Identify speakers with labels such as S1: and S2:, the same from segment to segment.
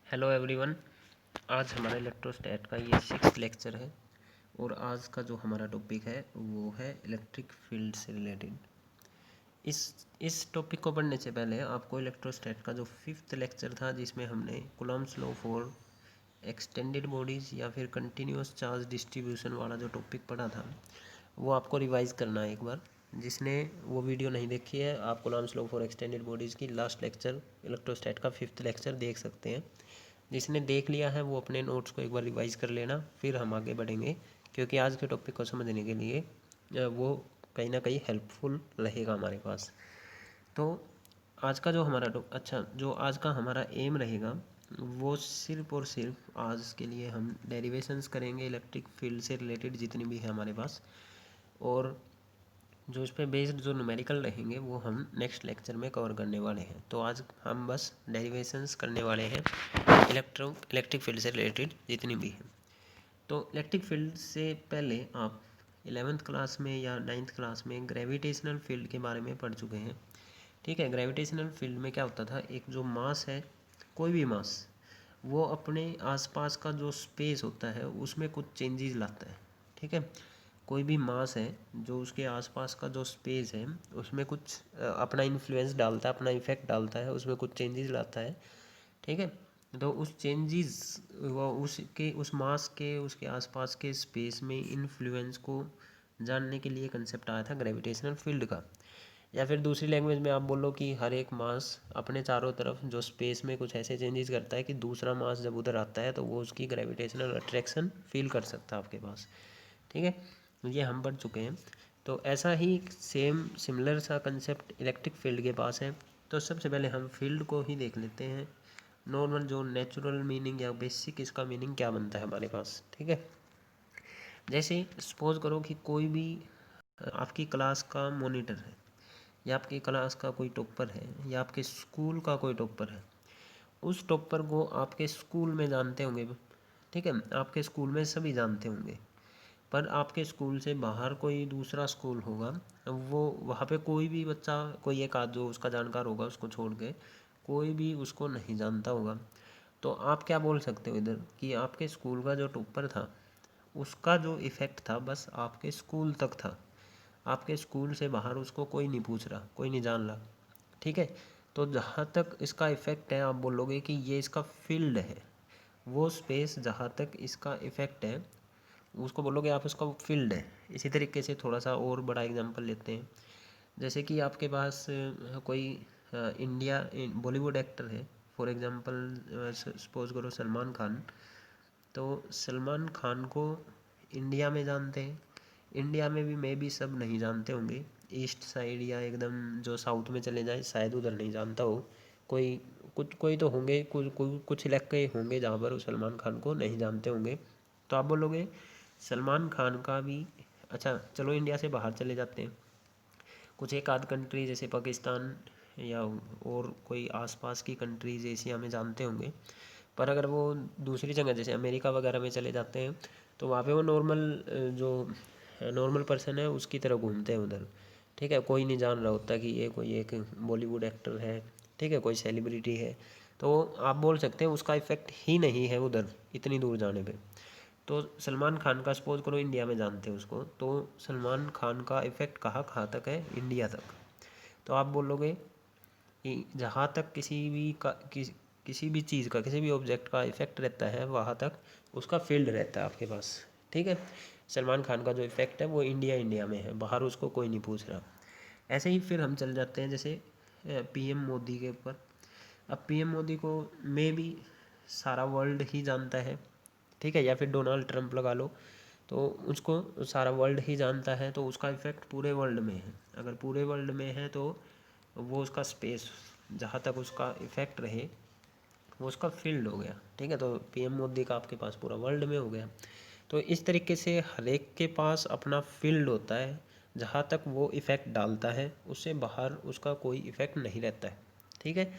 S1: Hello everyone. आज हमारा इलेक्ट्रोस्टैट का ये 6th लेक्चर है और आज का जो हमारा टॉपिक है वो है इलेक्ट्रिक फील्ड से रिलेटेड। इस टॉपिक को पढ़ने से पहले आपको इलेक्ट्रोस्टैट का जो 5th लेक्चर था जिसमें हमने Coulomb's law for extended bodies या फिर कंटिन्यूस चार्ज डिस्ट्रीब्यूशन वाला जो टॉपिक पढ़ा था वो आपको रिवाइज़ करना है एक बार। जिसने वो वीडियो नहीं देखी है आप Coulomb's law for extended bodies की लास्ट लेक्चर इलेक्ट्रोस्टैट का 5th लेक्चर देख सकते हैं। जिसने देख लिया है वो अपने नोट्स को एक बार रिवाइज कर लेना, फिर हम आगे बढ़ेंगे क्योंकि आज के टॉपिक को समझने के लिए वो कहीं ना कहीं हेल्पफुल रहेगा हमारे पास। तो आज का जो हमारा जो आज का हमारा एम रहेगा वो सिर्फ और सिर्फ आज के लिए हम डेरिवेशंस करेंगे इलेक्ट्रिक फील्ड से रिलेटेड जितनी भी है हमारे पास, और जो इस पर बेस्ड जो न्यूमेरिकल रहेंगे वो हम नेक्स्ट लेक्चर में कवर करने वाले हैं। तो आज हम बस डेरिवेशंस करने वाले हैं इलेक्ट्रिक फील्ड से रिलेटेड जितनी भी है। तो इलेक्ट्रिक फील्ड से पहले आप 11th क्लास में या 9th क्लास में ग्रेविटेशनल फील्ड के बारे में पढ़ चुके हैं। ठीक है, ग्रेविटेशनल फील्ड में क्या होता था, एक जो मास है, कोई भी मास, वो अपने आसपास का जो स्पेस होता है उसमें कुछ चेंजेस लाता है। ठीक है, कोई भी मास है जो उसके आसपास का जो स्पेस है उसमें कुछ अपना इन्फ्लुएंस डालता है, अपना इफेक्ट डालता है, उसमें कुछ चेंजेस लाता है। ठीक है, तो उस चेंजेस वो उसके उस मास के उसके आसपास के स्पेस में इन्फ्लुएंस को जानने के लिए कंसेप्ट आया था ग्रेविटेशनल फील्ड का। या फिर दूसरी लैंग्वेज में आप बोलो कि हर एक मास अपने चारों तरफ जो स्पेस में कुछ ऐसे चेंजेस करता है कि दूसरा मास जब उधर आता है तो वो उसकी ग्रेविटेशनल अट्रैक्शन फील कर सकता है आपके पास। ठीक है, ये हम पढ़ चुके हैं। तो ऐसा ही सेम सिमिलर सा कंसेप्ट इलेक्ट्रिक फील्ड के पास है। तो सबसे पहले हम फील्ड को ही देख लेते हैं, नॉर्मल जो नेचुरल मीनिंग या बेसिक इसका मीनिंग क्या बनता है हमारे पास। ठीक है, जैसे सपोज करो कि कोई भी आपकी क्लास का मॉनिटर है या आपकी क्लास का कोई टॉपर है या आपके स्कूल का कोई टॉपर है। उस टॉपर को आपके स्कूल में जानते होंगे। ठीक है, आपके स्कूल में सभी जानते होंगे, पर आपके स्कूल से बाहर कोई दूसरा स्कूल होगा, वो वहाँ पे कोई भी बच्चा, कोई एक आध जो उसका जानकार होगा उसको छोड़ के कोई भी उसको नहीं जानता होगा। तो आप क्या बोल सकते हो इधर कि आपके स्कूल का जो टॉपर था उसका जो इफ़ेक्ट था बस आपके स्कूल तक था, आपके स्कूल से बाहर उसको कोई नहीं पूछ रहा, कोई नहीं जान रहा। ठीक है, तो जहाँ तक इसका इफ़ेक्ट है आप बोलोगे कि ये इसका फील्ड है, वो स्पेस जहाँ तक इसका इफ़ेक्ट है उसको बोलोगे आप उसका फील्ड है। इसी तरीके से थोड़ा सा और बड़ा एग्जांपल लेते हैं, जैसे कि आपके पास कोई इंडिया बॉलीवुड एक्टर है, फॉर एग्जांपल सपोज करो सलमान खान। तो सलमान खान को इंडिया में जानते हैं, इंडिया में भी मे बी सब नहीं जानते होंगे, ईस्ट साइड या एकदम जो साउथ में चले जाए शायद उधर नहीं जानता हो कोई। कोई तो होंगे, कुछ इलाके होंगे जहाँ पर सलमान खान को नहीं जानते होंगे। तो आप बोलोगे सलमान खान का भी, अच्छा चलो इंडिया से बाहर चले जाते हैं, कुछ एक आध कंट्री जैसे पाकिस्तान या और कोई आसपास की कंट्रीज एशिया में जानते होंगे। पर अगर वो दूसरी जगह जैसे अमेरिका वगैरह में चले जाते हैं तो वहाँ पे वो नॉर्मल जो नॉर्मल पर्सन है उसकी तरह घूमते हैं उधर। ठीक है, कोई नहीं जान रहा होता कि ये कोई एक बॉलीवुड एक्टर है, ठीक है, कोई सेलिब्रिटी है। तो आप बोल सकते हैं उसका इफ़ेक्ट ही नहीं है उधर इतनी दूर जाने पे। तो सलमान खान का सपोज करो इंडिया में जानते हैं उसको, तो सलमान खान का इफ़ेक्ट कहाँ कहाँ तक है, इंडिया तक। तो आप बोलोगे कि जहाँ तक किसी भी चीज़ का, किसी भी ऑब्जेक्ट का इफ़ेक्ट रहता है वहाँ तक उसका फील्ड रहता है आपके पास। ठीक है, सलमान खान का जो इफ़ेक्ट है वो इंडिया में है, बाहर उसको कोई नहीं पूछ रहा। ऐसे ही फिर हम चल जाते हैं जैसे पीएम मोदी के ऊपर। अब पीएम मोदी को मे भी सारा वर्ल्ड ही जानता है, ठीक है, या फिर डोनाल्ड ट्रंप लगा लो, तो उसको सारा वर्ल्ड ही जानता है, तो उसका इफ़ेक्ट पूरे वर्ल्ड में है। अगर पूरे वर्ल्ड में है तो वो उसका स्पेस जहाँ तक उसका इफ़ेक्ट रहे वो उसका फील्ड हो गया। ठीक है, तो पीएम मोदी का आपके पास पूरा वर्ल्ड में हो गया। तो इस तरीके से हर एक के पास अपना फील्ड होता है, जहाँ तक वो इफ़ेक्ट डालता है उससे बाहर उसका कोई इफ़ेक्ट नहीं रहता है। ठीक है,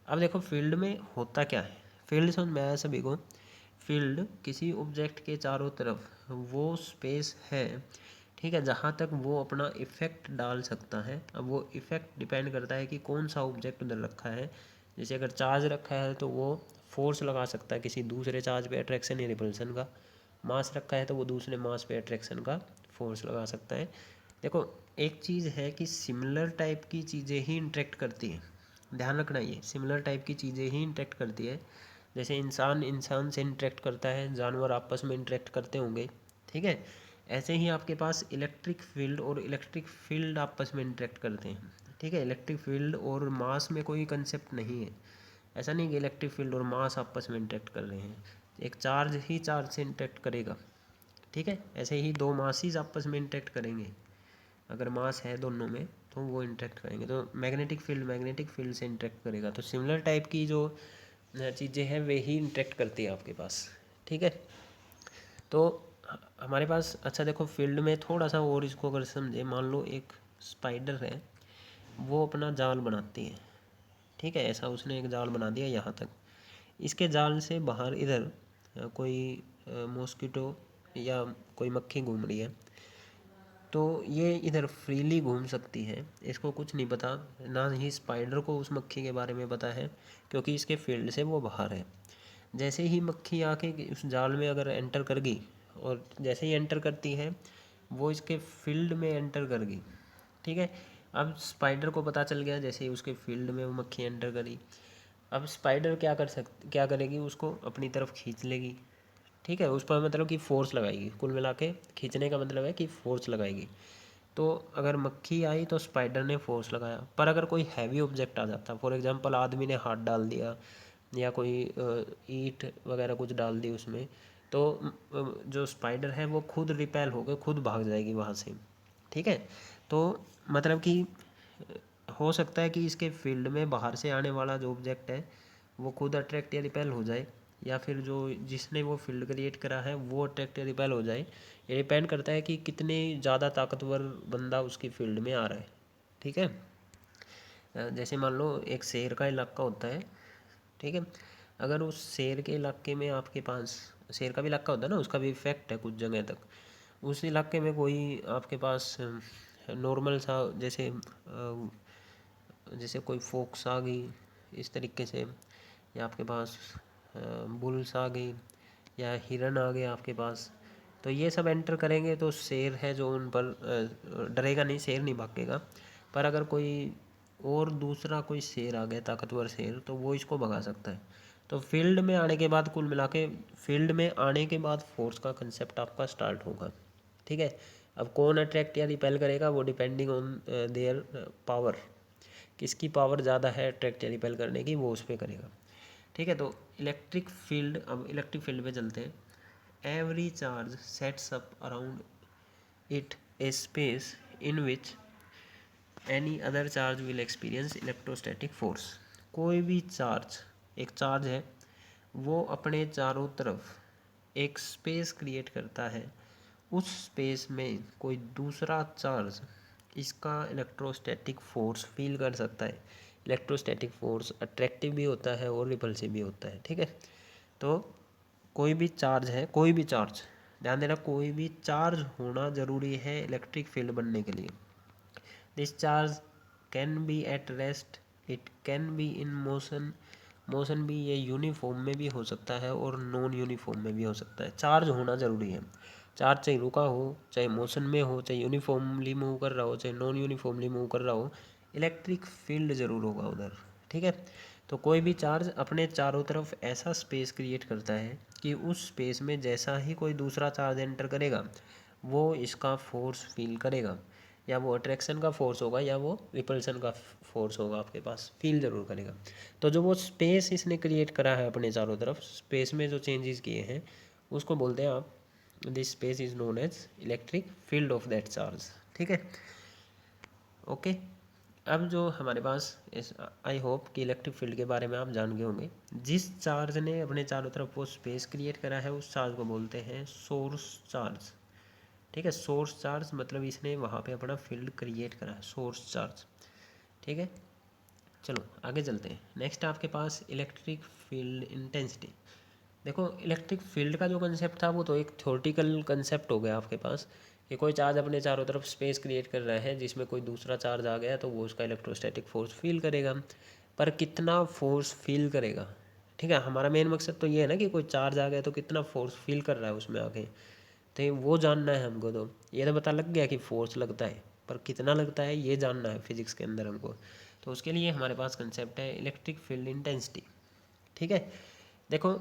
S1: अब देखो फील्ड में होता क्या है, फील्ड समझ में आया सभी को। फील्ड किसी ऑब्जेक्ट के चारों तरफ वो स्पेस है, ठीक है, जहाँ तक वो अपना इफ़ेक्ट डाल सकता है। अब वो इफ़ेक्ट डिपेंड करता है कि कौन सा ऑब्जेक्ट उधर रखा है, जैसे अगर चार्ज रखा है तो वो फोर्स लगा सकता है किसी दूसरे चार्ज पे अट्रैक्शन या रिपल्सन का, मास रखा है तो वो दूसरे मास पे अट्रैक्शन का फोर्स लगा सकता है। देखो एक चीज़ है कि सिमिलर टाइप की चीज़ें ही इंटरेक्ट करती हैं, ध्यान रखना ये सिमिलर टाइप की चीज़ें ही इंटरेक्ट करती है। जैसे इंसान इंसान से इंटरेक्ट करता है, जानवर आपस में इंटरेक्ट करते होंगे, ठीक है। ऐसे ही आपके पास इलेक्ट्रिक फील्ड और इलेक्ट्रिक फील्ड आपस में इंटरेक्ट करते हैं, ठीक है। इलेक्ट्रिक फील्ड और मास में कोई कंसेप्ट नहीं है, ऐसा नहीं कि इलेक्ट्रिक फील्ड और मास आपस में इंटरेक्ट कर रहे हैं। एक चार्ज ही चार्ज से इंटरेक्ट करेगा, ठीक है। ऐसे ही दो मासीज आपस में इंटरेक्ट करेंगे, अगर मास है दोनों में तो वो इंटरेक्ट करेंगे। तो मैग्नेटिक फील्ड से इंटरेक्ट करेगा। तो सिमिलर टाइप की जो चीज़ें हैं वे ही इंटरेक्ट करती है आपके पास, ठीक है। तो हमारे पास अच्छा देखो फील्ड में थोड़ा सा और इसको अगर समझे, मान लो एक स्पाइडर है, वो अपना जाल बनाती है, ठीक है। ऐसा उसने एक जाल बना दिया यहाँ तक, इसके जाल से बाहर इधर कोई मॉस्किटो या कोई मक्खी घूम रही है, तो ये इधर फ्रीली घूम सकती है, इसको कुछ नहीं पता, ना ही स्पाइडर को उस मक्खी के बारे में पता है, क्योंकि इसके फील्ड से वो बाहर है। जैसे ही मक्खी आके उस जाल में अगर एंटर कर गई, और जैसे ही एंटर करती है वो इसके फील्ड में एंटर कर गई, ठीक है। अब स्पाइडर को पता चल गया जैसे ही उसके फील्ड में वो मक्खी एंटर करी, अब स्पाइडर क्या करेगी, उसको अपनी तरफ खींच लेगी, ठीक है। उस पर मतलब कि फोर्स लगाएगी, कुल मिला के खींचने का मतलब है कि फोर्स लगाएगी। तो अगर मक्खी आई तो स्पाइडर ने फोर्स लगाया, पर अगर कोई हैवी ऑब्जेक्ट आ जाता, फॉर एग्जांपल आदमी ने हाथ डाल दिया या कोई ईंट वगैरह कुछ डाल दी उसमें, तो जो स्पाइडर है वो खुद रिपेल होकर खुद भाग जाएगी वहाँ से, ठीक है। तो मतलब कि हो सकता है कि इसके फील्ड में बाहर से आने वाला जो ऑब्जेक्ट है वो खुद अट्रैक्ट या रिपेल हो जाए, या फिर जो जिसने वो फील्ड क्रिएट करा है वो अट्रैक्ट या रिपेल हो जाए। ये डिपेंड करता है कि कितने ज़्यादा ताकतवर बंदा उसकी फील्ड में आ रहा है, ठीक है। जैसे मान लो एक शेर का इलाका होता है, ठीक है। अगर उस शेर के इलाके में आपके पास, शेर का भी इलाका होता है ना, उसका भी इफेक्ट है कुछ जगह तक, उस इलाके में कोई आपके पास नॉर्मल सा जैसे कोई फोक्स आ गई इस तरीके से, या आपके पास बुल्स आ गई या हिरन आ गया आपके पास, तो ये सब एंटर करेंगे तो शेर है जो उन पर डरेगा नहीं, शेर नहीं भागेगा। पर अगर कोई और दूसरा कोई शेर आ गया ताकतवर शेर, तो वो इसको भगा सकता है। तो फील्ड में आने के बाद कुल मिला के, फील्ड में आने के बाद फोर्स का कंसेप्ट आपका स्टार्ट होगा, ठीक है। अब कौन अट्रैक्ट या रिपेल करेगा वो डिपेंडिंग ऑन देयर पावर, किसकी पावर ज़्यादा है अट्रैक्ट या रिपेल करने की, वो उस पर करेगा, ठीक है। तो इलेक्ट्रिक फील्ड, अब इलेक्ट्रिक फील्ड पे चलते हैं। Every charge sets up around it A space in which any other charge will experience electrostatic force. कोई भी चार्ज, एक चार्ज है, वो अपने चारों तरफ एक स्पेस क्रिएट करता है, उस स्पेस में कोई दूसरा चार्ज इसका इलेक्ट्रोस्टैटिक फोर्स फील कर सकता है। इलेक्ट्रोस्टैटिक फोर्स अट्रैक्टिव भी होता है और रिपल्सिव भी होता है, ठीक है। तो कोई भी चार्ज है, कोई भी चार्ज, ध्यान देना कोई भी चार्ज होना ज़रूरी है इलेक्ट्रिक फील्ड बनने के लिए। This charge can be at rest, it can be in motion, motion भी ये यूनिफॉर्म में भी हो सकता है और नॉन यूनिफॉर्म में भी हो सकता है। चार्ज होना ज़रूरी है, चार्ज चाहे रुका हो, चाहे मोशन में हो, चाहे यूनिफॉर्मली मूव कर रहा हो, चाहे नॉन यूनिफॉर्मली मूव कर रहा हो, इलेक्ट्रिक फील्ड ज़रूर होगा उधर, ठीक है। तो कोई भी चार्ज अपने चारों तरफ ऐसा स्पेस क्रिएट करता है कि उस स्पेस में जैसा ही कोई दूसरा चार्ज एंटर करेगा वो इसका फोर्स फील करेगा, या वो अट्रैक्शन का फोर्स होगा या वो रिपल्सन का फोर्स होगा, आपके पास फील ज़रूर करेगा। तो जो वो स्पेस इसने क्रिएट करा है अपने चारों तरफ, स्पेस में जो चेंजेस किए हैं उसको बोलते हैं आप, this space is known as electric field of that charge, ठीक है। ओके, अब जो हमारे पास इस, आई होप कि इलेक्ट्रिक फील्ड के बारे में आप जान गए होंगे। जिस चार्ज ने अपने चारों तरफ वो स्पेस क्रिएट करा है उस चार्ज को बोलते हैं सोर्स चार्ज, ठीक है। सोर्स चार्ज मतलब इसने वहाँ पे अपना फील्ड क्रिएट करा है, सोर्स चार्ज, ठीक है। चलो आगे चलते हैं। नेक्स्ट आपके पास इलेक्ट्रिक फील्ड इंटेंसिटी। देखो इलेक्ट्रिक फील्ड का जो कंसेप्ट था वो तो एक थ्योरेटिकल कंसेप्ट हो गया आपके पास, कि कोई चार्ज अपने चारों तरफ स्पेस क्रिएट कर रहा है जिसमें कोई दूसरा चार्ज आ गया तो वो उसका इलेक्ट्रोस्टैटिक फोर्स फील करेगा। पर कितना फोर्स फील करेगा। ठीक है, हमारा मेन मकसद तो ये है ना कि कोई चार्ज आ गया तो कितना फोर्स फील कर रहा है उसमें आके, तो वो जानना है हमको। तो ये तो पता लग गया कि फोर्स लगता है, पर कितना लगता है ये जानना है फिजिक्स के अंदर हमको। तो उसके लिए हमारे पास कंसेप्ट है इलेक्ट्रिक फील्ड इंटेंसिटी। ठीक है, देखो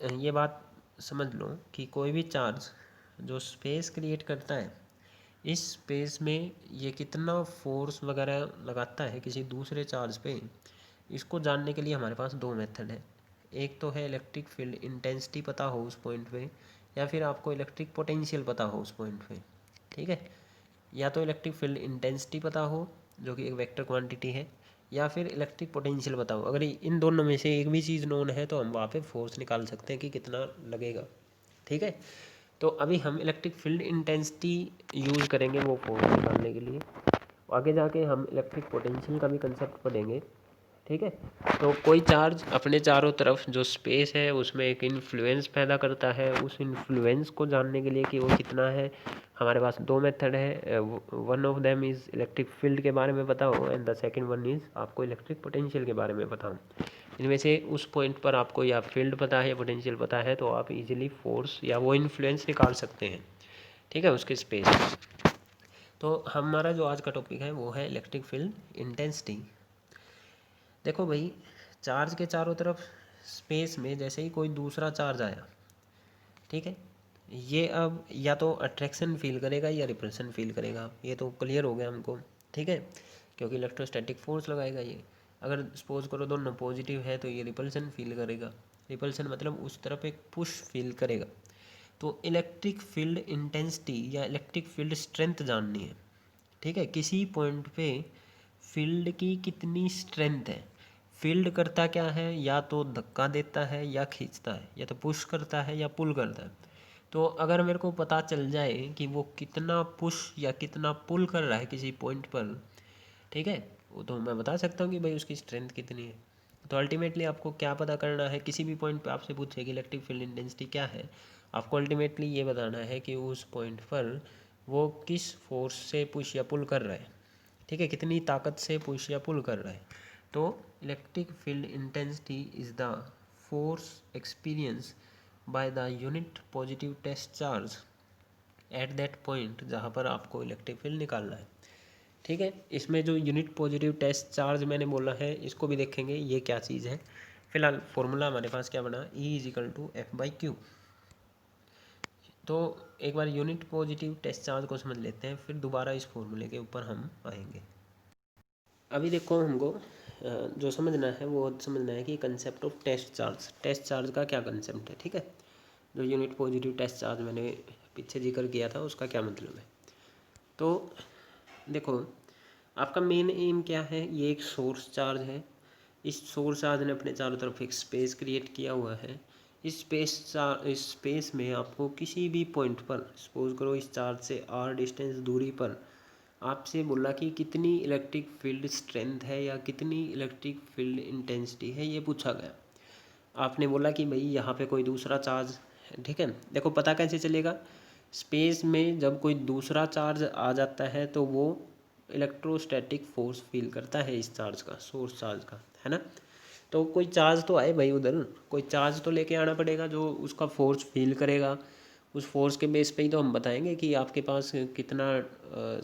S1: ये बात समझ लो कि कोई भी चार्ज जो स्पेस क्रिएट करता है, इस स्पेस में ये कितना फोर्स वगैरह लगाता है किसी दूसरे चार्ज पे, इसको जानने के लिए हमारे पास दो मेथड है। एक तो है इलेक्ट्रिक फील्ड इंटेंसिटी पता हो उस पॉइंट पे, या फिर आपको इलेक्ट्रिक पोटेंशियल पता हो उस पॉइंट पे। ठीक है, या तो इलेक्ट्रिक फील्ड इंटेंसिटी पता हो जो कि एक वेक्टर क्वांटिटी है, या फिर इलेक्ट्रिक पोटेंशियल पता हो। अगर इन दोनों में से एक भी चीज़ नोन है तो हम वहाँ पे फोर्स निकाल सकते हैं कि कितना लगेगा। ठीक है, तो अभी हम इलेक्ट्रिक फील्ड इंटेंसिटी यूज़ करेंगे वो फोर्स निकालने के लिए। आगे जाके हम इलेक्ट्रिक पोटेंशियल का भी कंसेप्ट पढ़ेंगे। ठीक है, तो कोई चार्ज अपने चारों तरफ जो स्पेस है उसमें एक इन्फ्लुएंस पैदा करता है, उस इन्फ्लुएंस को जानने के लिए कि वो कितना है, हमारे पास दो मेथड है। One of them is electric field के बारे में पता हो, and the second one is आपको इलेक्ट्रिक पोटेंशियल के बारे में पता हो। इनमें से उस पॉइंट पर आपको या फील्ड पता है या पोटेंशियल पता है तो आप इजीली फोर्स या वो इन्फ्लुएंस निकाल सकते हैं। ठीक है, उसके स्पेस। तो हमारा जो आज का टॉपिक है वो है इलेक्ट्रिक फील्ड इंटेंसिटी। देखो भाई, चार्ज के चारों तरफ स्पेस में जैसे ही कोई दूसरा चार्ज आया, ठीक है, ये अब या तो अट्रैक्शन फील करेगा या रिपल्सन फील करेगा। ये तो क्लियर हो गया हमको। ठीक है, क्योंकि इलेक्ट्रोस्टैटिक फोर्स लगाएगा ये। अगर सपोज करो दोनों पॉजिटिव है तो ये रिपल्सन फील करेगा। रिपल्सन मतलब उस तरफ एक पुश फील करेगा। तो इलेक्ट्रिक फील्ड इंटेंसिटी या इलेक्ट्रिक फील्ड स्ट्रेंथ जाननी है। ठीक है, किसी पॉइंट पे फील्ड की कितनी स्ट्रेंथ है। फील्ड करता क्या है, या तो धक्का देता है या खींचता है, या तो पुश करता है या पुल करता है। तो अगर मेरे को पता चल जाए कि वो कितना पुश या कितना पुल कर रहा है किसी पॉइंट पर, ठीक है, वो तो मैं बता सकता हूँ कि भाई उसकी स्ट्रेंथ कितनी है। तो अल्टीमेटली आपको क्या पता करना है, किसी भी पॉइंट पे आपसे पूछे कि इलेक्ट्रिक फील्ड इंटेंसिटी क्या है, आपको अल्टीमेटली ये बताना है कि उस पॉइंट पर वो किस फोर्स से पुश या पुल कर रहा है। ठीक है, कितनी ताकत से पुश या पुल कर रहा है। तो electric field intensity is the force experience by the unit positive test charge at that point जहाँ पर आपको इलेक्ट्रिक फील्ड निकालना है। ठीक है, इसमें जो यूनिट पॉजिटिव टेस्ट चार्ज मैंने बोला है इसको भी देखेंगे ये क्या चीज़ है। फिलहाल फॉर्मूला हमारे पास क्या बना, E=F/Q। तो एक बार यूनिट पॉजिटिव टेस्ट चार्ज को समझ लेते हैं, फिर दोबारा इस फॉर्मूले के ऊपर हम आएंगे। अभी देखो हमको जो समझना है वो समझना है कि कंसेप्ट ऑफ टेस्ट चार्ज का क्या कंसेप्ट है। ठीक है, जो यूनिट पॉजिटिव टेस्ट चार्ज मैंने पीछे जिक्र किया था उसका क्या मतलब है। तो देखो, आपका मेन एम क्या है, ये एक सोर्स चार्ज है। इस सोर्स चार्ज ने अपने चारों तरफ एक स्पेस क्रिएट किया हुआ है। इस स्पेस में आपको किसी भी पॉइंट पर, सपोज करो इस चार्ज से r डिस्टेंस दूरी पर, आपसे बोला कि कितनी इलेक्ट्रिक फील्ड स्ट्रेंथ है या कितनी इलेक्ट्रिक फील्ड इंटेंसिटी है, ये पूछा गया। आपने बोला कि भाई यहाँ पे कोई दूसरा चार्ज, ठीक है। देखो पता कैसे चलेगा, स्पेस में जब कोई दूसरा चार्ज आ जाता है तो वो इलेक्ट्रोस्टैटिक फोर्स फील करता है इस चार्ज का, सोर्स चार्ज का, है ना। तो कोई चार्ज तो आए भाई, उधर कोई चार्ज तो लेके आना पड़ेगा जो उसका फोर्स फील करेगा। उस फोर्स के बेस पे ही तो हम बताएंगे कि आपके पास कितना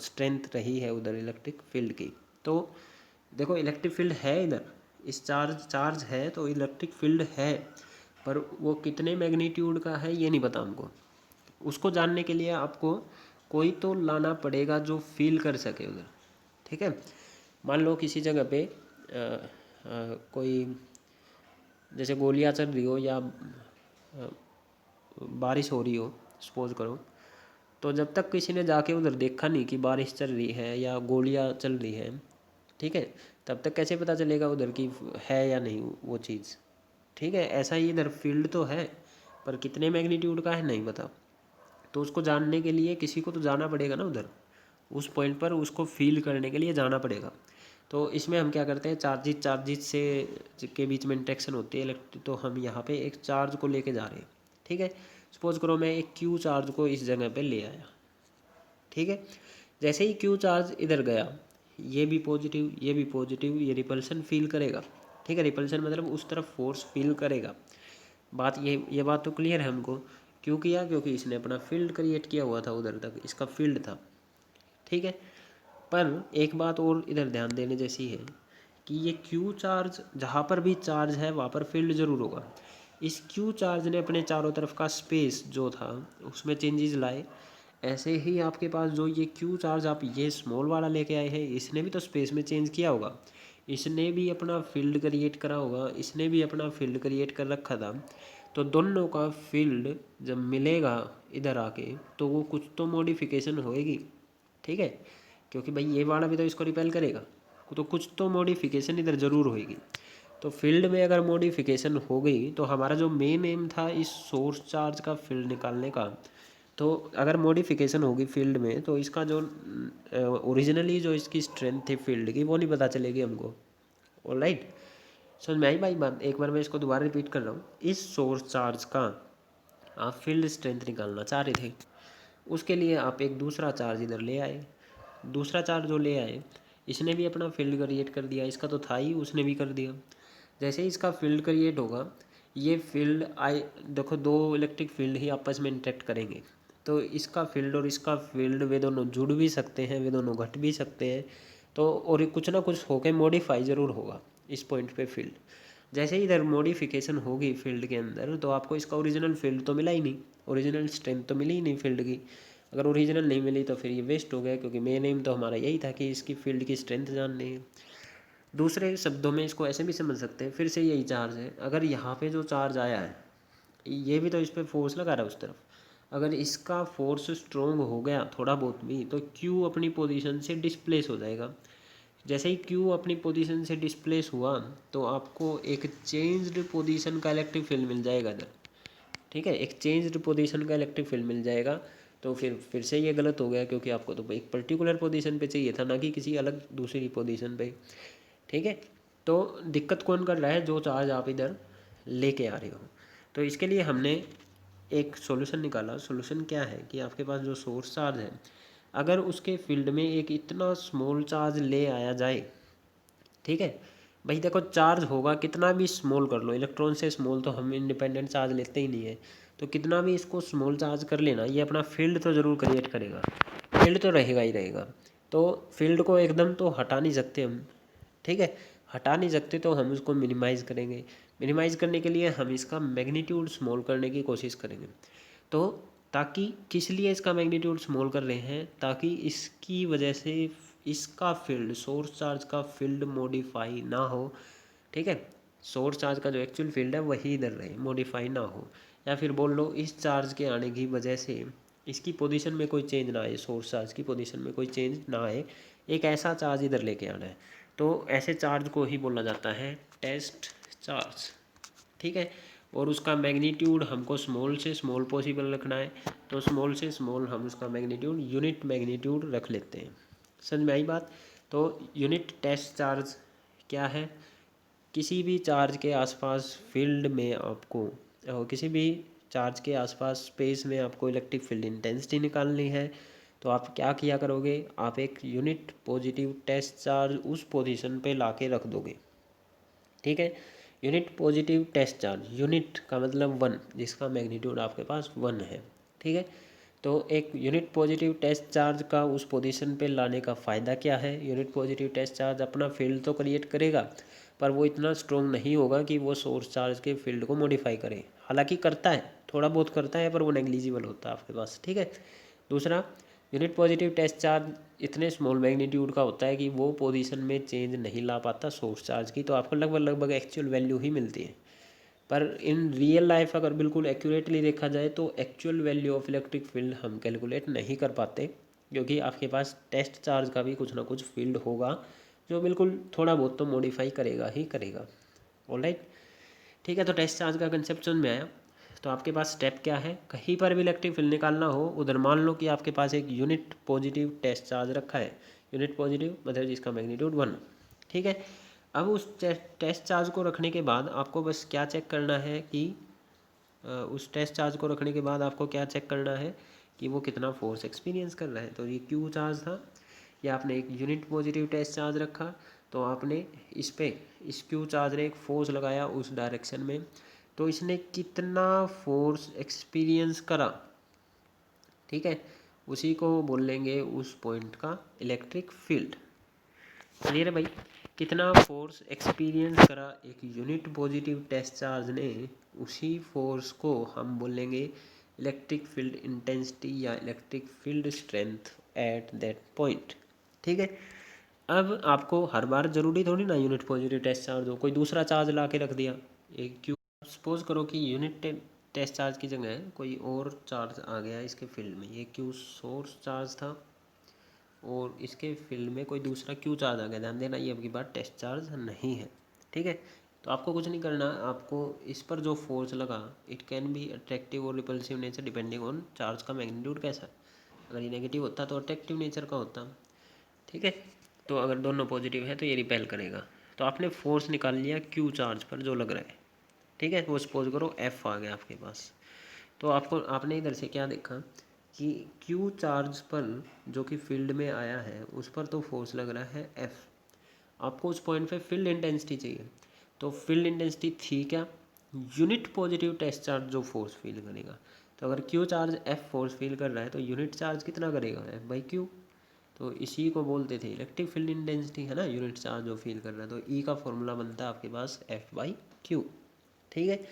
S1: स्ट्रेंथ रही है उधर इलेक्ट्रिक फील्ड की। तो देखो इलेक्ट्रिक फील्ड है इधर, इस चार्ज है तो इलेक्ट्रिक फील्ड है, पर वो कितने मैग्नीट्यूड का है ये नहीं पता हमको। उसको जानने के लिए आपको कोई तो लाना पड़ेगा जो फील कर सके उधर। ठीक है, मान लो किसी जगह पे कोई जैसे गोलियां चल रही हो या बारिश हो रही हो, सपोज करो, तो जब तक किसी ने जाके उधर देखा नहीं कि बारिश चल रही है या गोलियां चल रही है, ठीक है, तब तक कैसे पता चलेगा उधर की है या नहीं वो चीज़। ठीक है, ऐसा ही इधर फील्ड तो है पर कितने मैग्नीट्यूड का है नहीं पता। तो उसको जानने के लिए किसी को तो जाना पड़ेगा ना उधर, उस पॉइंट पर उसको फील करने के लिए जाना पड़ेगा। तो इसमें हम क्या करते हैं, चार्जिज से के बीच में इंटरेक्शन होती है इलेक्ट्रिक, तो हम यहाँ पे एक चार्ज को लेके जा रहे हैं। ठीक है, सपोज करो मैं एक क्यू चार्ज को इस जगह पे ले आया। ठीक है, जैसे ही क्यू चार्ज इधर गया, ये भी पॉजिटिव, ये भी पॉजिटिव, ये रिपल्सन फील करेगा। ठीक है, रिपल्सन मतलब उस तरफ फोर्स फील करेगा। बात ये बात तो क्लियर है हमको। क्यों किया? क्योंकि इसने अपना फील्ड क्रिएट किया हुआ था, उधर तक इसका फील्ड था। ठीक है, पर एक बात और इधर ध्यान देने जैसी है कि ये क्यू चार्ज, जहाँ पर भी चार्ज है वहाँ पर फील्ड ज़रूर होगा। इस क्यू चार्ज ने अपने चारों तरफ का स्पेस जो था उसमें चेंजेस लाए। ऐसे ही आपके पास जो ये क्यू चार्ज आप ये स्मॉल वाला लेके आए हैं, इसने भी तो स्पेस में चेंज किया होगा, इसने भी अपना फील्ड क्रिएट करा होगा, इसने भी अपना फील्ड क्रिएट कर रखा था। तो दोनों का फील्ड जब मिलेगा इधर आके तो वो कुछ तो मॉडिफिकेशन होएगी। ठीक है, क्योंकि भाई ये वाला भी तो इसको रिपेल करेगा, तो कुछ तो मॉडिफिकेशन इधर ज़रूर होएगी। तो फील्ड में अगर मॉडिफिकेशन हो गई तो हमारा जो मेन एम था इस सोर्स चार्ज का फील्ड निकालने का, तो अगर मॉडिफिकेशन होगी फील्ड में तो इसका जो ओरिजिनली जो इसकी स्ट्रेंथ थी फील्ड की वो नहीं पता चलेगी हमको। ऑलराइट, समझ में आई भाई बात? एक बार मैं इसको दोबारा रिपीट कर रहा हूँ। इस सोर्स चार्ज का आप फील्ड स्ट्रेंथ निकालना चाह रहे थे, उसके लिए आप एक दूसरा चार्ज इधर ले आए। दूसरा चार्ज जो ले आए इसने भी अपना फील्ड क्रिएट कर दिया, इसका तो था ही, उसने भी कर दिया। जैसे ही इसका फील्ड क्रिएट होगा, ये फील्ड आई देखो दो इलेक्ट्रिक फील्ड ही आपस में इंटरेक्ट करेंगे, तो इसका फील्ड और इसका फील्ड वे दोनों जुड़ भी सकते हैं, वे दोनों घट भी सकते हैं। तो और कुछ ना कुछ होकर मॉडिफाई ज़रूर होगा इस पॉइंट पे फील्ड। जैसे ही इधर मॉडिफिकेशन होगी फील्ड के अंदर तो आपको इसका ओरिजिनल फील्ड तो मिला ही नहीं, ओरिजिनल स्ट्रेंथ तो मिली ही नहीं फील्ड की। अगर ओरिजिनल नहीं मिली तो फिर ये वेस्ट हो गया, क्योंकि मेन एम तो हमारा यही था कि इसकी फील्ड की स्ट्रेंथ जाननी है। दूसरे शब्दों में इसको ऐसे भी समझ सकते हैं, फिर से यही चार्ज है, अगर यहाँ पे जो चार्ज आया है ये भी तो इस पर फोर्स लगा रहा है उस तरफ, अगर इसका फोर्स स्ट्रोंग हो गया थोड़ा बहुत भी तो क्यू अपनी पोजीशन से डिस्प्लेस हो जाएगा। जैसे ही क्यू अपनी पोजीशन से डिस्प्लेस हुआ तो आपको एक चेंज्ड पोजीशन का इलेक्ट्रिक फील्ड मिल जाएगा इधर। ठीक है, एक चेंज्ड पोजीशन का इलेक्ट्रिक फील्ड मिल जाएगा। तो फिर से ये गलत हो गया, क्योंकि आपको तो एक पर्टिकुलर पोजीशन पे चाहिए था, ना कि किसी अलग दूसरी पोजीशन पे। ठीक है, तो दिक्कत कौन कर रहा है? जो चार्ज आप इधर लेके आ रहे हो। तो इसके लिए हमने एक सॉल्यूशन निकाला। सॉल्यूशन क्या है कि आपके पास जो सोर्स चार्ज है, अगर उसके फील्ड में एक इतना स्मॉल चार्ज ले आया जाए, ठीक है भाई, देखो चार्ज होगा कितना भी स्मॉल कर लो, इलेक्ट्रॉन से स्मॉल तो हम इंडिपेंडेंट चार्ज लेते ही नहीं है, तो कितना भी इसको स्मॉल चार्ज कर लेना, ये अपना फील्ड तो ज़रूर क्रिएट करेगा, फील्ड तो रहेगा ही रहेगा। तो फील्ड को एकदम तो हटा नहीं सकते हम, ठीक है, हटा नहीं सकते, तो हम उसको मिनिमाइज़ करेंगे। मिनिमाइज़ करने के लिए हम इसका मैग्नीट्यूड स्मॉल करने की कोशिश करेंगे। तो ताकि किस लिए इसका मैग्नीट्यूड स्मॉल कर रहे हैं? ताकि इसकी वजह से इसका फील्ड, सोर्स चार्ज का फील्ड मॉडिफाई ना हो। ठीक है, सोर्स चार्ज का जो एक्चुअल फील्ड है वही इधर रहे, मॉडिफाई ना हो। या फिर बोल लो इस चार्ज के आने की वजह से इसकी पोजीशन में कोई चेंज ना आए, सोर्स चार्ज की पोजीशन में कोई चेंज ना आए, एक ऐसा चार्ज इधर लेके आना है। तो ऐसे चार्ज को ही बोला जाता है टेस्ट चार्ज। ठीक है, और उसका मैग्नीट्यूड हमको स्मॉल से स्मॉल पॉसिबल रखना है, तो स्मॉल से स्मॉल हम उसका मैग्नीट्यूड यूनिट मैग्नीट्यूड रख लेते हैं। समझ में आई बात? तो यूनिट टेस्ट चार्ज क्या है? किसी भी चार्ज के आसपास फील्ड में आपको, किसी भी चार्ज के आसपास स्पेस में आपको इलेक्ट्रिक फील्ड इंटेंसिटी निकालनी है, तो आप क्या किया करोगे? आप एक यूनिट पॉजिटिव टेस्ट चार्ज उस पोजीशन पे लाके रख दोगे। ठीक है, unit positive test charge, unit का मतलब 1, जिसका मैग्नीट्यूड आपके पास 1 है। ठीक है, तो एक यूनिट पॉजिटिव टेस्ट चार्ज का उस पोजीशन पे लाने का फ़ायदा क्या है? यूनिट पॉजिटिव टेस्ट चार्ज अपना फील्ड तो क्रिएट करेगा, पर वो इतना स्ट्रॉन्ग नहीं होगा कि वो सोर्स चार्ज के फील्ड को मॉडिफाई करे। हालांकि करता है, थोड़ा बहुत करता है, पर वो नेग्लिजिबल होता है आपके पास। ठीक है, दूसरा, यूनिट पॉजिटिव टेस्ट चार्ज इतने स्मॉल मैग्नीट्यूड का होता है कि वो पोजीशन में चेंज नहीं ला पाता सोर्स चार्ज की, तो आपको लगभग एक्चुअल वैल्यू ही मिलती है। पर इन रियल लाइफ अगर बिल्कुल एक्यूरेटली देखा जाए तो actual value of electric field हम कैलकुलेट नहीं कर पाते, क्योंकि आपके पास टेस्ट चार्ज का भी कुछ ना कुछ फील्ड होगा जो बिल्कुल थोड़ा बहुत तो मॉडिफाई करेगा ही करेगा। ऑलराइट, ठीक है, तो टेस्ट चार्ज का कंसेप्ट समझ में आया। तो आपके पास स्टेप क्या है? कहीं पर भी इलेक्ट्रिक फील्ड निकालना हो, उधर मान लो कि आपके पास एक यूनिट पॉजिटिव टेस्ट चार्ज रखा है, यूनिट पॉजिटिव मतलब जिसका मैग्नीट्यूड 1। ठीक है, अब उस टेस्ट चार्ज को रखने के बाद आपको बस क्या चेक करना है कि उस टेस्ट चार्ज को रखने के बाद आपको क्या चेक करना है कि वो कितना फोर्स एक्सपीरियंस कर रहा है। तो ये क्यू चार्ज था, या आपने एक यूनिट पॉजिटिव टेस्ट चार्ज रखा, तो आपने इस पे इस क्यू चार्ज ने एक फोर्स लगाया उस डायरेक्शन में, तो इसने कितना फोर्स एक्सपीरियंस करा, ठीक है, उसी को बोल लेंगे उस पॉइंट का इलेक्ट्रिक फील्ड। क्लियर है भाई। कितना फोर्स एक्सपीरियंस करा एक यूनिट पॉजिटिव टेस्ट चार्ज ने, उसी फोर्स को हम बोलेंगे इलेक्ट्रिक फील्ड इंटेंसिटी या electric field strength eight that point. ठीक है। अब आपको हर बार ज़रूरी थोड़ी ना यूनिट पॉजिटिव टेस्ट चार्ज हो, कोई दूसरा चार्ज ला के रख दिया एक क्यू, सपोज करो कि यूनिट टेस्ट चार्ज की जगह कोई और चार्ज आ गया इसके फील्ड में, ये क्यू सोर्स चार्ज था और इसके फील्ड में कोई दूसरा क्यू चार्ज आ गया। ध्यान देना ये अब की बार टेस्ट चार्ज नहीं है, ठीक है। तो आपको कुछ नहीं करना, आपको इस पर जो फोर्स लगा इट कैन बी अट्रैक्टिव और repulsive nature depending on charge का मैग्नीट्यूड कैसा। अगर ये नेगेटिव होता तो अट्रैक्टिव नेचर का होता, ठीक है। तो अगर दोनों पॉजिटिव है तो ये रिपेल करेगा। तो आपने फोर्स निकाल लिया क्यू चार्ज पर जो लग रहा है, ठीक है। वो सपोज करो एफ आ गया आपके पास। तो आपको आपने इधर से क्या देखा कि क्यू चार्ज पर जो कि फील्ड में आया है उस पर तो फोर्स लग रहा है एफ। आपको उस पॉइंट पे फील्ड इंटेंसिटी चाहिए, तो फील्ड इंटेंसिटी थी क्या, यूनिट पॉजिटिव टेस्ट चार्ज जो फोर्स फील करेगा। तो अगर Q charge F force feel कर रहा है तो यूनिट चार्ज कितना करेगा, एफ बाई क्यू। तो इसी को बोलते थे इलेक्ट्रिक फील्ड इंटेंसिटी, है ना, यूनिट चार्ज जो फील कर रहा है। तो ई का फॉर्मूला बनता है आपके पास एफ बाई क्यू, ठीक है।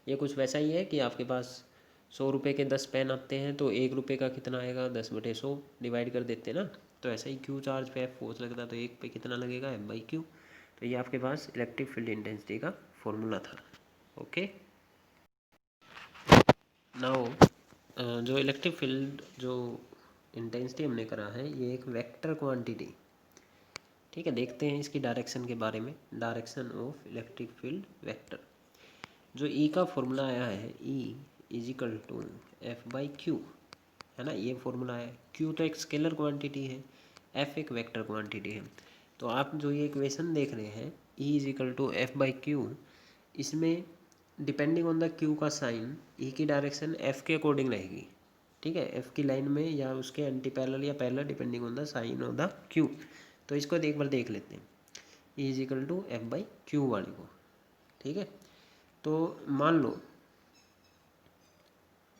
S1: ये कुछ वैसा ही है कि आपके पास 100 रुपये के 10 पेन आते हैं तो 1 रुपये का कितना आएगा, 10/100 डिवाइड कर देते हैं ना। तो ऐसा ही क्यू चार्ज पे एफ फोर्स लगता है तो 1 पे कितना लगेगा, एफ बाई क्यू। तो ये आपके पास इलेक्ट्रिक फील्ड इंटेंसिटी का फॉर्मूला था। ओके, नाउ जो इलेक्ट्रिक फील्ड जो इंटेंसिटी हमने करा है ये एक वेक्टर क्वांटिटी, ठीक है। देखते हैं इसकी डायरेक्शन के बारे में, direction of electric field vector. जो ई का फॉर्मूला आया है, E is equal to F by Q, है ना, ये फॉर्मूला है। क्यू तो एक स्केलर क्वांटिटी है, एफ एक वेक्टर क्वांटिटी है। तो आप जो ये इक्वेशन देख रहे हैं E is equal to F by Q, इसमें डिपेंडिंग ऑन द क्यू का साइन ई की डायरेक्शन एफ के अकॉर्डिंग रहेगी, ठीक है। एफ की लाइन में या उसके एंटी पैरेलल या parallel depending on the sign of the Q. तो इसको एक बार देख लेते हैं, E is equal to F by Q वाली को, ठीक है। तो मान लो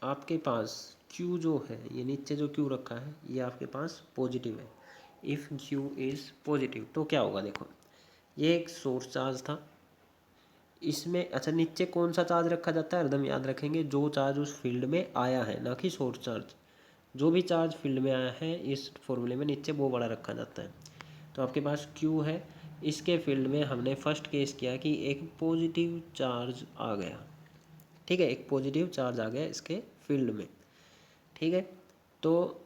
S1: आपके पास Q जो है, ये नीचे जो Q रखा है ये आपके पास पॉजिटिव है। इफ़ Q इज़ पॉजिटिव तो क्या होगा, देखो ये एक सोर्स चार्ज था, इसमें अच्छा नीचे कौन सा चार्ज रखा जाता है, एकदम याद रखेंगे जो चार्ज उस फील्ड में आया है, ना कि सोर्स चार्ज। जो भी चार्ज फील्ड में आया है इस फॉर्मूले में नीचे वो बड़ा रखा जाता है। तो आपके पास Q है, इसके फील्ड में हमने फर्स्ट केस किया कि एक पॉजिटिव चार्ज आ गया, ठीक है, एक पॉजिटिव चार्ज आ गया इसके फील्ड में, ठीक है। तो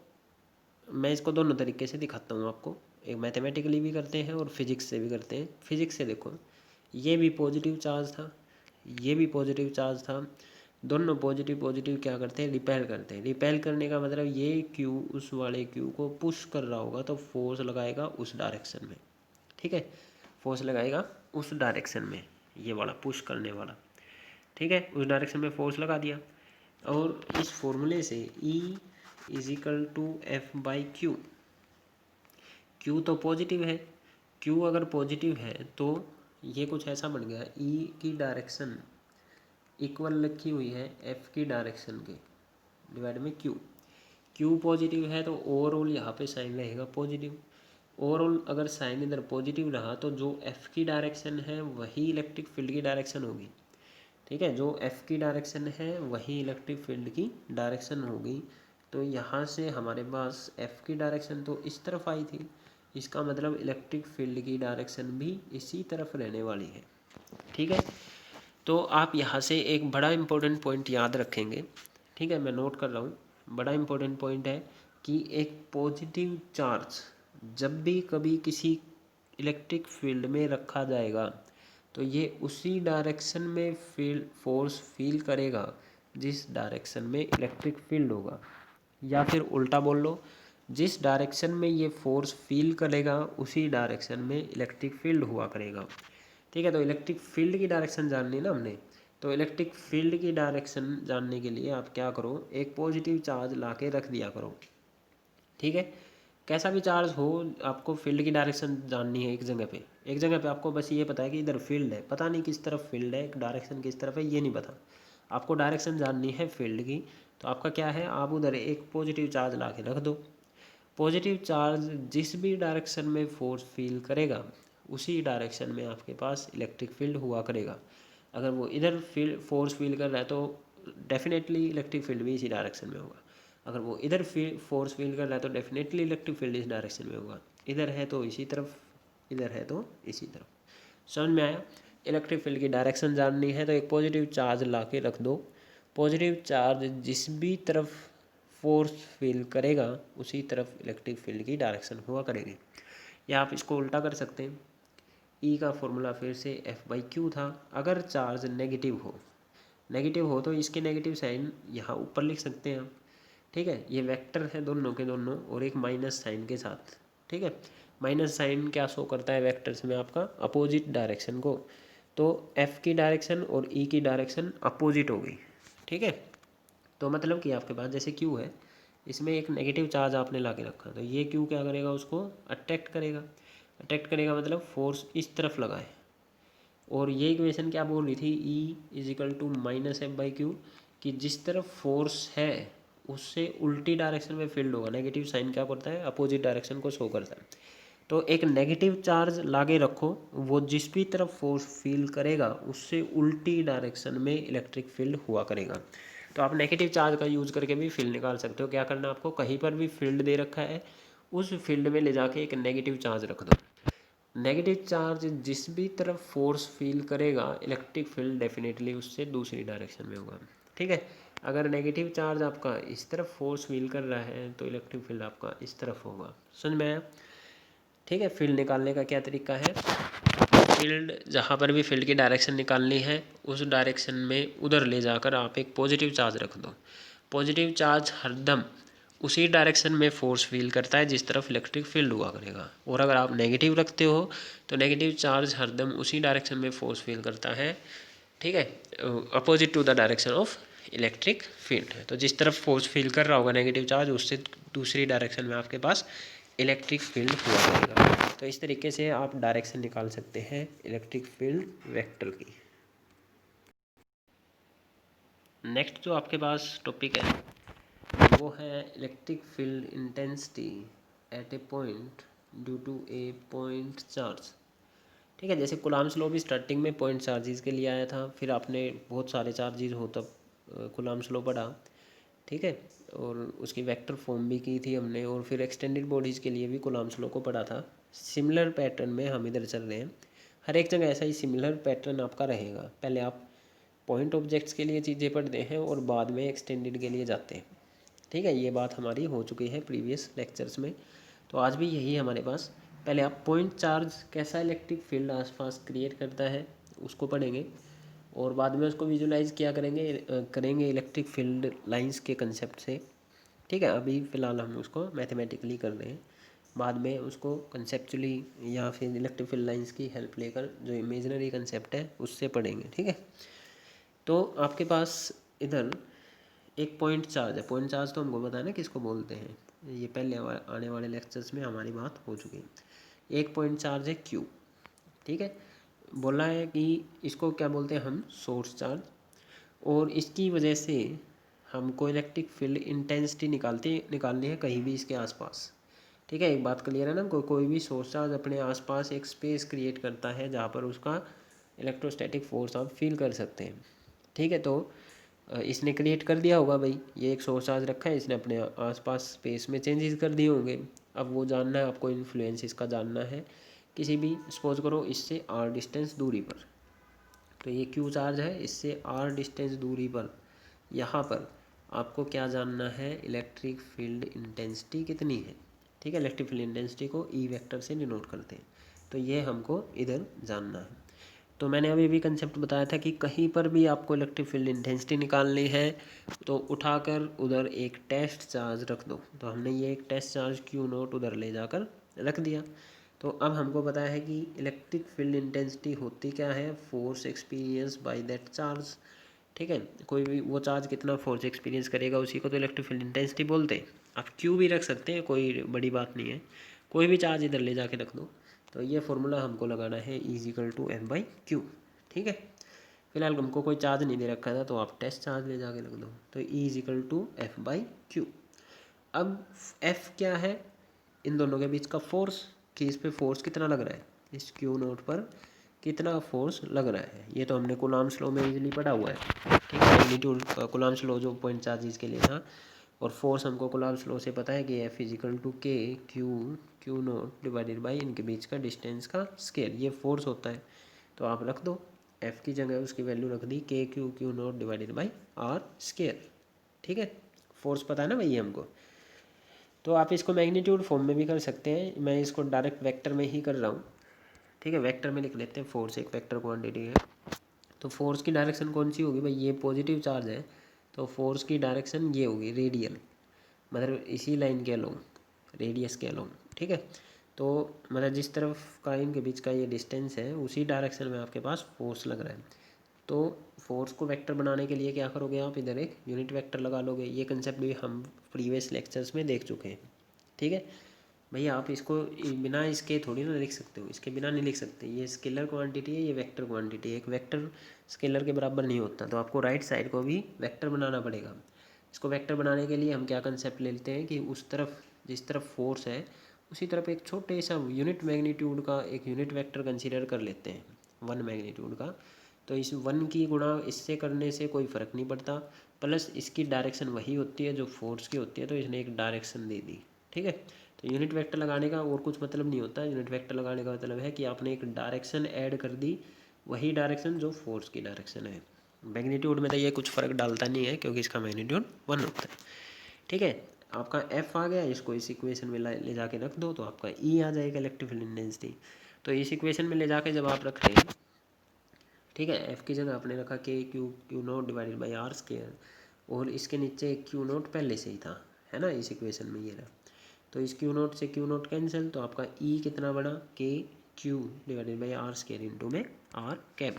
S1: मैं इसको दोनों तरीके से दिखाता हूँ आपको, एक मैथमेटिकली भी करते हैं और फिजिक्स से भी करते हैं। फिजिक्स से देखो, ये भी पॉजिटिव चार्ज था, ये भी पॉजिटिव चार्ज था, दोनों पॉजिटिव पॉजिटिव क्या करते हैं, रिपेल करते हैं। रिपेल करने का मतलब ये क्यू उस वाले क्यू को पुश कर रहा होगा तो फोर्स लगाएगा उस डायरेक्शन में, ठीक है, फोर्स लगाएगा उस डायरेक्शन में, ये वाला पुश करने वाला, ठीक है, उस डायरेक्शन में फोर्स लगा दिया। और इस फॉर्मूले से E is equal to F by Q, Q तो पॉजिटिव है, क्यू अगर पॉजिटिव है तो ये कुछ ऐसा बन गया, E की डायरेक्शन इक्वल रखी हुई है एफ की डायरेक्शन के डिवाइड में क्यू। क्यू पॉजिटिव है तो ओवरऑल यहाँ पे साइन रहेगा पॉजिटिव, ओवरऑल अगर साइन इधर पॉजिटिव रहा तो जो एफ की डायरेक्शन है वही इलेक्ट्रिक फील्ड की डायरेक्शन होगी, ठीक है, जो एफ की डायरेक्शन है वही इलेक्ट्रिक फील्ड की डायरेक्शन होगी। तो यहाँ से हमारे पास एफ की डायरेक्शन तो इस तरफ आई थी, इसका मतलब इलेक्ट्रिक फील्ड की डायरेक्शन भी इसी तरफ रहने वाली है, ठीक है। तो आप यहाँ से एक बड़ा इम्पोर्टेंट पॉइंट याद रखेंगे, ठीक है, मैं नोट कर रहा हूँ, बड़ा इम्पोर्टेंट पॉइंट है कि एक पॉजिटिव चार्ज जब भी कभी किसी इलेक्ट्रिक फील्ड में रखा जाएगा तो ये उसी डायरेक्शन में फील्ड फोर्स फील करेगा जिस डायरेक्शन में इलेक्ट्रिक फील्ड होगा, या फिर उल्टा बोल लो, जिस डायरेक्शन में ये फोर्स फील करेगा उसी डायरेक्शन में इलेक्ट्रिक फील्ड हुआ करेगा, ठीक है। तो इलेक्ट्रिक फील्ड की डायरेक्शन जाननी है ना हमने, तो इलेक्ट्रिक फील्ड की डायरेक्शन जानने के लिए आप क्या करो, एक पॉजिटिव चार्ज ला के रख दिया करो, ठीक है। कैसा भी चार्ज हो, आपको फील्ड की डायरेक्शन जाननी है। एक जगह पे आपको बस ये पता है कि इधर फील्ड है, पता नहीं किस तरफ फील्ड है, डायरेक्शन किस तरफ है ये नहीं पता, आपको डायरेक्शन जाननी है फील्ड की। तो आपका क्या है, आप उधर एक पॉजिटिव चार्ज ला के रख दो। पॉजिटिव चार्ज जिस भी डायरेक्शन में फोर्स फील करेगा उसी डायरेक्शन में आपके पास इलेक्ट्रिक फील्ड हुआ करेगा। अगर वो इधर फील्ड फोर्स फील कर रहा है तो डेफिनेटली इलेक्ट्रिक फील्ड भी इसी डायरेक्शन में होगा। अगर वो इधर फोर्स फील कर रहा है तो डेफिनेटली इलेक्ट्रिक फील्ड इस डायरेक्शन में होगा। इधर है तो इसी तरफ, इधर है तो इसी तरफ। समझ में आया? इलेक्ट्रिक फील्ड की डायरेक्शन जाननी है तो एक पॉजिटिव चार्ज ला के रख दो। पॉजिटिव चार्ज जिस भी तरफ फोर्स फील करेगा उसी तरफ इलेक्ट्रिक फील्ड की डायरेक्शन हुआ करेगी। या आप इसको उल्टा कर सकते हैं। ई का फॉर्मूला फिर से F/Q था। अगर चार्ज नेगेटिव हो तो इसके नेगेटिव साइन यहाँ ऊपर लिख सकते हैं आप। ठीक है, ये वेक्टर है दोनों के दोनों और एक माइनस साइन के साथ। ठीक है, माइनस साइन क्या शो करता है वेक्टर्स में, आपका अपोजिट डायरेक्शन को। तो F की डायरेक्शन और E की डायरेक्शन अपोजिट हो गई। ठीक है, तो मतलब कि आपके पास जैसे Q है, इसमें एक नेगेटिव चार्ज आपने ला के रखा, तो ये Q क्या करेगा, उसको अट्रैक्ट करेगा। अट्रैक्ट करेगा मतलब फोर्स इस तरफ लगाए। और ये इक्वेशन क्या बोल रही थी, E = -F/Q, कि जिस तरफ फोर्स है उससे उल्टी डायरेक्शन में फील्ड होगा। नेगेटिव साइन क्या करता है, अपोजिट डायरेक्शन को शो करता है। तो एक नेगेटिव चार्ज लागे रखो, वो जिस भी तरफ फोर्स फील करेगा उससे उल्टी डायरेक्शन में इलेक्ट्रिक फील्ड हुआ करेगा। तो आप नेगेटिव चार्ज का यूज़ करके भी फील्ड निकाल सकते हो। क्या करना है आपको, कहीं पर भी फील्ड दे रखा है उस फील्ड में ले जाके एक नेगेटिव चार्ज रख दो। नेगेटिव चार्ज जिस भी तरफ फोर्स फील करेगा इलेक्ट्रिक फील्ड डेफिनेटली उससे दूसरी डायरेक्शन में होगा। ठीक है, अगर नेगेटिव चार्ज आपका इस तरफ फोर्स फील कर रहा है तो इलेक्ट्रिक फील्ड आपका इस तरफ होगा। समझ में आया? ठीक है, फील्ड निकालने का क्या तरीका है, फील्ड जहाँ पर भी फील्ड की डायरेक्शन निकालनी है उस डायरेक्शन में उधर ले जाकर आप एक पॉजिटिव चार्ज रख दो। पॉजिटिव चार्ज हरदम उसी डायरेक्शन में फोर्स फील करता है जिस तरफ इलेक्ट्रिक फील्ड हुआ करेगा। और अगर आप नेगेटिव रखते हो तो नेगेटिव चार्ज हरदम उसी डायरेक्शन में फोर्स फील करता है। ठीक है, opposite to the direction of electric field. तो जिस तरफ फोर्स फील कर रहा होगा नेगेटिव चार्ज उससे दूसरी डायरेक्शन में आपके पास इलेक्ट्रिक फील्ड हुआ करेगा। तो इस तरीके से आप डायरेक्शन निकाल सकते हैं इलेक्ट्रिक फील्ड वेक्टर की। नेक्स्ट जो आपके पास टॉपिक है वो है electric field intensity at a point due to a point charge. ठीक है, जैसे कूलम्ब्स लॉ भी स्टार्टिंग में पॉइंट चार्जेस के लिए आया था, फिर आपने बहुत सारे चार्जेस हो तब कूलम्ब्स लॉ पढ़ा। ठीक है, और उसकी वेक्टर फॉर्म भी की थी हमने, और फिर एक्सटेंडेड बॉडीज़ के लिए भी कूलम्ब्स लॉ को पढ़ा था। सिमिलर पैटर्न में हम इधर चल रहे हैं, हर एक जगह ऐसा ही सिमिलर पैटर्न आपका रहेगा। पहले आप पॉइंट ऑब्जेक्ट्स के लिए चीज़ें पढ़ते हैं और बाद में एक्सटेंडेड के लिए जाते हैं। ठीक है, ये बात हमारी हो चुकी है प्रीवियस लेक्चर्स में, तो आज भी यही हमारे पास। पहले आप पॉइंट चार्ज कैसा इलेक्ट्रिक फील्ड आसपास क्रिएट करता है उसको पढ़ेंगे, और बाद में उसको विजुलाइज किया करेंगे इलेक्ट्रिक फील्ड लाइंस के कंसेप्ट से। ठीक है, अभी फ़िलहाल हम उसको मैथमेटिकली कर रहे हैं, बाद में उसको कंसेप्चुअली या फिर इलेक्ट्रिक फील्ड लाइंस की हेल्प लेकर जो इमेजिनरी कंसेप्ट है उससे पढ़ेंगे। ठीक है, तो आपके पास इधर एक पॉइंट चार्ज है। पॉइंट चार्ज तो हमको पता है ना किसको बोलते हैं, ये पहले आने वाले लेक्चर्स में हमारी बात हो चुकी है। एक पॉइंट चार्ज है Q। ठीक है, बोला है कि इसको क्या बोलते हैं हम, सोर्स चार्ज, और इसकी वजह से हमको इलेक्ट्रिक फील्ड इंटेंसिटी निकालनी है कहीं भी इसके आसपास। ठीक है, एक बात क्लियर है ना, कोई भी सोर्स चार्ज अपने आसपास एक स्पेस क्रिएट करता है जहाँ पर उसका इलेक्ट्रोस्टैटिक फोर्स आप फील कर सकते हैं। ठीक है, तो इसने क्रिएट कर दिया होगा भाई, ये एक सोर्स चार्ज रखा है, इसने अपने आसपास स्पेस में चेंजेस कर दिए होंगे। अब वो जानना है आपको, इन्फ्लुएंस इसका जानना है किसी भी, सपोज करो इससे r डिस्टेंस दूरी पर, तो ये Q चार्ज है, इससे r डिस्टेंस दूरी पर यहाँ पर आपको क्या जानना है, इलेक्ट्रिक फील्ड इंटेंसिटी कितनी है। ठीक है, इलेक्ट्रिक फील्ड इंटेंसिटी को E वेक्टर से डिनोट करते हैं, तो ये हमको इधर जानना है। तो मैंने अभी भी कंसेप्ट बताया था कि कहीं पर भी आपको इलेक्ट्रिक फील्ड इंटेंसिटी निकालनी है तो उठाकर उधर एक टेस्ट चार्ज रख दो। तो हमने ये एक टेस्ट चार्ज Q0 उधर ले जाकर रख दिया। तो अब हमको पता है कि इलेक्ट्रिक फील्ड इंटेंसिटी होती क्या है, force experience by that charge. ठीक है। कोई भी वो चार्ज कितना फोर्स एक्सपीरियंस करेगा उसी को तो इलेक्ट्रिक फील्ड इंटेंसिटी बोलते हैं। आप क्यू भी रख सकते हैं, कोई बड़ी बात नहीं है, कोई भी चार्ज इधर ले जाके रख दो। तो ये फॉर्मूला हमको लगाना है E=F/Q। ठीक है। फिलहाल हमको कोई चार्ज नहीं दे रखा था तो आप टेस्ट चार्ज ले जाके रख दो, तो E=F/Q। अब F क्या है, इन दोनों के बीच का फोर्स, कि इस पे फोर्स कितना लग रहा है, इस Q0 पर कितना फोर्स लग रहा है, ये तो हमने कूलम्ब्स लॉ में इजीली पढ़ा हुआ है। ठीक है, मैग्नीट्यूड कूलम्ब्स लॉ जो पॉइंट चार्जेस के लिए था, और फोर्स हमको कूलम्ब्स लॉ से पता है कि F=K डिवाइडेड बाई इनके बीच का डिस्टेंस का स्केयर, ये फोर्स होता है। तो आप रख दो F की जगह उसकी वैल्यू रख दी K divided by R square. ठीक है, फोर्स पता है ना भैया हमको। तो आप इसको मैग्नीट्यूड फॉर्म में भी कर सकते हैं, मैं इसको डायरेक्ट वेक्टर में ही कर रहा हूँ। ठीक है, वेक्टर में लिख लेते हैं, फोर्स एक वेक्टर क्वांटिटी है। तो फोर्स की डायरेक्शन कौन सी होगी भाई, ये पॉजिटिव चार्ज है तो फोर्स की डायरेक्शन ये होगी रेडियल, मतलब इसी लाइन के अलोंग, रेडियस के अलोंग। ठीक है, तो मतलब जिस तरफ का इनके बीच का ये डिस्टेंस है उसी डायरेक्शन में आपके पास फोर्स लग रहा है। तो फोर्स को वेक्टर बनाने के लिए क्या करोगे आप, इधर एक यूनिट वेक्टर लगा लोगे। ये कंसेप्ट भी हम प्रीवियस लेक्चर्स में देख चुके हैं। ठीक है भैया, आप इसको बिना इसके थोड़ी ना लिख सकते हो, इसके बिना नहीं लिख सकते। ये स्केलर क्वांटिटी है, ये वेक्टर क्वांटिटी है, एक वेक्टर स्केलर के बराबर नहीं होता, तो आपको राइट साइड को भी वेक्टर बनाना पड़ेगा। इसको वेक्टर बनाने के लिए हम क्या कंसेप्ट लेते हैं कि उस तरफ जिस तरफ फोर्स है उसी तरफ एक छोटे सा यूनिट मैग्नीट्यूड का एक यूनिट वेक्टर कंसीडर कर लेते हैं, 1 मैग्नीट्यूड का। तो इस 1 की गुणा इससे करने से कोई फ़र्क नहीं पड़ता, प्लस इसकी डायरेक्शन वही होती है जो फोर्स की होती है, तो इसने एक डायरेक्शन दे दी। ठीक है, तो यूनिट वेक्टर लगाने का और कुछ मतलब नहीं होता। यूनिट वेक्टर लगाने का मतलब है कि आपने एक डायरेक्शन ऐड कर दी, वही डायरेक्शन जो फोर्स की डायरेक्शन है। मैग्नीट्यूड में तो ये कुछ फ़र्क डालता नहीं है क्योंकि इसका मैग्नीट्यूड 1 होता है। ठीक है, आपका F आ गया, इसको इस इक्वेशन में ले जाके रख दो तो आपका E आ जाएगा, इलेक्ट्रिक फील्ड इंटेंसिटी। तो इस इक्वेशन में ले जाके जब आप रख रहे हैं, ठीक है, F की जगह आपने रखा Q0 divided by R square, और इसके नीचे Q0 पहले से ही था, है ना, इस इक्वेशन में ये रहा। तो इस Q0 से Q0 कैंसिल, तो आपका E कितना बड़ा, KQ divided by R square into में R कैप।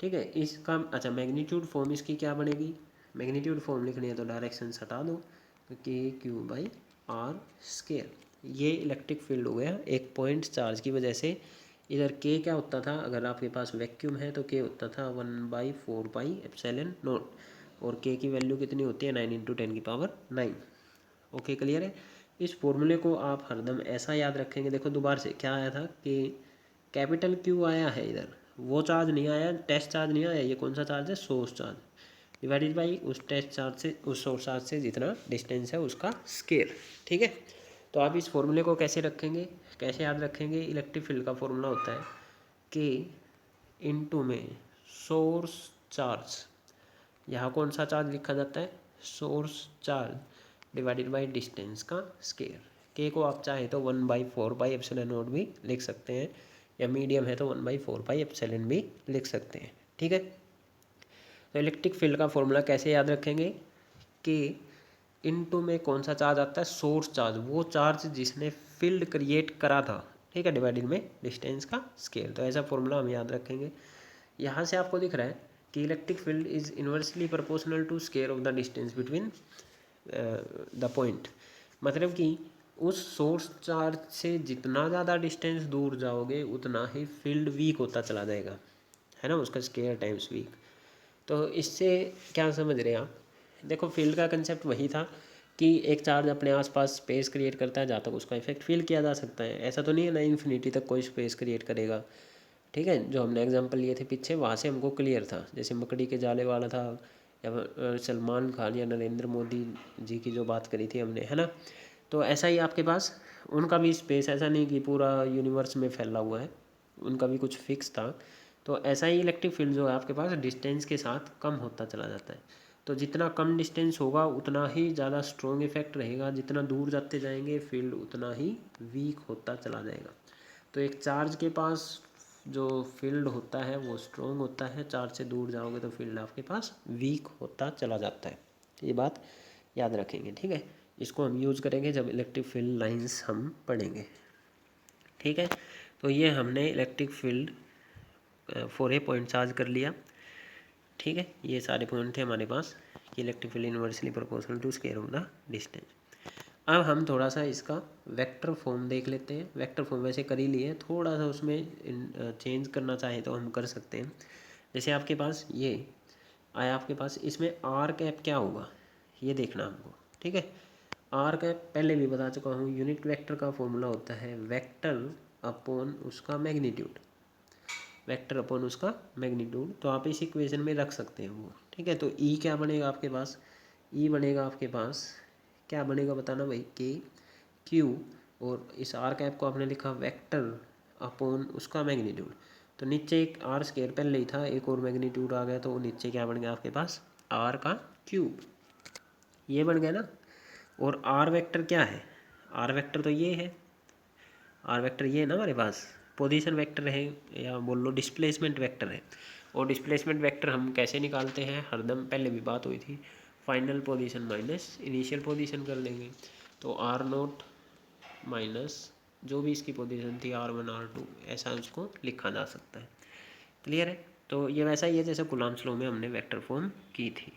S1: ठीक है, इसका अच्छा मैग्नीट्यूड फॉर्म इसकी क्या बनेगी, मैग्नीट्यूड फॉर्म लिखनी है तो डायरेक्शन हटा दो, तो KQ बाई R स्क्वायर। ये इलेक्ट्रिक फील्ड हो गया एक पॉइंट चार्ज की वजह से। इधर K क्या होता था, अगर आपके पास वैक्यूम है तो K होता था 1/4πε0, और K की वैल्यू कितनी होती है, 9 × 10⁹ ओके, क्लियर है। इस फॉर्मूले को आप हरदम ऐसा याद रखेंगे। देखो दोबारा से क्या आया था कि कैपिटल Q आया है, इधर वो चार्ज नहीं आया, टेस्ट चार्ज नहीं आया, ये कौन सा चार्ज है, सोर्स चार्ज डिवाइडेड बाई उस टेस्ट चार्ज से, उस सोर्स चार्ज से जितना डिस्टेंस है उसका स्केयर। ठीक है, तो आप इस फॉर्मूले को कैसे रखेंगे, कैसे याद रखेंगे, इलेक्ट्रिक फील्ड का फॉर्मूला होता है कि इनटू में सोर्स चार्ज, यहाँ कौन सा चार्ज लिखा जाता है, source charge divided by distance का स्केयर। के को आप चाहे तो 1/4πε0 भी लिख सकते हैं, या मीडियम है तो 1/4πε भी लिख सकते हैं। ठीक है, तो इलेक्ट्रिक फील्ड का फॉर्मूला कैसे याद रखेंगे कि इनटू में कौन सा चार्ज आता है, सोर्स चार्ज, वो चार्ज जिसने फील्ड क्रिएट करा था। ठीक है, डिवाइडेड में डिस्टेंस का स्केयर। तो ऐसा फॉर्मूला हम याद रखेंगे। यहाँ से आपको दिख रहा है कि electric field is inversely proportional to square of the distance between the point, मतलब कि उस सोर्स चार्ज से जितना ज़्यादा डिस्टेंस दूर जाओगे उतना ही फील्ड वीक होता चला जाएगा, है ना, उसका स्केयर टाइम्स वीक। तो इससे क्या समझ रहे हैं आप, देखो फील्ड का कंसेप्ट वही था कि एक चार्ज अपने आसपास स्पेस क्रिएट करता है जहाँ तक उसका इफेक्ट फील किया जा सकता है। ऐसा तो नहीं है ना इन्फिनिटी तक कोई स्पेस क्रिएट करेगा। ठीक है, जो हमने एग्जांपल लिए थे पीछे वहाँ से हमको क्लियर था, जैसे मकड़ी के जाले वाला था, या सलमान खान या नरेंद्र मोदी जी की जो बात करी थी हमने, है ना। तो ऐसा ही आपके पास उनका भी स्पेस, ऐसा नहीं कि पूरा यूनिवर्स में फैला हुआ है, उनका भी कुछ फिक्स था। तो ऐसा ही इलेक्ट्रिक फील्ड जो है आपके पास डिस्टेंस के साथ कम होता चला जाता है। तो जितना कम डिस्टेंस होगा उतना ही ज़्यादा स्ट्रॉन्ग इफेक्ट रहेगा, जितना दूर जाते जाएंगे फील्ड उतना ही वीक होता चला जाएगा। तो एक चार्ज के पास जो फील्ड होता है वो स्ट्रॉन्ग होता है, चार्ज से दूर जाओगे तो फील्ड आपके पास वीक होता चला जाता है। ये बात याद रखेंगे। ठीक है, इसको हम यूज़ करेंगे जब इलेक्ट्रिक फील्ड लाइंस हम पढ़ेंगे। ठीक है, तो ये हमने electric field for a point charge कर लिया। ठीक है, ये सारे पॉइंट थे हमारे पास कि electric field inversely proportional to square of the distance. अब हम थोड़ा सा इसका वेक्टर फॉर्म देख लेते हैं। वेक्टर फॉर्म वैसे कर ही लिए, थोड़ा सा उसमें चेंज करना चाहें तो हम कर सकते हैं। जैसे आपके पास ये आया, आपके पास इसमें आर कैप क्या होगा ये देखना हमको। ठीक है, आर कैप पहले भी बता चुका हूँ, यूनिट वेक्टर का फॉर्मूला होता है वेक्टर अपॉन उसका मैग्नीट्यूड, वेक्टर अपॉन उसका मैग्नीट्यूड। तो आप इस इक्वेशन में रख सकते हैं वो। ठीक है, तो ई क्या बनेगा आपके पास, ई बनेगा आपके पास क्या बनेगा बताना भाई, के क्यू, और इस आर कैप को आपने लिखा वेक्टर अपॉन उसका मैग्नीट्यूड। तो नीचे एक आर स्क्वायर पहले ही था, एक और मैग्नीट्यूड आ गया, तो नीचे क्या बन गया आपके पास, आर का क्यूब, ये बन गया ना। और आर वेक्टर क्या है, आर वेक्टर तो ये है, आर वेक्टर ये है ना हमारे पास, पोजीशन वेक्टर है या बोल लो डिस्प्लेसमेंट वेक्टर है। और डिस्प्लेसमेंट वेक्टर हम कैसे निकालते हैं, हरदम पहले भी बात हुई थी, final position minus initial position कर लेंगे। तो आर नोट माइनस जो भी इसकी पोजीशन थी R1 R2, ऐसा उसको लिखा जा सकता है। क्लियर है, तो ये वैसा ही है जैसे कूलम्ब्स लॉ में हमने वेक्टर फॉर्म की थी।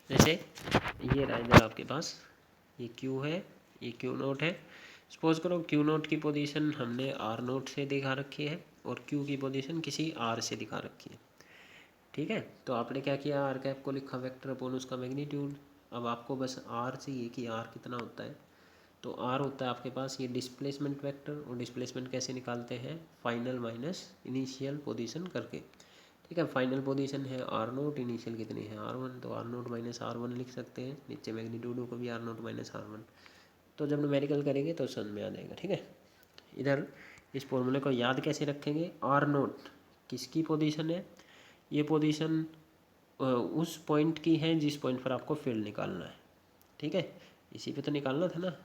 S1: जैसे ये रहा इधर आपके पास, ये Q है, ये Q नोट है। सपोज करो Q नोट की पोजीशन हमने R नोट से दिखा रखी है और Q की पोजीशन किसी R से दिखा रखी है। ठीक है, तो आपने क्या किया, आर कैप को लिखा वेक्टर अपॉन उसका मैग्नीट्यूड। अब आपको बस R चाहिए कि R कितना होता है, तो R होता है आपके पास ये डिस्प्लेसमेंट वेक्टर, और डिस्प्लेसमेंट कैसे निकालते हैं, फाइनल माइनस इनिशियल पोजीशन करके। ठीक है, फाइनल पोजीशन है आर नोट, इनिशियल कितनी है R1, तो आर नोट माइनस R1 लिख सकते हैं, नीचे मैग्नीट्यूड को भी आर नोट माइनस R1। तो जब न्यूमेरिकल करेंगे तो समझ में आ जाएगा। ठीक है, इधर इस फॉर्मूले को याद कैसे रखेंगे, आर नोट किसकी पोजीशन है, ये पोजीशन उस पॉइंट की है जिस पॉइंट पर आपको फील्ड निकालना है। ठीक है, इसी पे तो निकालना था ना।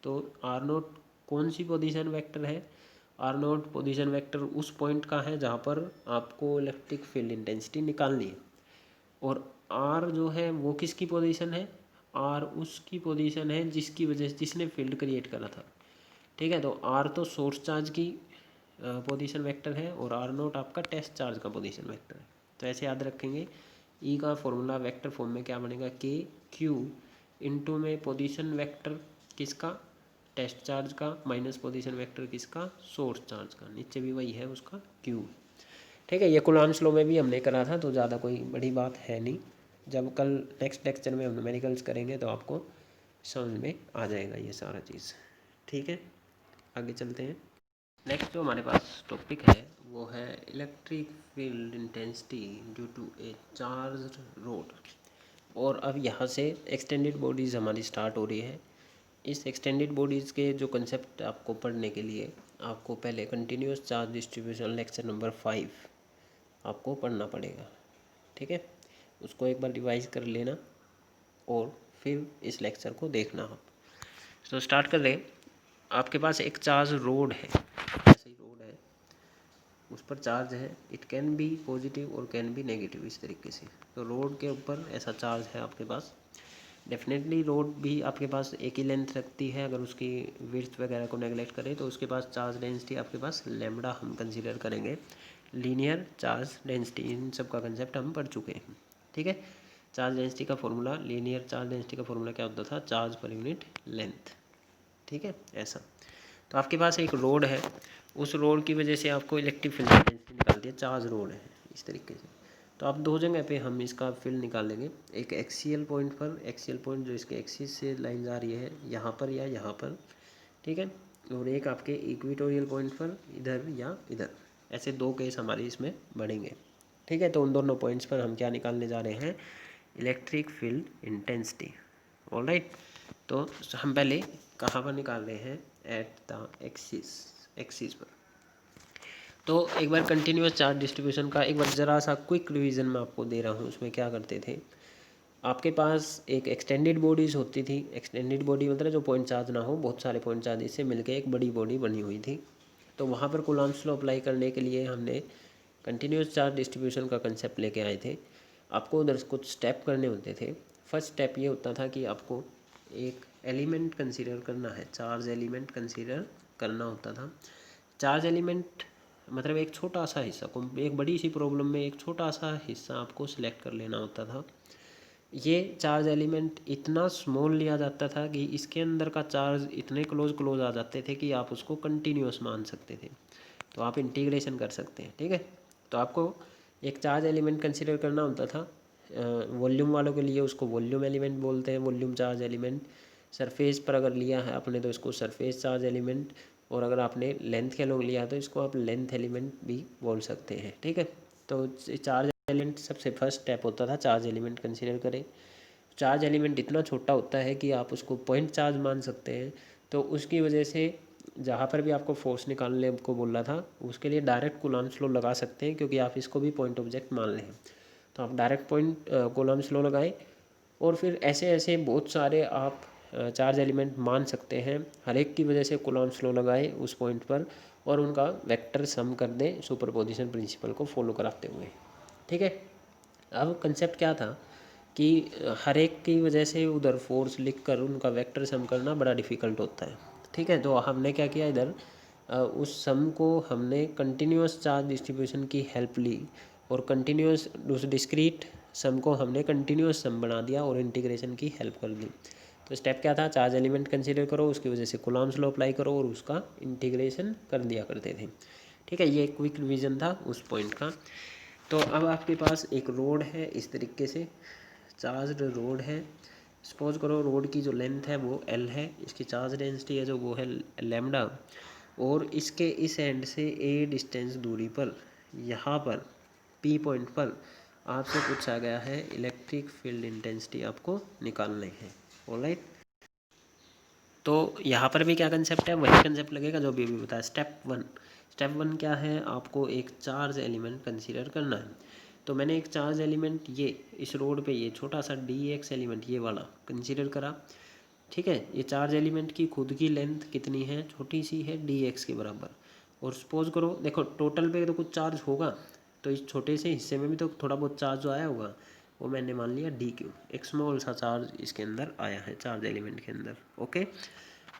S1: तो आर नोट कौन सी पोजीशन वेक्टर है, आर नोट पोजीशन वेक्टर उस पॉइंट का है जहाँ पर आपको इलेक्ट्रिक फील्ड इंटेंसिटी निकालनी है। और आर जो है वो किसकी पोजीशन है, आर उसकी पोजीशन है जिसकी वजह से जिसने फील्ड क्रिएट करा था। ठीक है, तो आर तो सोर्स चार्ज की पोजीशन वेक्टर है और आर नोट आपका टेस्ट चार्ज का पोजीशन वेक्टर है। तो ऐसे याद रखेंगे, ई का फॉर्मूला वेक्टर फॉर्म में क्या बनेगा, के क्यू इनटू में पोजीशन वेक्टर किसका, टेस्ट चार्ज का, माइनस पोजीशन वेक्टर किसका, सोर्स चार्ज का, नीचे भी वही है उसका क्यू। ठीक है, ये कूलम्ब्स लॉ में भी हमने करा था, तो ज़्यादा कोई बड़ी बात है नहीं। जब कल नेक्स्ट लेक्चर में हम न्यूमेरिकल्स करेंगे तो आपको समझ में आ जाएगा ये सारा चीज़। ठीक है, आगे चलते हैं। नेक्स्ट जो हमारे पास टॉपिक है वो है electric field intensity due to a charge rod. और अब यहाँ से एक्सटेंडेड बॉडीज़ हमारी स्टार्ट हो रही है। इस एक्सटेंडेड बॉडीज़ के जो कंसेप्ट आपको पढ़ने के लिए आपको पहले continuous charge distribution lecture number 5 आपको पढ़ना पड़ेगा। ठीक है, उसको एक बार रिवाइज कर लेना और फिर इस लेक्चर को देखना आप। तो स्टार्ट कर रहे, आपके पास एक चार्ज रोड है, ऐसे ही रोड है, उस पर चार्ज है, इट कैन बी पॉजिटिव और कैन बी नेगेटिव, इस तरीके से। तो रोड के ऊपर ऐसा चार्ज है आपके पास। डेफिनेटली रोड भी आपके पास एक ही लेंथ रखती है, अगर उसकी विड्थ वगैरह को नेगलेक्ट करें तो उसके पास चार्ज डेंसिटी आपके पास लैम्बडा हम कंसीडर करेंगे। लीनियर चार्ज डेंसिटी, इन सब का कंसेप्ट हम पढ़ चुके हैं। ठीक है, चार्ज डेंसिटी का फॉर्मूला, लीनियर चार्ज डेंसिटी का फॉर्मूला क्या होता था, चार्ज पर यूनिट लेंथ। ठीक है, ऐसा। तो आपके पास एक रोड है, उस रोड की वजह से आपको इलेक्ट्रिक फील्ड इंटेंसिटी निकालती है, चार्ज रोड है इस तरीके से। तो आप दो जगह पे हम इसका फील्ड निकालेंगे, एक एक्सियल पॉइंट पर, एक्सियल पॉइंट जो इसके एक्सिस से लाइन जा रही है यहाँ पर या यहाँ पर। ठीक है, और एक आपके इक्वेटोरियल पॉइंट पर इधर या इधर। ऐसे दो केस हमारे इसमें बढ़ेंगे। ठीक है, तो उन दोनों पॉइंट्स पर हम क्या निकालने जा रहे हैं, इलेक्ट्रिक फील्ड इंटेंसिटी। ऑलराइट, तो हम पहले कहाँ पर निकाल रहे हैं, एट द एक्सिस पर। तो एक बार कंटिन्यूस चार्ज डिस्ट्रीब्यूशन का एक बार ज़रा सा क्विक रिवीजन मैं आपको दे रहा हूँ। उसमें क्या करते थे, आपके पास एक एक्सटेंडेड बॉडीज होती थी। एक्सटेंडेड बॉडी मतलब जो पॉइंट चार्ज ना हो, बहुत सारे पॉइंट चार्ज इससे मिलकर एक बड़ी बॉडी बनी हुई थी। तो वहाँ पर कूलम्ब्स लॉ अप्लाई करने के लिए हमने कंटिन्यूस चार्ज डिस्ट्रीब्यूशन का कंसेप्ट लेके आए थे। आपको उधर कुछ स्टेप करने होते थे। फर्स्ट स्टेप ये होता था कि आपको एक एलिमेंट कंसीडर करना है, चार्ज एलिमेंट कंसीडर करना होता था। चार्ज एलिमेंट मतलब एक छोटा सा हिस्सा को, एक बड़ी सी प्रॉब्लम में एक छोटा सा हिस्सा आपको सिलेक्ट कर लेना होता था। ये चार्ज एलिमेंट इतना स्मॉल लिया जाता था कि इसके अंदर का चार्ज इतने क्लोज आ जाते थे कि आप उसको कंटिन्यूस मान सकते थे। तो आप इंटीग्रेशन कर सकते हैं, ठीक है। तो आपको एक चार्ज एलिमेंट कंसिडर करना होता था। वॉल्यूम वालों के लिए उसको वॉल्यूम एलिमेंट बोलते हैं, वॉल्यूम चार्ज एलिमेंट। सरफेस पर अगर लिया है आपने तो इसको सरफेस चार्ज एलिमेंट, और अगर आपने लेंथ के लोग लिया तो इसको आप लेंथ एलिमेंट भी बोल सकते हैं, ठीक है। तो चार्ज एलिमेंट सबसे फर्स्ट स्टेप होता था, चार्ज एलिमेंट कंसिडर करें। चार्ज एलिमेंट इतना छोटा होता है कि आप उसको पॉइंट चार्ज मान सकते हैं। तो उसकी वजह से जहाँ पर भी आपको फोर्स निकालने को बोला था उसके लिए डायरेक्ट कूलम्ब्स लॉ लगा सकते हैं, क्योंकि आप इसको भी पॉइंट ऑब्जेक्ट मान लें। तो आप डायरेक्ट पॉइंट कूलम्ब्स लॉ लगाएं, और फिर ऐसे ऐसे बहुत सारे आप चार्ज एलिमेंट मान सकते हैं। हर एक की वजह से कूलम्ब्स लॉ लगाएं उस पॉइंट पर, और उनका वेक्टर सम कर दें सुपरपोजिशन प्रिंसिपल को फॉलो कराते हुए, ठीक है। अब कंसेप्ट क्या था कि हर एक की वजह से उधर फोर्स लिख कर उनका वेक्टर सम करना बड़ा डिफ़िकल्ट होता है, ठीक है। तो हमने क्या किया इधर, उस सम को हमने कंटिन्यूस चार्ज डिस्ट्रीब्यूशन की हेल्प ली, और कंटिन्यूस उस डिस्क्रीट सम को हमने कंटिन्यूस सम बना दिया और इंटीग्रेशन की हेल्प कर दी। तो स्टेप क्या था, चार्ज एलिमेंट कंसीडर करो, उसकी वजह से कूलम्ब्स लॉ अप्लाई करो और उसका इंटीग्रेशन कर दिया करते थे, ठीक है। ये एक क्विक रिवीजन था उस पॉइंट का। तो अब आपके पास एक रोड है, इस तरीके से चार्ज रोड है। सपोज करो रोड की जो लेंथ है वो L है, इसकी चार्ज डेंसिटी है जो वो है लैम्डा, और इसके इस एंड से A डिस्टेंस दूरी पर यहाँ पर P पॉइंट पर आपसे पूछा गया है इलेक्ट्रिक फील्ड इंटेंसिटी आपको निकालनी है, ऑलराइट। तो यहाँ पर भी क्या कंसेप्ट है, वही कंसेप्ट लगेगा जो भी अभी बताया। स्टेप वन क्या है, आपको एक चार्ज एलिमेंट कंसीडर करना है। तो मैंने एक चार्ज एलिमेंट ये इस रोड पे ये छोटा सा dx एलिमेंट ये वाला कंसीडर करा, ठीक है। ये चार्ज एलिमेंट की खुद की लेंथ कितनी है, छोटी सी है, dx के बराबर। और सपोज करो देखो टोटल पे तो कुछ चार्ज होगा, तो इस छोटे से हिस्से में भी तो थोड़ा बहुत चार्ज जो आया होगा, वो मैंने मान लिया dq, एक स्मॉल सा चार्ज इसके अंदर आया है चार्ज एलिमेंट के अंदर, ओके।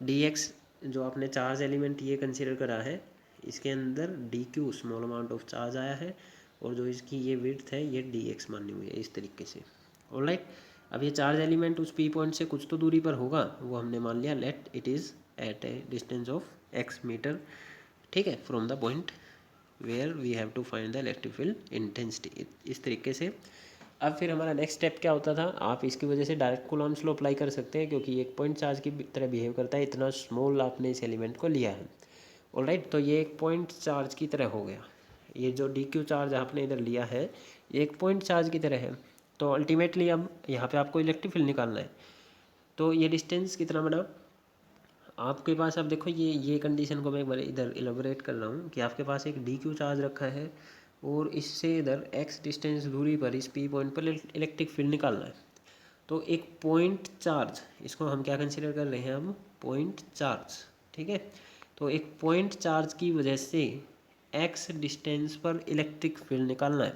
S1: dx जो आपने चार्ज एलिमेंट ये कंसीडर करा है, इसके अंदर dq small amount of charge आया है, और जो इसकी ये विड्थ है ये dx मानी हुई है इस तरीके से, ऑलराइट। अब ये चार्ज एलिमेंट उस p पॉइंट से कुछ तो दूरी पर होगा, वो हमने मान लिया let it is at a distance of x metre, ठीक है, from the point where we have to find the electric field intensity, इस तरीके से। अब फिर हमारा नेक्स्ट स्टेप क्या होता था, आप इसकी वजह से डायरेक्ट कूलम्ब्स लॉ अप्लाई कर सकते हैं, क्योंकि एक पॉइंट चार्ज की तरह बिहेव करता है, इतना स्मॉल आपने इस एलिमेंट को लिया है, ऑलराइट। तो ये एक पॉइंट चार्ज की तरह हो गया, ये जो dq चार्ज आपने इधर लिया है ये एक पॉइंट चार्ज की तरह है। तो अल्टीमेटली अब यहाँ पे आपको इलेक्ट्रिक फील्ड निकालना है। तो ये डिस्टेंस कितना बना आपके पास, अब देखो ये कंडीशन को मैं एक बार इधर एलोबरेट कर रहा हूँ कि आपके पास एक dq चार्ज रखा है, और इससे इधर x डिस्टेंस दूरी पर इस p पॉइंट पर इलेक्ट्रिक फील्ड निकालना है। तो एक पॉइंट चार्ज, इसको हम क्या कंसीडर कर रहे हैं, हम पॉइंट चार्ज, ठीक है। तो एक पॉइंट चार्ज की वजह से x डिस्टेंस पर इलेक्ट्रिक फील्ड निकालना है।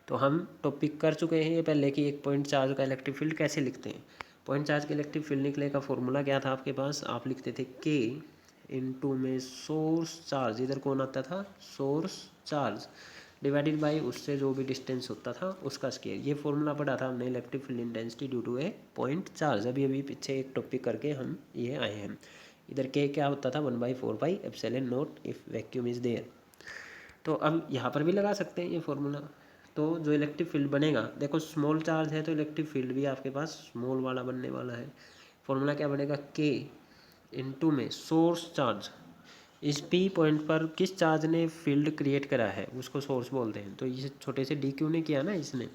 S1: तो हम टॉपिक कर चुके हैं ये पहले कि एक पॉइंट चार्ज का इलेक्ट्रिक फील्ड कैसे लिखते हैं। पॉइंट चार्ज के इलेक्ट्रिक फील्ड निकले का फॉर्मूला क्या था आपके पास, आप लिखते थे k इंटू में सोर्स चार्ज, इधर कौन आता था, सोर्स चार्ज, डिवाइडेड बाई उससे जो भी डिस्टेंस होता था उसका स्केयर। ये फॉर्मूला पढ़ा था हमने electric field intensity due to a point charge, अभी अभी पीछे एक टॉपिक करके हम ये आए हैं। इधर के क्या होता था 1/4πε0 इफ वैक्यूम इज देयर। तो अब यहाँ पर भी लगा सकते हैं ये फॉर्मूला। तो जो इलेक्ट्रिक फील्ड बनेगा, देखो स्मॉल चार्ज है तो इलेक्ट्रिक फील्ड भी आपके पास स्मॉल वाला बनने वाला है। फॉर्मूला क्या बनेगा, के इंटू में सोर्स चार्ज, इस पी पॉइंट पर किस चार्ज ने फील्ड क्रिएट करा है उसको सोर्स बोलते हैं। तो इस छोटे से डी क्यू ने किया ना इसने,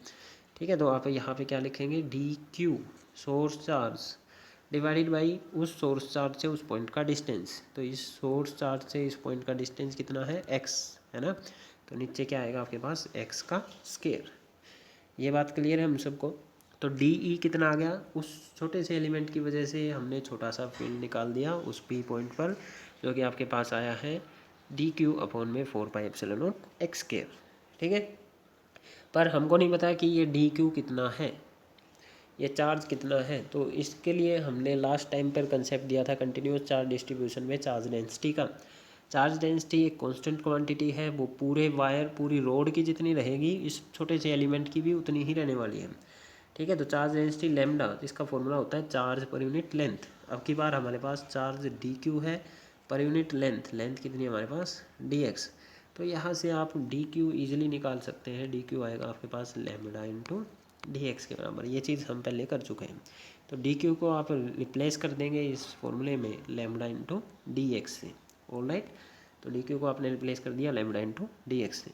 S1: ठीक है। तो आप यहाँ पे क्या लिखेंगे, D Q source charge divided by उस सोर्स चार्ज से उस पॉइंट का डिस्टेंस। तो इस सोर्स चार्ज से इस पॉइंट का डिस्टेंस कितना है, एक्स है ना। तो नीचे क्या आएगा आपके पास, एक्स का स्क्वायर। ये बात क्लियर है हम सबको। तो डी ई कितना आ गया, उस छोटे से एलिमेंट की वजह से हमने छोटा सा फील्ड निकाल दिया उस पी पॉइंट पर, जो कि आपके पास आया है डी क्यू अपॉन में 4πε0 एक्स स्क्वायर। ठीक है, पर हमको नहीं पता कि ये डी क्यू कितना है, ये चार्ज कितना है। तो इसके लिए हमने लास्ट टाइम पर कंसेप्ट दिया था कंटिन्यूस चार्ज डिस्ट्रीब्यूशन में चार्ज डेंसिटी का। चार्ज डेंसिटी एक कांस्टेंट क्वांटिटी है, वो पूरे वायर पूरी रोड की जितनी रहेगी इस छोटे से एलिमेंट की भी उतनी ही रहने वाली है। ठीक है, तो चार्ज डेंसिटी लैम्डा, जिसका फॉर्मूला होता है चार्ज पर यूनिट लेंथ। अब की बार हमारे पास चार्ज डी क्यू है, पर यूनिट लेंथ, लेंथ कितनी है हमारे पास डी एक्स। तो यहाँ से आप डी क्यू ईजिली निकाल सकते हैं, डी क्यू आएगा आपके पास लैम्डा इंटू डी एक्स के बराबर। ये चीज़ हम पहले कर चुके हैं। तो डी क्यू को आप रिप्लेस कर देंगे इस फॉर्मूले में लैम्डा इंटू डी एक्स से। ऑलराइट, तो डी क्यू को आपने रिप्लेस कर दिया लैम्डा इंटू डी एक्स से।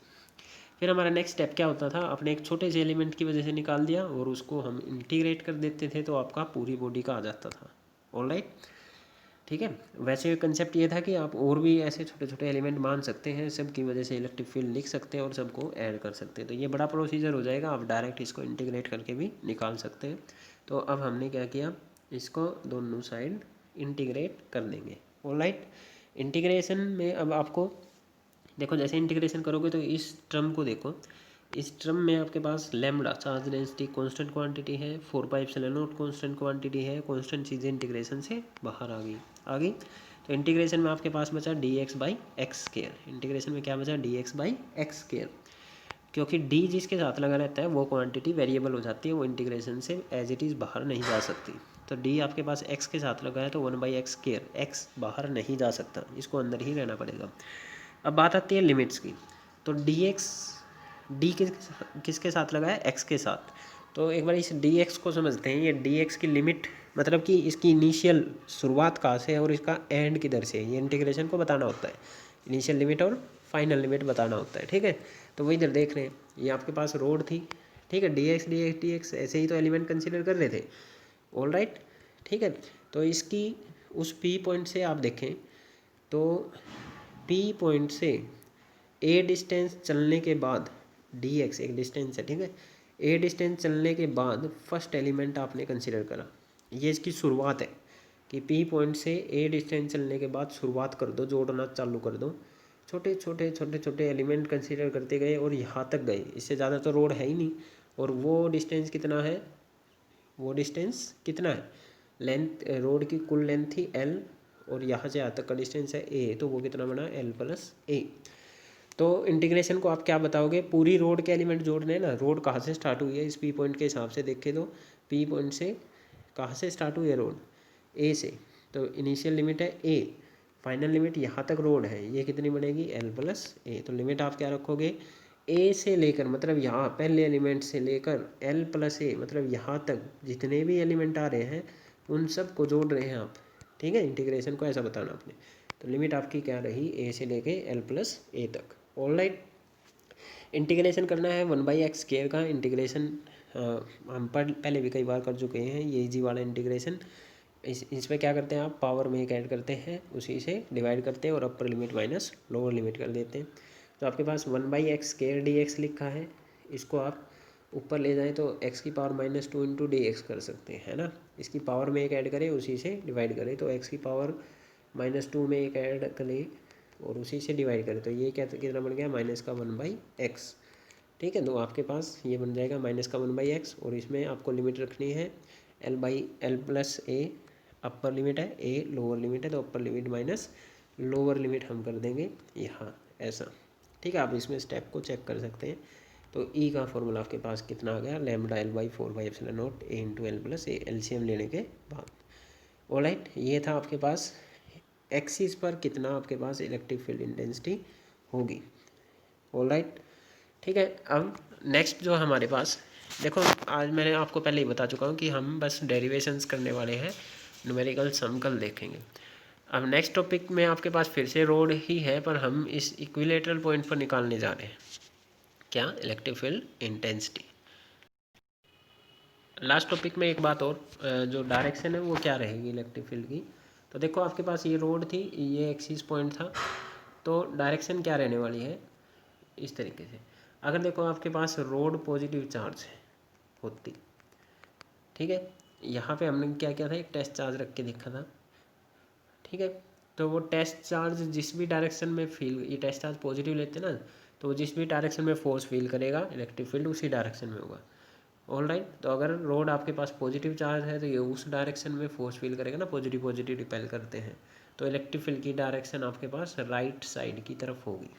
S1: फिर हमारा नेक्स्ट स्टेप क्या होता था, अपने एक छोटे से एलिमेंट की वजह से निकाल दिया और उसको हम इंटीग्रेट कर देते थे, तो आपका पूरी बॉडी का आ जाता था। ऑलराइट, ठीक है। वैसे कंसेप्ट ये था कि आप और भी ऐसे छोटे छोटे एलिमेंट मान सकते हैं, सब की वजह से इलेक्ट्रिक फील्ड लिख सकते हैं और सबको ऐड कर सकते हैं। तो ये बड़ा प्रोसीजर हो जाएगा, आप डायरेक्ट इसको इंटीग्रेट करके भी निकाल सकते हैं। तो अब हमने क्या किया, इसको दोनों साइड इंटीग्रेट कर देंगे। ऑलराइट, इंटीग्रेशन में अब आपको देखो, जैसे इंटीग्रेशन करोगे तो इस टर्म को देखो, इस टर्म में आपके पास lambda charge density constant quantity है, 4πε0 कांस्टेंट क्वांटिटी है, कांस्टेंट चीज़ें इंटीग्रेशन से बाहर आ गई। तो इंटीग्रेशन में आपके पास बचा D X by x square. Integration में क्या बचा, D X by x square, क्योंकि डी जिसके साथ लगा रहता है वो क्वांटिटी वेरिएबल हो जाती है, वो इंटीग्रेशन से एज इट इज़ बाहर नहीं जा सकती। तो डी आपके पास एक्स के साथ लगा है तो 1/x स्क्वायर, एक्स बाहर नहीं जा सकता, इसको अंदर ही रहना पड़ेगा। अब बात आती है लिमिट्स की। तो डी एक्स, डी किसके साथ लगा है, एक्स के साथ। तो एक बार इस डी एक्स को समझते हैं। ये डी एक्स की लिमिट मतलब कि इसकी इनिशियल शुरुआत कहाँ से है और इसका एंड किधर से है, ये इंटीग्रेशन को बताना होता है। इनिशियल लिमिट और फाइनल लिमिट बताना होता है। ठीक है, तो वही इधर देख रहे हैं, ये आपके पास रोड थी। ठीक है, D x D x D x ऐसे ही तो एलिमेंट कंसिडर कर रहे थे। ऑल राइट, ठीक है। तो इसकी उस पी पॉइंट से आप देखें तो पी पॉइंट से ए डिस्टेंस चलने के बाद डी एक्स एक डिस्टेंस है। ठीक है, ए डिस्टेंस चलने के बाद फर्स्ट एलिमेंट आपने कंसिडर करा, ये इसकी शुरुआत है कि पी पॉइंट से ए डिस्टेंस चलने के बाद शुरुआत कर दो, जोड़ना चालू कर दो, छोटे छोटे छोटे छोटे एलिमेंट कंसिडर करते गए और यहाँ तक गए। इससे ज़्यादा तो रोड है ही नहीं। और वो डिस्टेंस कितना है, वो डिस्टेंस कितना है, लेंथ, रोड की कुल लेंथ थी एल और यहाँ से यहाँ तक का डिस्टेंस है ए, तो वो कितना बना, एल प्लस ए। तो इंटीग्रेशन को आप क्या बताओगे, पूरी रोड के एलिमेंट जोड़ने हैं ना। रोड कहाँ से स्टार्ट हुई है, इस पी पॉइंट के हिसाब से देखे तो पी पॉइंट से कहाँ से स्टार्ट हुई है रोड, ए से। तो इनिशियल लिमिट है ए, फाइनल लिमिट यहाँ तक रोड है, ये कितनी बनेगी, एल प्लस ए। तो लिमिट आप क्या रखोगे, ए से लेकर मतलब यहाँ पहले एलिमेंट से लेकर एल प्लस ए, मतलब यहाँ तक जितने भी एलिमेंट आ रहे हैं उन सब को जोड़ रहे हैं आप। ठीक है, इंटीग्रेशन को ऐसा बताना आपने। तो लिमिट आपकी क्या रही, ए से लेके एल प्लस ए तक। ऑलराइट, इंटीग्रेशन करना है 1/x स्क्वायर का इंटीग्रेशन। हम पहले भी कई बार कर चुके हैं ये इजी वाला इंटीग्रेशन। इसमें क्या करते हैं आप, पावर में एक ऐड करते हैं, उसी से डिवाइड करते हैं और अपर लिमिट माइनस लोअर लिमिट कर देते हैं। तो आपके पास 1/x स्क्वायर डी एक्स लिखा है, इसको आप ऊपर ले जाएं तो x की पावर -2 इंटू डी एक्स कर सकते हैं, है ना। इसकी पावर में एक ऐड करें, उसी से डिवाइड करें, तो x की पावर -2 में एक ऐड करें और उसी से डिवाइड करें, तो ये क्या कितना बन गया, -1/x। ठीक है, तो आपके पास ये बन जाएगा -1/x और इसमें आपको लिमिट रखनी है l प्लस ए, अपर लिमिट है, ए लोअर लिमिट है, तो upper limit minus lower limit हम कर देंगे यहाँ ऐसा। ठीक है, आप इसमें स्टेप को चेक कर सकते हैं। तो ई का फॉर्मूला आपके पास कितना आ गया, लैम्डा L/4/ε0 ए इंटू एल प्लस ए, एलसीएम लेने के बाद। ऑलराइट, ये था आपके पास एक्सिस पर कितना आपके पास इलेक्ट्रिक फील्ड इंटेंसिटी होगी। ऑलराइट, ठीक है। अब नेक्स्ट जो हमारे पास देखो, आज मैंने आपको पहले ही बता चुका हूँ कि हम बस डेरिवेशंस करने वाले हैं, न्यूमेरिकल सम कल देखेंगे। अब नेक्स्ट टॉपिक में आपके पास फिर से रोड ही है, पर हम इस इक्विलेटरल पॉइंट पर निकालने जा रहे हैं क्या, electric field intensity. Last topic में एक बात और, जो डायरेक्शन है वो क्या रहेगी इलेक्ट्रिक फील्ड की। तो देखो आपके पास ये रोड थी, ये एक्सिस पॉइंट था, तो डायरेक्शन क्या रहने वाली है इस तरीके से। अगर देखो आपके पास रोड पॉजिटिव चार्ज है होती, ठीक है। यहाँ पे हमने क्या किया था, एक टेस्ट चार्ज रख के देखा था, ठीक है। तो वो टेस्ट चार्ज जिस भी डायरेक्शन में फील, ये टेस्ट चार्ज पॉजिटिव लेते हैं ना, तो वो जिस भी डायरेक्शन में फोर्स फील करेगा इलेक्ट्रिक फील्ड उसी डायरेक्शन में होगा। All right. तो अगर रोड आपके पास पॉजिटिव चार्ज है तो ये उस डायरेक्शन में फोर्स फील करेगा ना, पॉजिटिव पॉजिटिव रिपेल करते हैं, तो इलेक्ट्रिक फील्ड की डायरेक्शन आपके पास राइट साइड की तरफ होगी।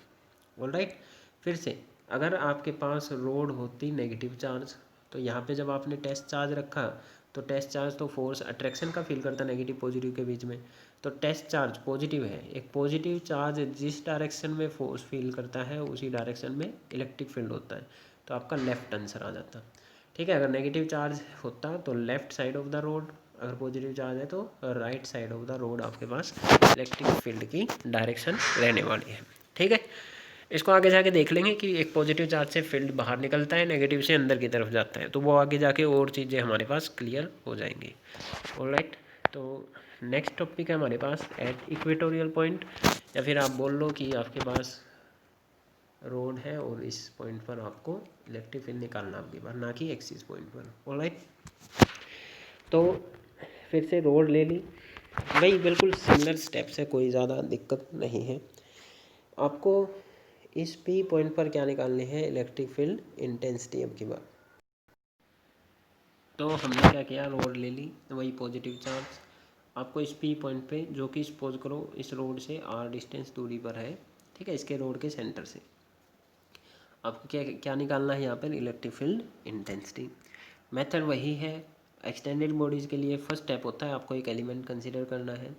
S1: All right. फिर से अगर आपके पास रोड होती नेगेटिव चार्ज, तो यहाँ पे जब आपने टेस्ट चार्ज रखा तो टेस्ट चार्ज तो फोर्स अट्रैक्शन का फील करता है नेगेटिव पॉजिटिव के बीच में, तो टेस्ट चार्ज पॉजिटिव है, एक पॉजिटिव चार्ज जिस डायरेक्शन में फोर्स फील करता है उसी डायरेक्शन में इलेक्ट्रिक फील्ड होता है, तो आपका लेफ्ट आंसर आ जाता। ठीक है। अगर नेगेटिव चार्ज होता तो left side of the road, अगर पॉजिटिव चार्ज है तो right side of the road आपके पास इलेक्ट्रिक फील्ड की डायरेक्शन रहने वाली है। ठीक है। इसको आगे जाके देख लेंगे कि एक पॉजिटिव चार्ज से फील्ड बाहर निकलता है, नेगेटिव से अंदर की तरफ जाता है, तो वो आगे जाके और चीज़ें हमारे पास क्लियर हो जाएंगी। ऑलराइट। तो नेक्स्ट टॉपिक है हमारे पास एट इक्वेटोरियल पॉइंट, या फिर आप बोल लो कि आपके पास रोड है और इस पॉइंट पर आपको इलेक्ट्रिक फील्ड निकालना आपके पास, ना कि एक्सिस पॉइंट पर। ऑलराइट। तो फिर से रोड ले ली, वही बिल्कुल सिमिलर स्टेप्स है, कोई ज़्यादा दिक्कत नहीं है। आपको इस पी पॉइंट पर क्या निकालने हैं, इलेक्ट्रिक फील्ड इंटेंसिटी। अब की बार तो हमने क्या किया, रोड ले ली, वही पॉजिटिव चार्ज, आपको इस पी पॉइंट पे, जो कि सपोज करो इस रोड से आर डिस्टेंस दूरी पर है, ठीक है, इसके रोड के सेंटर से आपको क्या क्या निकालना है यहाँ पर, इलेक्ट्रिक फील्ड इंटेंसिटी। मेथड वही है। एक्सटेंडेड बॉडीज़ के लिए फर्स्ट स्टेप होता है आपको एक एलिमेंट कंसीडर करना है।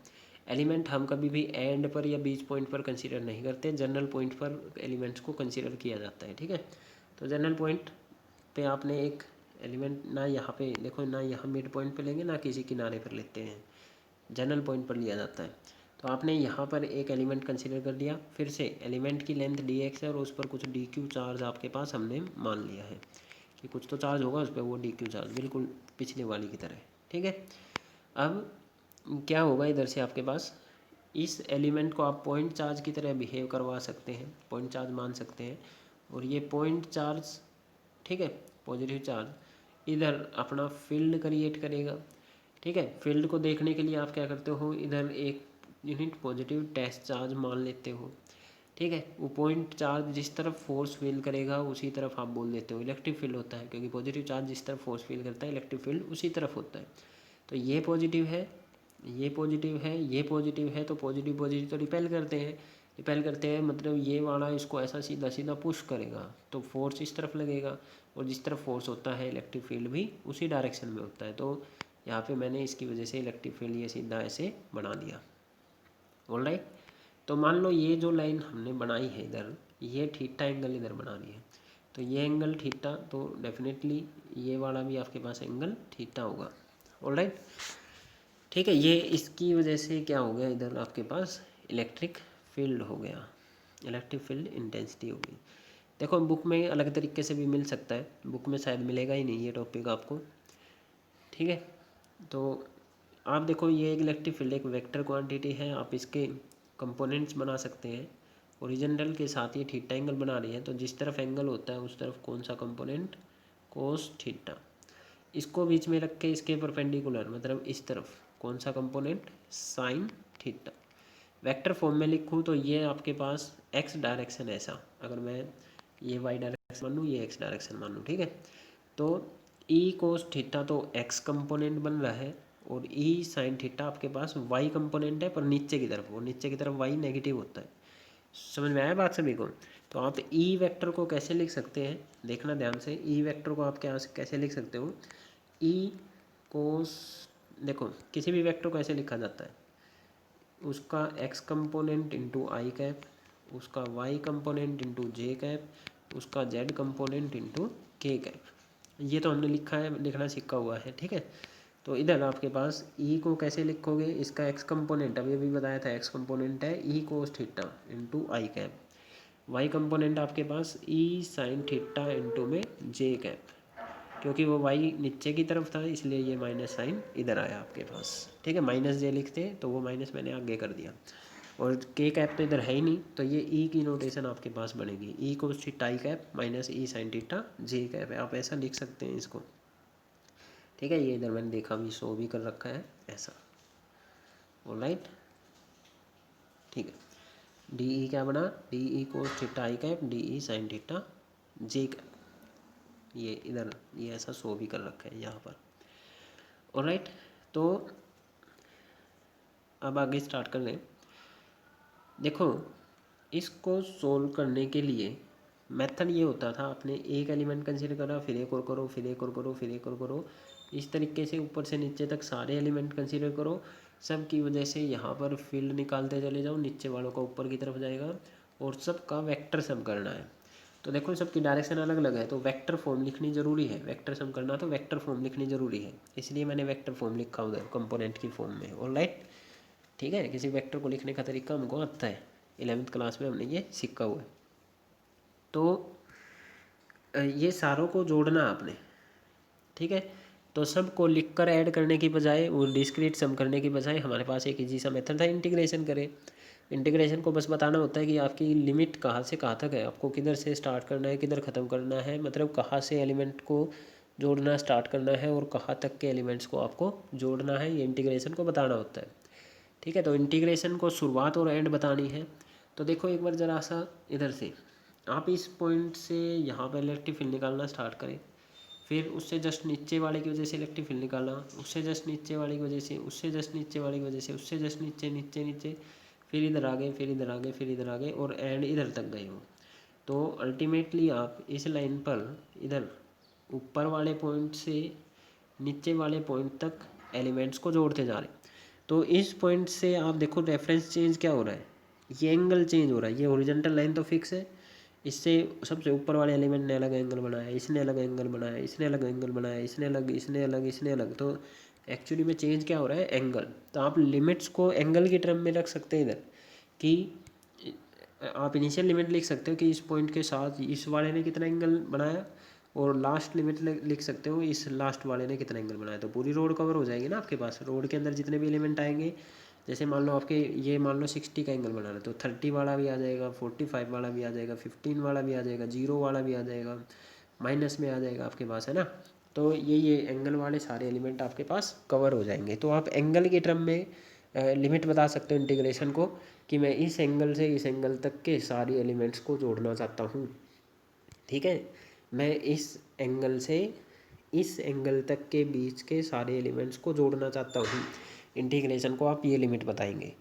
S1: एलिमेंट हम कभी भी एंड पर या बीच पॉइंट पर कंसीडर नहीं करते, जनरल पॉइंट पर एलिमेंट्स को कंसीडर किया जाता है। ठीक है। तो जनरल पॉइंट पे आपने एक एलिमेंट, ना यहाँ पे देखो, ना यहाँ मिड पॉइंट पे लेंगे, ना किसी किनारे पर लेते हैं, जनरल पॉइंट पर लिया जाता है। तो आपने यहाँ पर एक एलिमेंट कंसीडर कर लिया, फिर से एलिमेंट की लेंथ डी एक्स है और उस पर कुछ डी क्यू चार्ज आपके पास हमने मान लिया है कि कुछ तो चार्ज होगा उस पर, वो डी क्यू चार्ज बिल्कुल पिछले वाली की तरह। ठीक है। अब क्या होगा, इधर से आपके पास इस एलिमेंट को आप पॉइंट चार्ज की तरह बिहेव करवा सकते हैं, पॉइंट चार्ज मान सकते हैं, और ये पॉइंट चार्ज, ठीक है, पॉजिटिव चार्ज इधर अपना फील्ड क्रिएट करेगा। ठीक है। फील्ड को देखने के लिए आप क्या करते हो, इधर एक यूनिट पॉजिटिव टेस्ट चार्ज मान लेते हो। ठीक है। वो पॉइंट चार्ज जिस तरफ फोर्स फील करेगा उसी तरफ आप बोल देते हो इलेक्ट्रिक फील्ड होता है, क्योंकि पॉजिटिव चार्ज जिस तरफ फोर्स फील करता है इलेक्ट्रिक फील्ड उसी तरफ होता है। तो ये पॉजिटिव है, ये पॉजिटिव है, ये पॉजिटिव है, तो पॉजिटिव पॉजिटिव तो रिपेल करते हैं, रिपेल करते हैं मतलब ये वाला इसको ऐसा सीधा सीधा पुश करेगा, तो फोर्स इस तरफ लगेगा, और जिस तरफ फोर्स होता है इलेक्ट्रिक फील्ड भी उसी डायरेक्शन में होता है। तो यहाँ पे मैंने इसकी वजह से इलेक्ट्रिक फील्ड ये सीधा ऐसे बना दिया। ऑलराइट। तो मान लो ये जो लाइन हमने बनाई है इधर, ये थीटा एंगल इधर बना दी है, तो ये एंगल थीटा, तो डेफिनेटली ये वाला भी आपके पास एंगल थीटा होगा। ऑलराइट। ठीक है। ये इसकी वजह से क्या हो गया, इधर आपके पास इलेक्ट्रिक फील्ड हो गया, इलेक्ट्रिक फील्ड इंटेंसिटी हो गई। देखो बुक में अलग तरीके से भी मिल सकता है, बुक में शायद मिलेगा ही नहीं ये टॉपिक आपको। ठीक है। तो आप देखो ये एक इलेक्ट्रिक फील्ड एक वेक्टर क्वांटिटी है, आप इसके कंपोनेंट्स बना सकते हैं। ओरिजिनल के साथ ये थीटा एंगल बना रही है, तो जिस तरफ एंगल होता है उस तरफ कौन सा कंपोनेंट, कोस थीटा, इसको बीच में रख के इसके परपेंडिकुलर मतलब इस तरफ कौन सा component, sine theta. Vector form में लिखूँ तो ये आपके पास एक्स डायरेक्शन ऐसा, अगर मैं ये वाई डायरेक्शन मान लूँ, ये एक्स डायरेक्शन मान लूँ, ठीक है, तो ई कोस थीटा तो एक्स कंपोनेंट बन रहा है, और ई साइन थीटा आपके पास वाई कंपोनेंट है पर नीचे की तरफ, और नीचे की तरफ वाई नेगेटिव होता है। समझ में आया बात सभी को। तो आप ई वेक्टर को कैसे लिख सकते हैं, देखना ध्यान से, ई वेक्टर को आप क्या कैसे लिख सकते हो, ई कोस, देखो किसी भी वेक्टर को ऐसे लिखा जाता है, उसका एक्स कंपोनेंट इंटू आई कैप, उसका Y component into j cap, उसका जेड कंपोनेंट इंटू के कैप। ये तो हमने लिखा है, लिखना सीखा हुआ है। ठीक है। तो इधर आपके पास ई को कैसे लिखोगे, इसका एक्स कंपोनेंट अभी अभी बताया था, एक्स कंपोनेंट है ई कोस थीटा इंटू आई कैप, वाई कंपोनेंट आपके पास ई साइन थीटा इंटू में जे कैप, क्योंकि वो वाई नीचे की तरफ था इसलिए ये माइनस साइन इधर आया आपके पास। ठीक है। माइनस जे लिखते तो वो माइनस मैंने आगे कर दिया, और के कैप तो इधर है ही नहीं, तो ये ई की नोटेशन आपके पास बनेगी, ई cos theta I cap minus E sine theta J cap है, आप ऐसा लिख सकते हैं इसको। ठीक है, ये इधर मैंने देखा भी, शो भी कर रखा है ऐसा। ऑलराइट, ठीक है। डी ई क्या बना, D E cos theta I cap D E sine theta J cap, ये इधर ये ऐसा शो भी कर रखा है यहाँ पर। ऑलराइट, तो अब आगे स्टार्ट कर लें। देखो, इसको सोल्व करने के लिए मेथड ये होता था, आपने एक एलिमेंट कंसीडर करा, फिर एक और करो, फिर एक और करो, फिर एक और करो, इस तरीके से ऊपर से नीचे तक सारे एलिमेंट कंसीडर करो। सब की वजह से यहाँ पर फील्ड निकालते चले जाओ, नीचे वालों का ऊपर की तरफ जाएगा, और सबका वेक्टर सम करना है। तो देखो, सबकी डायरेक्शन अलग अलग है, तो वेक्टर फॉर्म लिखनी ज़रूरी है। वेक्टर सम करना तो वेक्टर फॉर्म लिखनी ज़रूरी है, इसलिए मैंने वेक्टर फॉर्म लिखा उधर कंपोनेंट की फॉर्म में। ऑलराइट, ठीक है, किसी वेक्टर को लिखने का तरीका हमको आता है, 11वीं क्लास में हमने ये सीखा हुआ है। तो ये सारों को जोड़ना आपने, ठीक है। तो सबको लिखकर ऐड करने की बजाय, वो डिस्क्रीट सम करने की बजाय, हमारे पास एक इजी सा मेथड था, इंटीग्रेशन करें। इंटीग्रेशन को बस बताना होता है कि आपकी लिमिट कहाँ से कहाँ तक है, आपको किधर से स्टार्ट करना है, किधर ख़त्म करना है, मतलब कहाँ से एलिमेंट को जोड़ना स्टार्ट करना है और कहाँ तक के एलिमेंट्स को आपको जोड़ना है, ये इंटीग्रेशन को बताना होता है। ठीक है, तो इंटीग्रेशन को शुरुआत और एंड बतानी है। तो देखो एक बार ज़रा सा इधर से आप इस पॉइंट से यहाँ पर इलेक्ट्रिक फील्ड निकालना स्टार्ट करें, फिर उससे जस्ट नीचे वाले की वजह से इलेक्ट्रिक फील्ड निकालना, उससे जस्ट नीचे वाले की वजह से, उससे जस्ट नीचे वाले की वजह से, उससे जस्ट नीचे नीचे नीचे, फिर इधर आ गए, फिर इधर आ गए, फिर इधर आ गए, और एंड इधर तक गए हो। तो अल्टीमेटली आप इस लाइन पर इधर ऊपर वाले पॉइंट से नीचे वाले पॉइंट तक एलिमेंट्स को जोड़ते जा रहे। तो इस पॉइंट से आप देखो रेफरेंस चेंज क्या हो रहा है, ये एंगल चेंज हो रहा है। ये हॉरिजॉन्टल लाइन तो फिक्स है, इससे सबसे ऊपर वाले एलिमेंट ने अलग एंगल बनाया, इसने अलग एंगल बनाया, इसने अलग एंगल बनाया, इसने अलग, इसने अलग, इसने अलग। तो एक्चुअली में चेंज क्या हो रहा है, एंगल। तो आप लिमिट्स को एंगल की टर्म में रख सकते हैं इधर, कि आप इनिशियल लिमिट लिख सकते हो कि इस पॉइंट के साथ इस वाले ने कितना एंगल बनाया, और लास्ट लिमिट लिख सकते हो इस लास्ट वाले ने कितना एंगल बनाया। तो पूरी रोड कवर हो जाएगी ना आपके पास। रोड के अंदर जितने भी एलिमेंट आएंगे, जैसे मान लो आपके ये मान लो 60 का एंगल बनाना है, तो 30 वाला भी आ जाएगा, 45 वाला भी आ जाएगा, 15 वाला भी आ जाएगा, 0 वाला भी आ जाएगा, माइनस में आ जाएगा आपके पास, है ना। तो ये एंगल वाले सारे एलिमेंट आपके पास कवर हो जाएंगे। तो आप एंगल की टर्म में लिमिट बता सकते हो इंटीग्रेशन को, कि मैं इस एंगल से इस एंगल तक के सारे एलिमेंट्स को जोड़ना चाहता हूँ। ठीक है, मैं इस एंगल से इस एंगल तक के बीच के सारे एलिमेंट्स को जोड़ना चाहता हूँ। इंटीग्रेशन को आप ये लिमिट बताएंगे।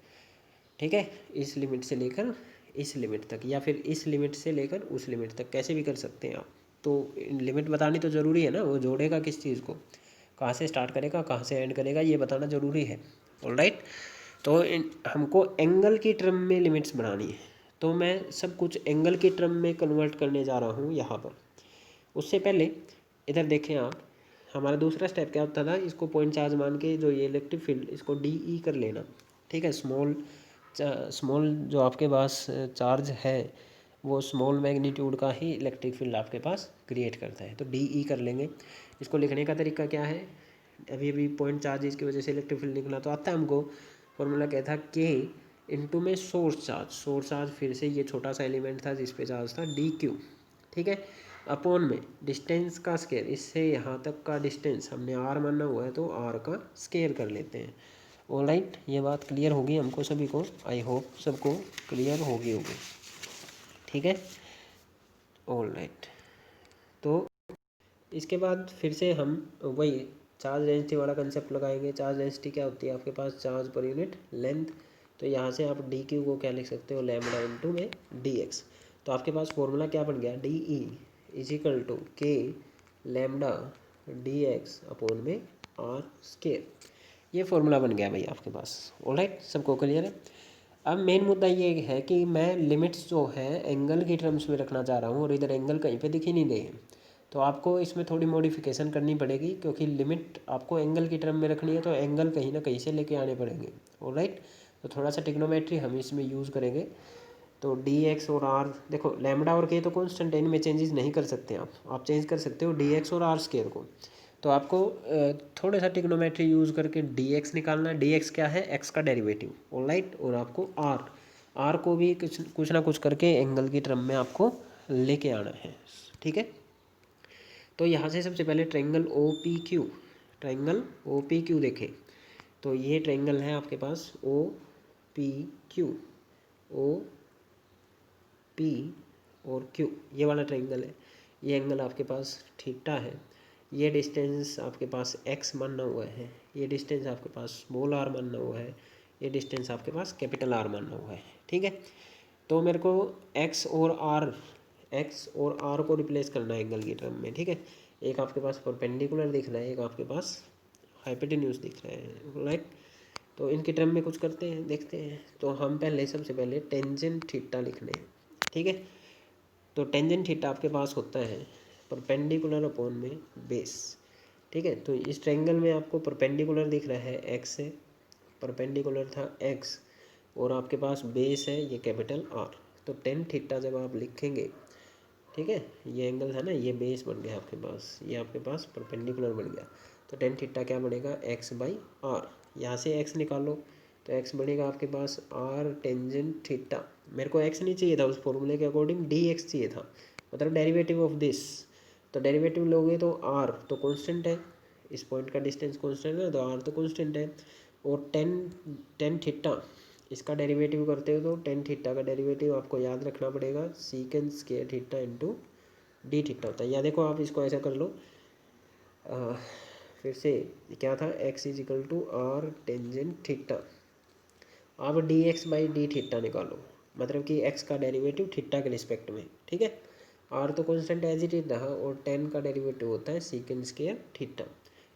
S1: ठीक है, इस लिमिट से लेकर इस लिमिट तक, या फिर इस लिमिट से लेकर उस लिमिट तक, कैसे भी कर सकते हैं आप। तो लिमिट बतानी तो ज़रूरी है ना, वो जोड़ेगा किस चीज़ को, कहाँ से स्टार्ट करेगा, कहाँ से एंड करेगा, ये बताना ज़रूरी है। ऑलराइट, तो हमको एंगल की टर्म में लिमिट्स बनानी है। तो मैं सब कुछ एंगल की टर्म में कन्वर्ट करने जा रहा हूँ यहाँ पर। उससे पहले इधर देखें आप, हमारा दूसरा स्टेप क्या होता था, इसको पॉइंट चार्ज मान के जो ये इलेक्ट्रिक फील्ड, इसको डी ई कर लेना। ठीक है, स्मॉल जो आपके पास चार्ज है, वो स्मॉल मैग्नीट्यूड का ही इलेक्ट्रिक फील्ड आपके पास क्रिएट करता है। तो डी ई कर लेंगे। इसको लिखने का तरीका क्या है, अभी पॉइंट चार्ज की वजह से इलेक्ट्रिक फील्ड निकला, तो आता है हमको फॉर्मूला क्या था, के इंटू में सोर्स चार्ज फिर से ये छोटा सा एलिमेंट था जिस पे चार्ज था डी क्यू। ठीक है, अपॉन में डिस्टेंस का स्केयर, इससे यहाँ तक का डिस्टेंस हमने आर माना हुआ है, तो आर का स्केयर कर लेते हैं। ऑलराइट, ये बात क्लियर होगी हमको सभी को, आई होप सबको क्लियर होगी। ठीक है, ऑलराइट। तो इसके बाद फिर से हम वही चार्ज डेंसिटी वाला कंसेप्ट लगाएंगे। चार्ज डेंसिटी क्या होती है आपके पास, चार्ज पर यूनिट लेंथ। तो यहाँ से आप डी क्यू को क्या लिख सकते हो, लैम्डा इंटू में डी एक्स। तो आपके पास फॉर्मूला क्या बन गया, d E is equal to k lambda d x upon में आर स्केयर। ये फॉर्मूला बन गया भाई आपके पास। ऑलराइट, सबको क्लियर है। अब मेन मुद्दा ये है कि मैं लिमिट्स जो है एंगल की टर्म्स में रखना चाह रहा हूँ, और इधर एंगल कहीं पे दिख ही नहीं रहे। तो आपको इसमें थोड़ी मॉडिफिकेशन करनी पड़ेगी, क्योंकि लिमिट आपको एंगल की टर्म में रखनी है, तो एंगल कहीं ना कहीं से लेके आने पड़ेंगे। ऑलराइट, तो थोड़ा सा टिग्नोमेट्री हम इसमें यूज़ करेंगे। तो डी एक्स और आर, देखो लैम्डा और के तो कॉन्स्टेंट है, इनमें चेंजेस नहीं कर सकते आप चेंज कर सकते हो डी एक्स और आर स्केयर को। तो आपको थोड़ा सा टिग्नोमेट्री यूज़ करके डी एक्स निकालना है। डी एक्स क्या है, एक्स का डेरिवेटिव। ऑलराइट, और आपको आर को भी कुछ ना कुछ करके एंगल की टर्म में आपको लेके आना है। ठीक है, तो यहाँ से सबसे पहले triangle triangle O P Q देखें तो ये ट्रायंगल है आपके पास O P Q, O P और क्यू, ये वाला ट्रायंगल है। ये एंगल आपके पास थीटा है। ये डिस्टेंस आपके पास एक्स माना हुआ है, ये डिस्टेंस आपके पास स्मॉल आर माना हुआ है, ये डिस्टेंस आपके पास कैपिटल आर माना हुआ है। ठीक है, तो मेरे को एक्स और आर को रिप्लेस करना है एंगल की टर्म में। ठीक है, एक आपके पास परपेंडिकुलर दिख रहा है, एक आपके पास हाइपोटेन्यूज दिख रहा है, राइट। तो इनकी टर्म में कुछ करते हैं, देखते हैं। तो हम पहले सबसे पहले टेंजेंट थीटा लिखने हैं। ठीक है, तो टेंजेंट थीटा आपके पास होता है परपेंडिकुलर अपॉन में बेस। ठीक है, तो इस ट्रायंगल में आपको परपेंडिकुलर दिख रहा है एक्स से, परपेंडिकुलर था एक्स और आपके पास बेस है ये कैपिटल आर। तो टेन थीटा जब आप लिखेंगे, ठीक है, ये एंगल था ना, ये बेस बन गया आपके पास, ये आपके पास परपेंडिकुलर बन गया। तो टेन थीटा क्या बनेगा, एक्स बाई आर। यहाँ से एक्स निकालो तो एक्स बनेगा आपके पास आर टेंजेंट थीटा। मेरे को एक्स नहीं चाहिए था, उस फॉर्मूले के अकॉर्डिंग डी एक्स चाहिए था, मतलब डेरिवेटिव ऑफ दिस। तो डेरिवेटिव लोगे तो आर तो कांस्टेंट है, इस पॉइंट का डिस्टेंस कांस्टेंट है, तो आर तो कांस्टेंट है। और टेन थीटा इसका डेरिवेटिव करते हो तो टेन थीटा का डेरिवेटिव आपको याद रखना पड़ेगा सीकेंड square theta into D theta होता है। या देखो आप इसको ऐसा कर लो, फिर से क्या था, X is equal to R tangent theta. आप D X by D theta निकालो, मतलब कि एक्स का डेरिवेटिव थीटा के रिस्पेक्ट में। ठीक है, आर तो कॉन्स्टेंट एज इट इज रहा और टेन का डेरिवेटिव होता है सीकेंड स्क्वायर थीटा।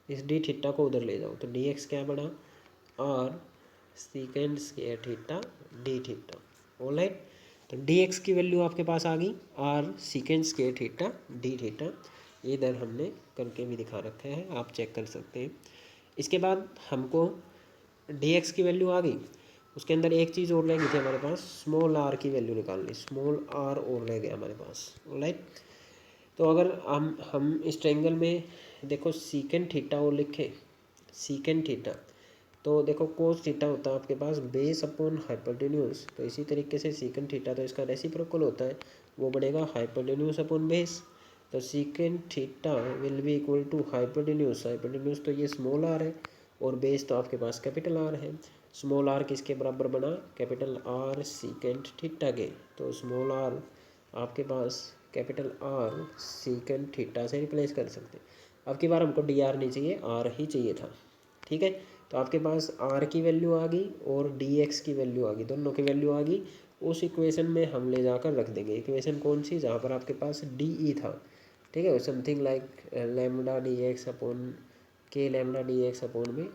S1: इस डी थीटा को उधर ले जाओ तो डी एक्स क्या बना, r secant square theta d theta. Alright, तो डी एक्स की वैल्यू आपके पास आ गई r secant square theta d theta. ये इधर हमने करके भी दिखा रखा है, आप चेक कर सकते हैं। इसके बाद हमको डी एक्स की वैल्यू आ गई, उसके अंदर एक चीज़ और रह गई थी हमारे पास, स्मॉल आर की वैल्यू निकालनी, स्मॉल आर और रह गया हमारे पास। ऑलराइट, तो अगर हम इस ट्रायंगल में देखो सीकेंड थीटा और लिखे सीकेंड थीटा, तो देखो कोस थीटा होता है आपके पास बेस अपॉन हाइपोटेन्यूज। तो इसी तरीके से सीकेंड थीटा तो इसका रेसिप्रोकल होता है, वो बढ़ेगा हाइपोटेन्यूज अपॉन बेस। तो secant theta will be equal to hypotenuse, hypotenuse तो ये स्मॉल आर है और बेस तो आपके पास कैपिटल आर है। स्मॉल आर किसके बराबर बना, कैपिटल आर सीकेंड थीटा के। तो स्मॉल आर आपके पास कैपिटल आर सीकेंड थीटा से रिप्लेस कर सकते हैं। अब की बार हमको डी आर नहीं चाहिए, आर ही चाहिए था। ठीक है, तो आपके पास आर की वैल्यू आ गई और डी एक्स की वैल्यू आ गई, दोनों की वैल्यू आ गई। उस इक्वेशन में हम ले जाकर रख देंगे। इक्वेशन कौन सी, जहाँ पर आपके पास डी ई था। ठीक है, something like lambda D x upon के लेमडा डी एक्स अपॉन में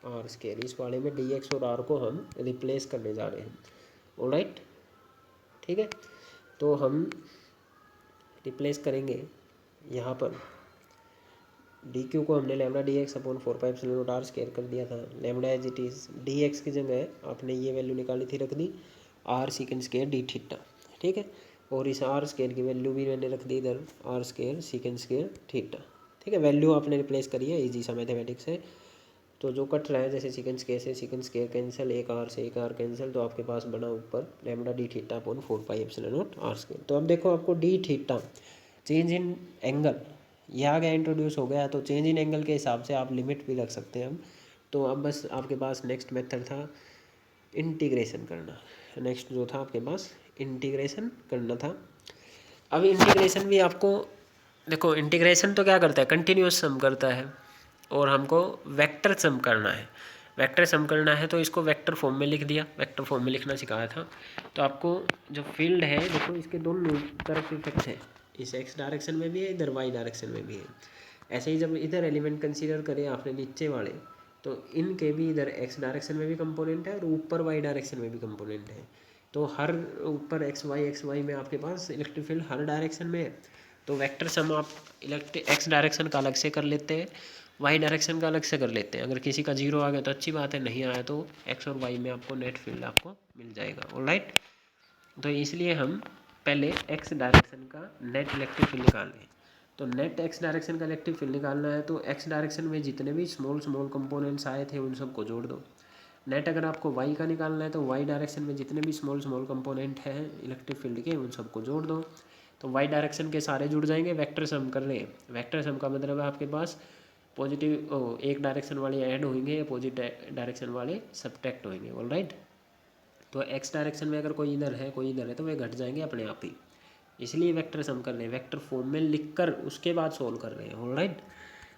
S1: आर स्क्वायर। इस वाले में डी एक्स और आर को हम रिप्लेस करने जा रहे हैं। ऑलराइट, ठीक है, तो हम रिप्लेस करेंगे यहाँ पर डी क्यू को हमने lambda D x upon 4 R square कर दिया था। Lambda as it is D x की जगह आपने ये वैल्यू निकाली थी, रख दी R secant square D theta. ठीक है, और इस आर स्क्वायर की वैल्यू भी मैंने रख दी इधर, r square secant square theta. ठीक है, वैल्यू आपने रिप्लेस करी है, इजी सा मैथमेटिक्स है। तो जो कट रहा है जैसे सीकेंड स्क्वायर से सीकेंड स्क्वायर कैंसिल, एक आर से एक आर कैंसिल, तो आपके पास बना ऊपर lambda d theta upon 4 pi r square. तो अब देखो आपको d theta change in angle ये आ गया, इंट्रोड्यूस हो गया। तो चेंज इन एंगल के हिसाब से आप लिमिट भी रख सकते हैं अब। तो अब बस आपके पास नेक्स्ट मेथड था इंटीग्रेशन करना। नेक्स्ट जो था आपके पास इंटीग्रेशन करना था। अब इंटीग्रेशन भी आपको देखो, इंटीग्रेशन तो क्या करता है, कंटिन्यूस सम करता है और हमको वेक्टर सम करना है। वेक्टर सम करना है तो इसको वेक्टर फॉर्म में लिख दिया, वेक्टर फॉर्म में लिखना सिखाया था। तो आपको जो फील्ड है देखो, इसके दोनों तरफ इफेक्ट है, इस एक्स डायरेक्शन में भी है, इधर वाई डायरेक्शन में भी है। ऐसे ही जब इधर एलिमेंट कंसीडर करें आपने नीचे वाले, तो इनके भी इधर एक्स डायरेक्शन में भी कंपोनेंट है और ऊपर वाई डायरेक्शन में भी कंपोनेंट है। तो हर ऊपर एक्स वाई में आपके पास इलेक्ट्रिक फील्ड हर डायरेक्शन में है। तो वेक्टर सम आप इलेक्ट्रिक एक्स डायरेक्शन का अलग से कर लेते हैं, वाई डायरेक्शन का अलग से कर लेते हैं। अगर किसी का जीरो आ गया तो अच्छी बात है, नहीं आया तो एक्स और वाई में आपको नेट फील्ड आपको मिल जाएगा। ऑलराइट, तो इसलिए हम पहले एक्स डायरेक्शन का नेट इलेक्ट्रिक फील्ड निकाल लें। तो नेट एक्स डायरेक्शन का इलेक्ट्रिक फील्ड निकालना है तो एक्स डायरेक्शन में जितने भी स्मॉल स्मॉल कंपोनेंट्स आए थे उन सबको जोड़ दो। नेट अगर आपको वाई का निकालना है तो वाई डायरेक्शन में जितने भी स्मॉल स्मॉल कंपोनेंट हैं इलेक्ट्रिक फील्ड के उन सबको जोड़ दो। तो वाई डायरेक्शन के सारे जुड़ जाएंगे। वेक्टर सम कर रहे हैं, वेक्टर सम का मतलब है आपके पास पॉजिटिव एक डायरेक्शन वाले ऐड होंगे या पॉजिटिव डायरेक्शन वाले सब्ट्रैक्ट होंगे। ऑलराइट, तो एक्स डायरेक्शन में अगर कोई इधर है तो वे घट जाएंगे अपने आप ही, इसलिए वेक्टर सम कर रहे हैं, वेक्टर फॉर्म में लिखकर उसके बाद सोल्व कर रहे हैं। ऑलराइट,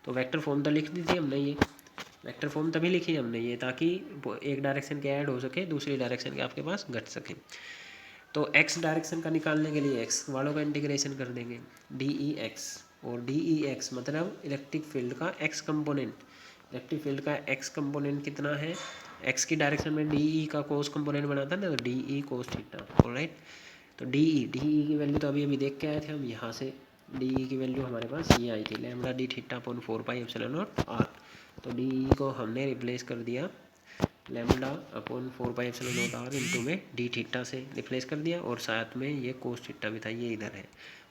S1: तो वेक्टर फॉर्म तो लिख दी थी हमने, ये वेक्टर फॉर्म तभी लिखी हमने ये ताकि एक डायरेक्शन के ऐड हो सके, दूसरी डायरेक्शन के आपके पास घट सके। तो एक्स डायरेक्शन का निकालने के लिए एक्स वालों का इंटीग्रेशन कर देंगे डी ई एक्स, और डी ई एक्स मतलब इलेक्ट्रिक फील्ड का एक्स कंपोनेंट, इलेक्ट्रिक फील्ड का एक्स कंपोनेंट कितना है, एक्स की डायरेक्शन में डी ई का कोस कंपोनेंट बना था ना, तो d E cos theta. Alright, तो डी ई की वैल्यू तो अभी देख के आए थे हम, यहाँ से डी ई की वैल्यू हमारे पास ये आई थी, lambda d theta upon 4 pi epsilon not r. तो डी ई को हमने रिप्लेस कर दिया lambda upon 4 pi epsilon not r into में डी थीटा से रिप्लेस कर दिया, और साथ में ये कोस थीटा भी था, ये इधर है,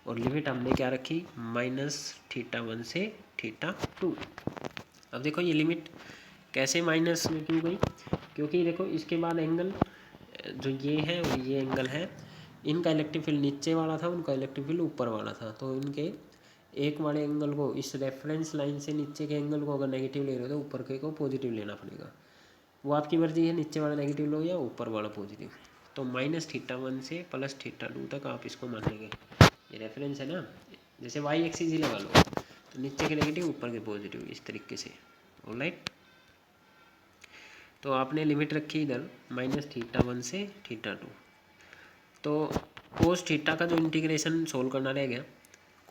S1: और लिमिट हमने क्या रखी -θ1 से θ2। अब देखो ये लिमिट कैसे माइनस में क्यों गई, क्योंकि देखो इसके बाद एंगल जो ये है और ये एंगल है, इनका इलेक्ट्रिक फील्ड नीचे वाला था, उनका इलेक्ट्रिक फील्ड ऊपर वाला था, तो इनके एक वाले एंगल को, इस रेफरेंस लाइन से नीचे के एंगल को अगर नेगेटिव ले रहे हो तो ऊपर के को पॉजिटिव लेना पड़ेगा, वो आपकी मर्जी है, नीचे वाला नेगेटिव लो या ऊपर वाला पॉजिटिव। तो -θ1 से +θ2 तक आप इसको मान लेंगे, ये रेफरेंस है ना, जैसे वाई एक्सिस ही लगा लो, तो नीचे के नेगेटिव ऊपर के पॉजिटिव, इस तरीके से। ऑलराइट, तो आपने लिमिट रखी इधर -θ1 से θ2। तो कोस थीटा का जो इंटीग्रेशन सोल्व करना रह गया,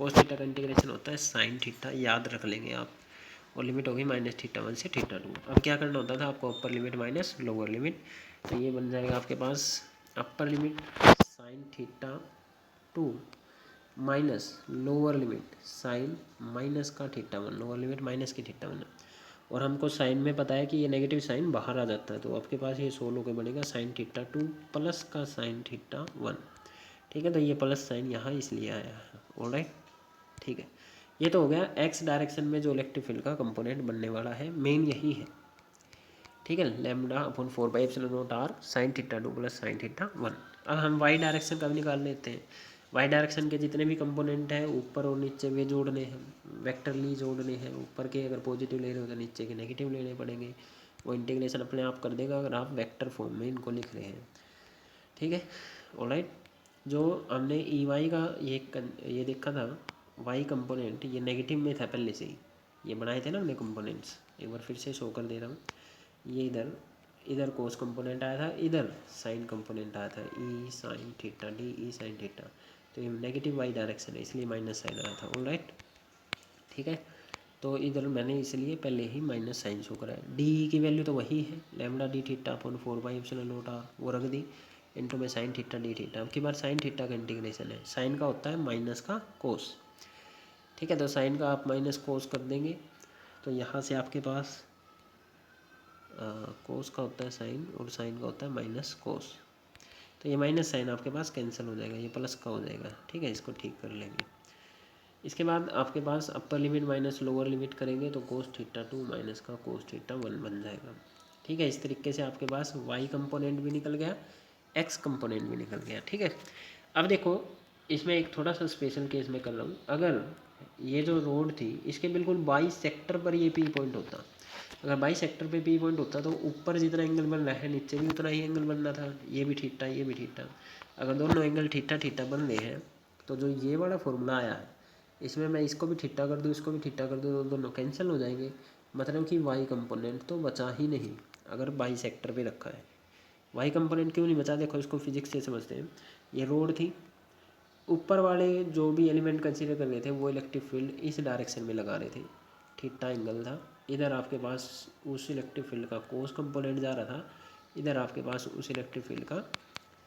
S1: कोस थीटा का इंटीग्रेशन होता है साइन थीटा, याद रख लेंगे आप, और लिमिट होगी -θ1 से θ2। अब क्या करना होता था आपको, upper limit minus lower limit, तो ये बन जाएगा आपके पास upper limit sine θ2 minus lower limit sine minus का θ1, लोअर लिमिट माइनस की θ1, और हमको साइन में पता है कि ये नेगेटिव साइन बाहर आ जाता है, तो आपके पास ये सोल्व होकर बनेगा साइन θ2 प्लस का साइन θ1। ठीक है, तो ये प्लस साइन यहाँ इसलिए आया है। ऑलराइट, ठीक है, ये तो हो गया एक्स डायरेक्शन में जो इलेक्ट्रिक फील्ड का कंपोनेंट बनने वाला है, मेन यही है। ठीक है, lambda upon 4 pi epsilon not R sine θ2 plus sine θ1। अब हम वाई डायरेक्शन का भी निकाल लेते हैं। वाई डायरेक्शन के जितने भी कंपोनेंट हैं ऊपर और नीचे वे जोड़ने हैं, वेक्टरली जोड़ने हैं, ऊपर के अगर पॉजिटिव ले रहे हो तो नीचे के नेगेटिव लेने पड़ेंगे, वो इंटीग्रेशन अपने आप कर देगा अगर आप वेक्टर फॉर्म में इनको लिख रहे हैं। ठीक है, ऑलराइट, जो हमने ई वाई का ये देखा था, वाई कंपोनेंट ये नेगेटिव में था पहले से ही, ये बनाए थे ना हमने कंपोनेंट्स, एक बार फिर से शो कर दे रहा हूँ। ये इधर कोस कंपोनेंट आया था, इधर साइन कंपोनेंट आया था, E sine theta D E sine theta, तो ये नेगेटिव वाई डायरेक्शन है इसलिए माइनस साइन आया था। ऑलराइट, ठीक है, तो इधर मैंने इसलिए पहले ही माइनस साइन शो करा है। डी की वैल्यू तो वही है, lambda d theta upon 4 pi epsilon not r, वो रख दी इंटू में साइन थीटा डी थीटा। अब की बार साइन थीटा का इंटीग्रेशन है, साइन का होता है माइनस का कोस। ठीक है, तो साइन का आप माइनस कोस कर देंगे, तो यहाँ से आपके पास कोस का होता है साइन और साइन का होता है माइनस कोस, तो ये माइनस साइन आपके पास कैंसिल हो जाएगा, ये प्लस का हो जाएगा। ठीक है, इसको ठीक कर लेंगे। इसके बाद आपके पास upper limit minus lower limit करेंगे तो कोस θ2 माइनस का कोस θ1 बन जाएगा। ठीक है, इस तरीके से आपके पास वाई कंपोनेंट भी निकल गया, एक्स कंपोनेंट भी निकल गया। ठीक है, अब देखो इसमें एक थोड़ा सा स्पेशल केस में कर रहा हूँ, अगर ये जो रोड थी इसके बिल्कुल बाई सेक्टर पर ये पी पॉइंट होता, अगर बाई सेक्टर पे पी पॉइंट होता तो ऊपर जितना एंगल बन रहा है नीचे भी उतना ही एंगल बनना था, ये भी थीटा ये भी थीटा। अगर दोनों एंगल थीटा थीटा बन रहे हैं तो जो ये वाला फॉर्मूला आया है इसमें मैं इसको भी थीटा कर दूँ इसको भी थीटा कर दूँ, तो दोनों कैंसिल हो जाएंगे, मतलब कि वाई कंपोनेंट तो बचा ही नहीं अगर बाई सेक्टर पे रखा है। वाई कंपोनेंट क्यों नहीं बचा, देखो इसको फिजिक्स से समझते हैं। ये रोड थी, ऊपर वाले जो भी एलिमेंट कंसीडर कर रहे थे वो इलेक्ट्रिक फील्ड इस डायरेक्शन में लगा रहे थे, थीटा एंगल था, इधर आपके पास उस इलेक्ट्रिक फील्ड का कोस कंपोनेंट जा रहा था, इधर आपके पास उस इलेक्ट्रिक फील्ड का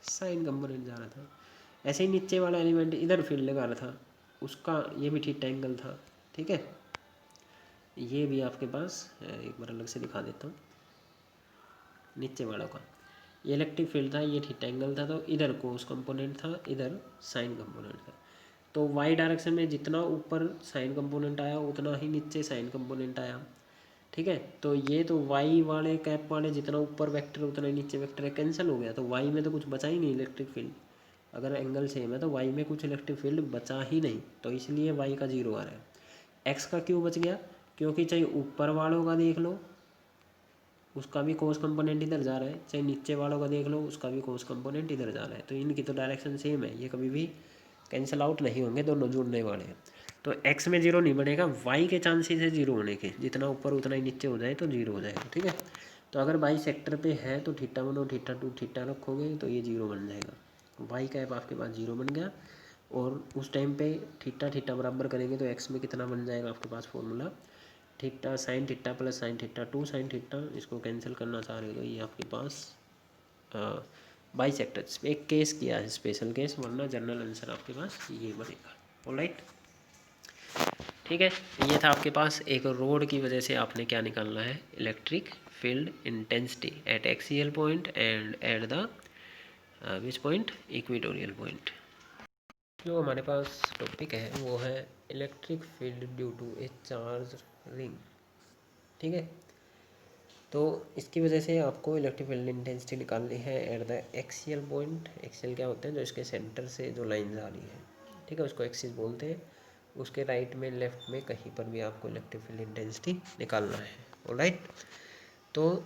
S1: साइन कंपोनेंट जा रहा था। ऐसे ही नीचे वाला एलिमेंट इधर फील्ड लगा रहा था, उसका ये भी थीटा एंगल था। ठीक है, ये भी आपके पास एक बार अलग से दिखा देता हूँ, नीचे वालों का ये इलेक्ट्रिक फील्ड था, ये थीटा एंगल था, तो इधर कोस कंपोनेंट था, इधर साइन कंपोनेंट था। तो वाई डायरेक्शन में जितना ऊपर साइन कंपोनेंट आया उतना ही नीचे साइन कंपोनेंट आया। ठीक है, तो ये तो वाई वाले कैप वाले जितना ऊपर वेक्टर उतना ही नीचे वेक्टर है, कैंसिल हो गया, तो वाई में तो कुछ बचा ही नहीं इलेक्ट्रिक फील्ड। अगर एंगल सेम है तो वाई में कुछ इलेक्ट्रिक फील्ड बचा ही नहीं, तो इसलिए वाई का 0 आ रहा है। एक्स का क्यों बच गया, क्योंकि चाहे ऊपर वालों का देख लो उसका भी कोस कंपोनेंट इधर जा रहा है, चाहे नीचे वालों का देख लो उसका भी कोस कंपोनेंट इधर जा रहा है, तो इनकी तो डायरेक्शन सेम है, ये कभी भी कैंसिल आउट नहीं होंगे, दोनों जुड़ने वाले हैं। तो एक्स में जीरो नहीं बनेगा, वाई के चांसेस है जीरो होने के, जितना ऊपर उतना ही नीचे हो जाए तो जीरो हो जाएगा। ठीक है, तो अगर बाई सेक्टर पे है तो थीटा 1 और थीटा 2 थीटा रखोगे तो ये जीरो बन जाएगा, वाई कैप आपके पास जीरो बन गया। और उस टाइम पे थीटा थीटा बराबर करेंगे तो एक्स में कितना बन जाएगा आपके पास formula, theta sine theta plus sine theta 2 sine theta, इसको कैंसिल करना चाह रहे हो तो ये आपके पास बाई सेक्टर एक केस किया है, स्पेशल केस, वरना जनरल आंसर आपके पास ये बनेगा। ऑलराइट, ठीक है, ये था आपके पास एक रोड की वजह से आपने क्या निकालना है, electric field intensity at axial point and at the which point, equatorial point. जो हमारे पास टॉपिक है वो है electric field due to a charge ring. ठीक है, तो इसकी वजह से आपको इलेक्ट्रिक फील्ड इंटेंसिटी निकालनी है at the axial point. Axial क्या होते हैं, जो इसके सेंटर से जो लाइन जा रही है, ठीक है, उसको एक्सिस बोलते हैं। उसके राइट में लेफ्ट में कहीं पर भी आपको इलेक्ट्रिक फील्ड इंटेंसिटी निकालना है। ऑलराइट, तो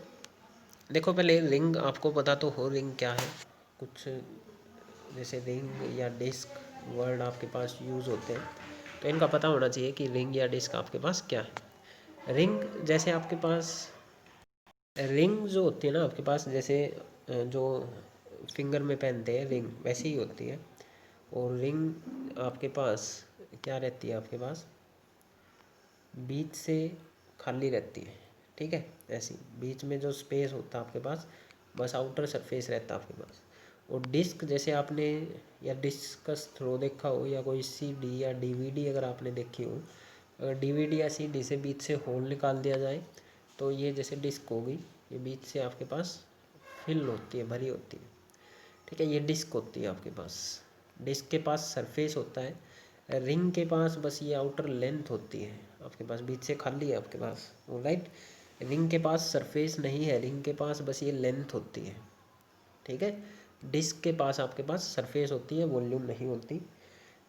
S1: देखो पहले रिंग आपको पता तो हो रिंग क्या है, कुछ जैसे रिंग या डिस्क वर्ड आपके पास यूज़ होते हैं, तो इनका पता होना चाहिए कि रिंग या डिस्क आपके पास क्या है। रिंग जैसे आपके पास रिंग जो होती है ना आपके पास, जैसे जो फिंगर में पहनते हैं रिंग वैसी ही होती है। और रिंग आपके पास क्या रहती है, आपके पास बीच से खाली रहती है। ठीक है, ऐसी बीच में जो स्पेस होता है आपके पास, बस आउटर सरफेस रहता है आपके पास। और डिस्क जैसे आपने या डिस्कस थ्रो देखा हो, या कोई सीडी या डीवीडी अगर आपने देखी हो, अगर डीवीडी या सीडी से बीच से होल निकाल दिया जाए तो ये जैसे डिस्क होगी, ये बीच से आपके पास फिल होती है, भरी होती है। ठीक है, ये डिस्क होती है आपके पास। डिस्क के पास सरफेस होता है, रिंग के पास बस ये आउटर लेंथ होती है आपके पास, बीच से खाली है आपके पास। राइट, रिंग के पास सरफेस नहीं है, रिंग के पास बस ये लेंथ होती है। ठीक है, डिस्क के पास आपके पास सरफेस होती है, वॉल्यूम नहीं होती।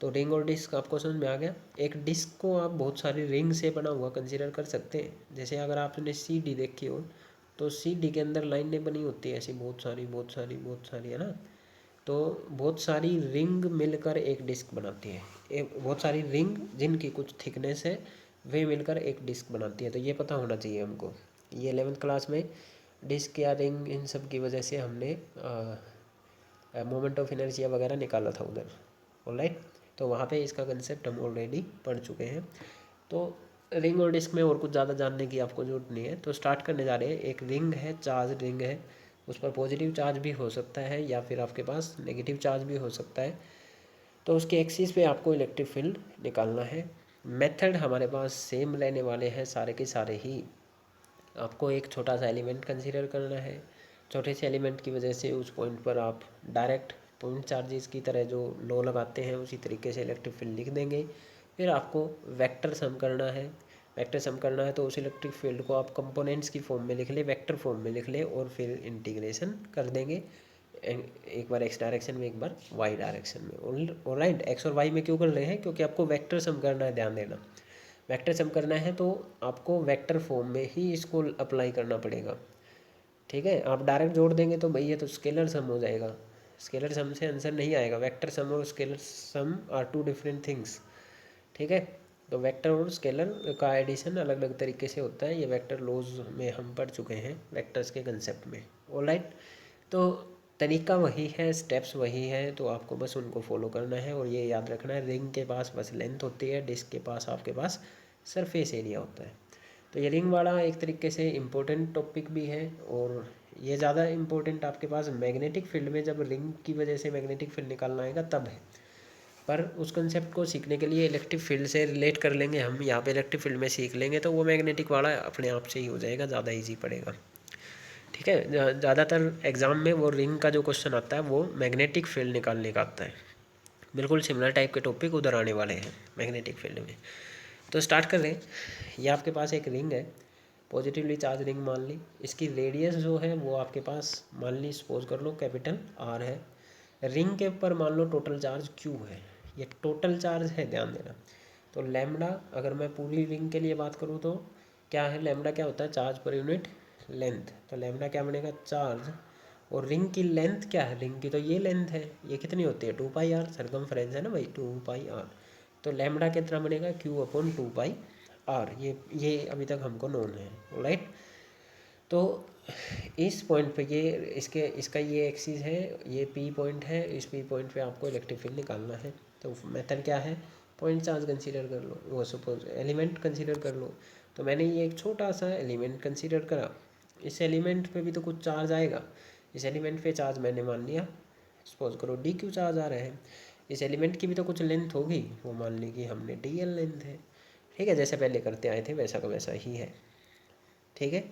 S1: तो रिंग और डिस्क आपको समझ में आ गया। एक डिस्क को आप बहुत सारी रिंग से बना हुआ कंसीडर कर सकते हैं। जैसे अगर आपने सीडी देखी हो तो सीडी के अंदर लाइनें बनी होती है ऐसी बहुत सारी बहुत सारी बहुत सारी, है ना। तो बहुत सारी रिंग मिलकर एक डिस्क बनाती है, एक बहुत सारी रिंग जिनकी कुछ थिकनेस है वे मिलकर एक डिस्क बनाती है। तो ये पता होना चाहिए हमको। ये 11th क्लास में डिस्क या रिंग इन सब की वजह से हमने मोमेंट ऑफ इनर्शिया वगैरह निकाला था उधर। ऑलराइट, तो वहाँ पे इसका कंसेप्ट हम ऑलरेडी पढ़ चुके हैं। तो रिंग और डिस्क में और कुछ ज़्यादा जानने की आपको जरूरत नहीं है। तो स्टार्ट करने जा रहे हैं। एक रिंग है, चार्ज रिंग है, उस पर पॉजिटिव चार्ज भी हो सकता है या फिर आपके पास नेगेटिव चार्ज भी हो सकता है। तो उसके एक्सिस पे आपको इलेक्ट्रिक फील्ड निकालना है। मेथड हमारे पास सेम रहने वाले हैं सारे के सारे ही। आपको एक छोटा सा एलिमेंट कंसीडर करना है, छोटे से एलिमेंट की वजह से उस पॉइंट पर आप डायरेक्ट पॉइंट चार्जेस की तरह जो लॉ लगाते हैं उसी तरीके से इलेक्ट्रिक फील्ड लिख देंगे। फिर आपको वेक्टर सम करना है। वेक्टर सम करना है तो उस इलेक्ट्रिक फील्ड को आप कंपोनेंट्स की फॉर्म में लिख ले, वेक्टर फॉर्म में लिख ले और फिर इंटीग्रेशन कर देंगे, एक बार एक्स डायरेक्शन में एक बार वाई डायरेक्शन में। ऑलराइट, एक्स और वाई में क्यों कर रहे हैं, क्योंकि आपको वेक्टर सम करना है, ध्यान देना। वेक्टर सम करना है तो आपको वेक्टर फॉर्म में ही इसको अप्लाई करना पड़ेगा। ठीक है, आप डायरेक्ट जोड़ देंगे तो भैया तो स्केलर सम हो जाएगा, स्केलर सम से आंसर नहीं आएगा। वेक्टर सम और scalar sum are two different things. ठीक है, तो वेक्टर और स्केलर का एडिशन अलग अलग तरीके से होता है, ये वेक्टर लॉज में हम पढ़ चुके हैं वेक्टर्स के कंसेप्ट में। ऑलराइट, तो तरीका वही है, स्टेप्स वही है, तो आपको बस उनको फॉलो करना है और ये याद रखना है, रिंग के पास बस लेंथ होती है, डिस्क के पास आपके पास सरफेस एरिया होता है। तो ये रिंग वाला एक तरीके से इम्पोर्टेंट टॉपिक भी है, और ये ज़्यादा इम्पोर्टेंट आपके पास मैग्नेटिक फील्ड में, जब रिंग की वजह से मैग्नेटिक फील्ड निकालना आएगा तब है। पर उस कंसेप्ट को सीखने के लिए इलेक्ट्रिक फील्ड से रिलेट कर लेंगे हम, यहाँ पे इलेक्ट्रिक फील्ड में सीख लेंगे तो वो मैग्नेटिक वाला अपने आप से ही हो जाएगा, ज़्यादा ईजी पड़ेगा। ठीक है, ज़्यादातर एग्जाम में वो रिंग का जो क्वेश्चन आता है वो मैग्नेटिक फील्ड निकालने का आता है। बिल्कुल सिमिलर टाइप के टॉपिक उधर आने वाले हैं मैग्नेटिक फील्ड में। तो स्टार्ट कर रहे हैं। ये आपके पास एक रिंग है, पॉजिटिवली चार्ज रिंग मान ली। इसकी रेडियस जो है वो आपके पास मान ली, सपोज कर लो कैपिटल आर है। रिंग के ऊपर मान लो टोटल चार्ज क्यू है, ये टोटल चार्ज है, ध्यान देना। तो लैम्डा, अगर मैं पूरी रिंग के लिए बात करूँ तो क्या है, लैम्डा क्या होता है, चार्ज पर यूनिट लेंथ। तो लैम्डा क्या बनेगा, चार्ज। और रिंग की लेंथ क्या है, रिंग की तो ये लेंथ है, ये कितनी होती है 2πr, सरकमफ्रेंस है ना भाई 2πr। तो लैम्डा कितना बनेगा, Q/2πr। ये अभी तक हमको नोन है, राइट। तो इस पॉइंट पे ये इसका ये एक्सिस है, ये P पॉइंट है, इस P पॉइंट पे आपको इलेक्ट्रिक फील्ड निकालना है। तो मेथड क्या है, पॉइंट चार्ज कंसीडर कर लो, वो सपोज एलिमेंट कंसीडर कर लो। तो मैंने ये एक छोटा सा एलिमेंट कंसीडर करा, इस एलिमेंट पे भी तो कुछ चार्ज आएगा। इस एलिमेंट पे चार्ज मैंने मान लिया, सपोज करो dq चार्ज आ रहे हैं। इस एलिमेंट की भी तो कुछ लेंथ होगी, वो मान ली कि हमने dl लेंथ है। ठीक है, जैसे पहले करते आए थे वैसा का वैसा ही है। ठीक है,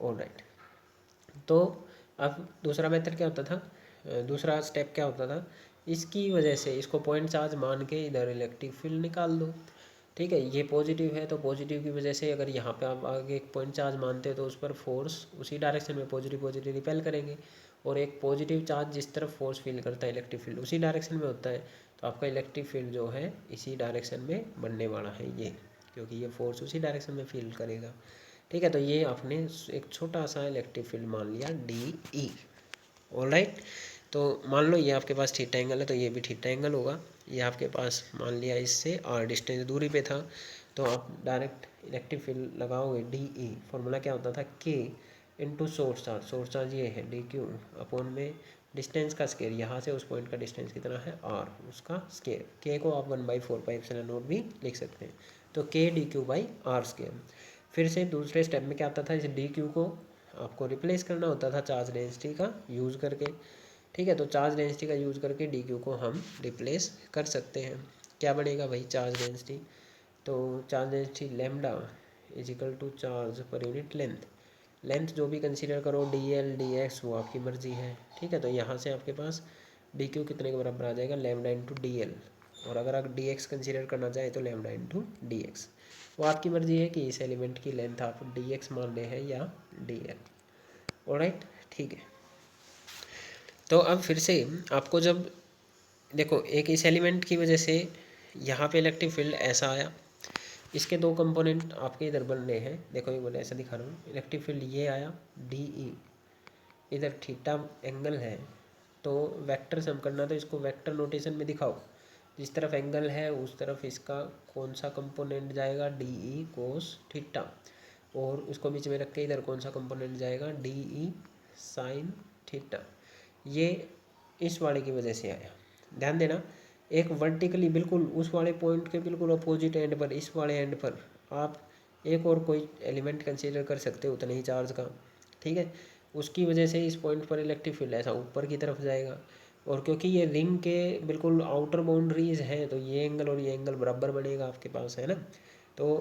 S1: ऑलराइट। तो अब दूसरा मेथड क्या होता था, दूसरा स्टेप क्या होता था, इसकी वजह से इसको पॉइंट चार्ज मान के इधर इलेक्ट्रिक फील्ड निकाल दो। ठीक है, ये पॉजिटिव है तो पॉजिटिव की वजह से अगर यहाँ पे आप आगे एक पॉइंट चार्ज मानते हो तो उस पर फोर्स उसी डायरेक्शन में पॉजिटिव रिपेल करेंगे। और एक पॉजिटिव चार्ज जिस तरफ फोर्स फील करता है इलेक्ट्रिक फील्ड उसी डायरेक्शन में होता है। तो आपका इलेक्ट्रिक फील्ड जो है इसी डायरेक्शन में बनने वाला है ये, क्योंकि ये फोर्स उसी डायरेक्शन में फील करेगा। ठीक है, तो ये आपने एक छोटा सा इलेक्ट्रिक फील्ड मान लिया DE। ऑलराइट। तो मान लो ये आपके पास थीटा एंगल है तो ये भी थीटा एंगल होगा। ये आपके पास मान लिया इससे r डिस्टेंस दूरी पे था, तो आप डायरेक्ट इलेक्ट्रिक फील्ड लगाओगे DE। फॉर्मूला क्या होता था, K इंटू सोर्स चार्ज ये है DQ अपॉन में डिस्टेंस का स्केयर, यहाँ से उस पॉइंट का डिस्टेंस कितना है r, उसका स्केयर। K को आप 1/4πε0 भी लिख सकते हैं। तो K dQ/r स्केयर। फिर से दूसरे स्टेप में क्या आता था, इस DQ को आपको रिप्लेस करना होता था चार्ज डेंसिटी का यूज़ करके। ठीक है, तो चार्ज डेंसिटी का यूज़ करके DQ को हम रिप्लेस कर सकते हैं। क्या बनेगा भाई, चार्ज डेंसिटी। तो charge density lambda is equal to charge per unit length. Length जो भी कंसीडर करो DL DX वो आपकी मर्जी है। ठीक है, तो यहाँ से आपके पास DQ कितने के बराबर आ जाएगा, लैम्डा इंटू DL। और अगर आप DX कंसीडर करना चाहे तो लैम्डा इंटू DX। वो आपकी मर्जी है कि इस एलिमेंट की लेंथ आप DX मान रहे हैं या DL। ऑलराइट, ठीक है। तो अब फिर से आपको जब देखो, एक इस एलिमेंट की वजह से यहाँ पे इलेक्ट्रिक फील्ड ऐसा आया, इसके दो कंपोनेंट आपके इधर बन रहे हैं। देखो ये बोले ऐसा दिखा रहा हूँ, इलेक्ट्रिक फील्ड ये आया DE, इधर थीटा एंगल है। तो वेक्टर सम करना तो इसको वेक्टर नोटेशन में दिखाओ, जिस तरफ एंगल है उस तरफ इसका कौन सा कंपोनेंट जाएगा, DE कोस थीटा। और उसको बीच में रख के इधर कौन सा कंपोनेंट जाएगा, DE साइन थीटा। ये इस वाले की वजह से आया। ध्यान देना, एक वर्टिकली बिल्कुल उस वाले पॉइंट के बिल्कुल अपोजिट एंड पर, इस वाले एंड पर आप एक और कोई एलिमेंट कंसीडर कर सकते हो उतने ही चार्ज का। ठीक है, उसकी वजह से इस पॉइंट पर इलेक्ट्रिक फील्ड ऐसा ऊपर की तरफ जाएगा। और क्योंकि ये रिंग के बिल्कुल आउटर बाउंड्रीज हैं तो ये एंगल और ये एंगल बराबर बनेगा आपके पास, है ना। तो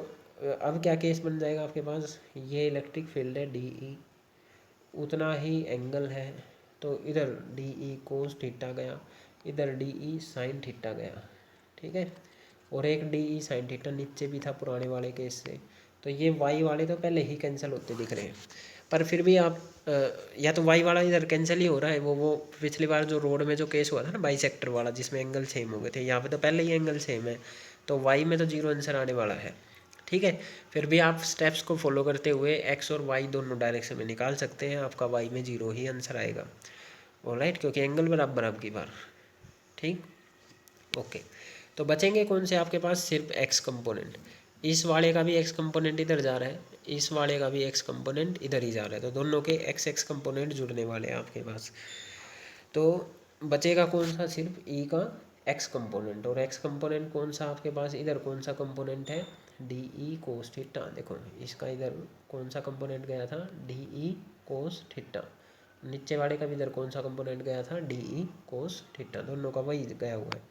S1: अब क्या केस बन जाएगा आपके पास, ये इलेक्ट्रिक फील्ड है DE, उतना ही एंगल है, तो इधर DE कोस थीटा गया, इधर DE साइन थीटा गया। ठीक है, और एक DE साइन थीटा नीचे भी था पुराने वाले केस से। तो ये वाई वाले तो पहले ही कैंसिल होते दिख रहे हैं, पर फिर भी आप या तो वाई वाला इधर कैंसिल ही हो रहा है। वो पिछली बार जो रोड में जो केस हुआ था ना बाइसेक्टर वाला, जिसमें एंगल सेम हो गए थे, यहाँ पे तो पहले ही एंगल सेम है, तो वाई में तो जीरो आंसर आने वाला है। ठीक है, फिर भी आप स्टेप्स को फॉलो करते हुए एक्स और वाई दोनों डायरेक्शन में निकाल सकते हैं, आपका वाई में जीरो ही आंसर आएगा। ऑलराइट, क्योंकि एंगल बराबर आपकी बार। ठीक, ओके। तो बचेंगे कौन से आपके पास, सिर्फ एक्स कंपोनेंट। इस वाले का भी एक्स कंपोनेंट इधर जा रहा है, इस वाले का भी एक्स कंपोनेंट इधर ही जा रहा है, तो दोनों के एक्स एक्स कंपोनेंट जुड़ने वाले हैं आपके पास। तो बचेगा कौन सा, सिर्फ ई का एक्स कंपोनेंट। और एक्स कंपोनेंट कौन सा आपके पास, इधर कौन सा कंपोनेंट है, DE कोस थीटा। देखो इसका इधर कौन सा कंपोनेंट गया था, DE कोस थीटा। नीचे वाले का भी इधर कौन सा कंपोनेंट गया था, DE कोस थीटा। दोनों का वही गया हुआ है,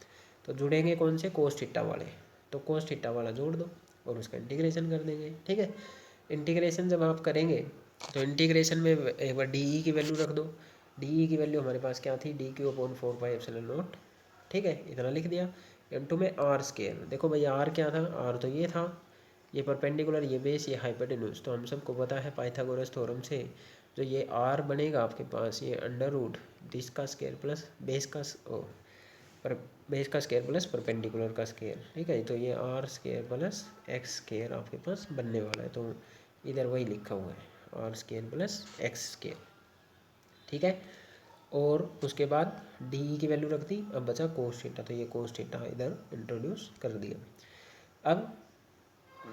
S1: तो जुड़ेंगे कौन से, कोस थीटा वाले। तो कोस थीटा वाला जोड़ दो और उसका इंटीग्रेशन कर देंगे। ठीक है, इंटीग्रेशन जब आप करेंगे तो इंटीग्रेशन में एक बार DE की वैल्यू रख दो। DE की वैल्यू हमारे पास क्या थी, DQ/4πε0। ठीक है, इतना लिख दिया, इनटू में R स्केयर। देखो भैया R क्या था, R तो ये था, ये परपेंडिकुलर, ये बेस, ये हाइपोटेन्यूज। तो हम सबको पता है पाइथागोरस थ्योरम से, जो ये R बनेगा आपके पास, ये अंडर रूट दिस का स्केयर प्लस बेस का पर बेस का स्क्वायर प्लस परपेंडिकुलर का स्क्वायर, ठीक है। तो ये r square plus x square आपके पास बनने वाला है, तो इधर वही लिखा हुआ है r square plus x square, ठीक है। और उसके बाद डी ई की वैल्यू रख दी, अब बचा कोस थीटा, तो ये कोस थीटा इधर इंट्रोड्यूस कर दिया। अब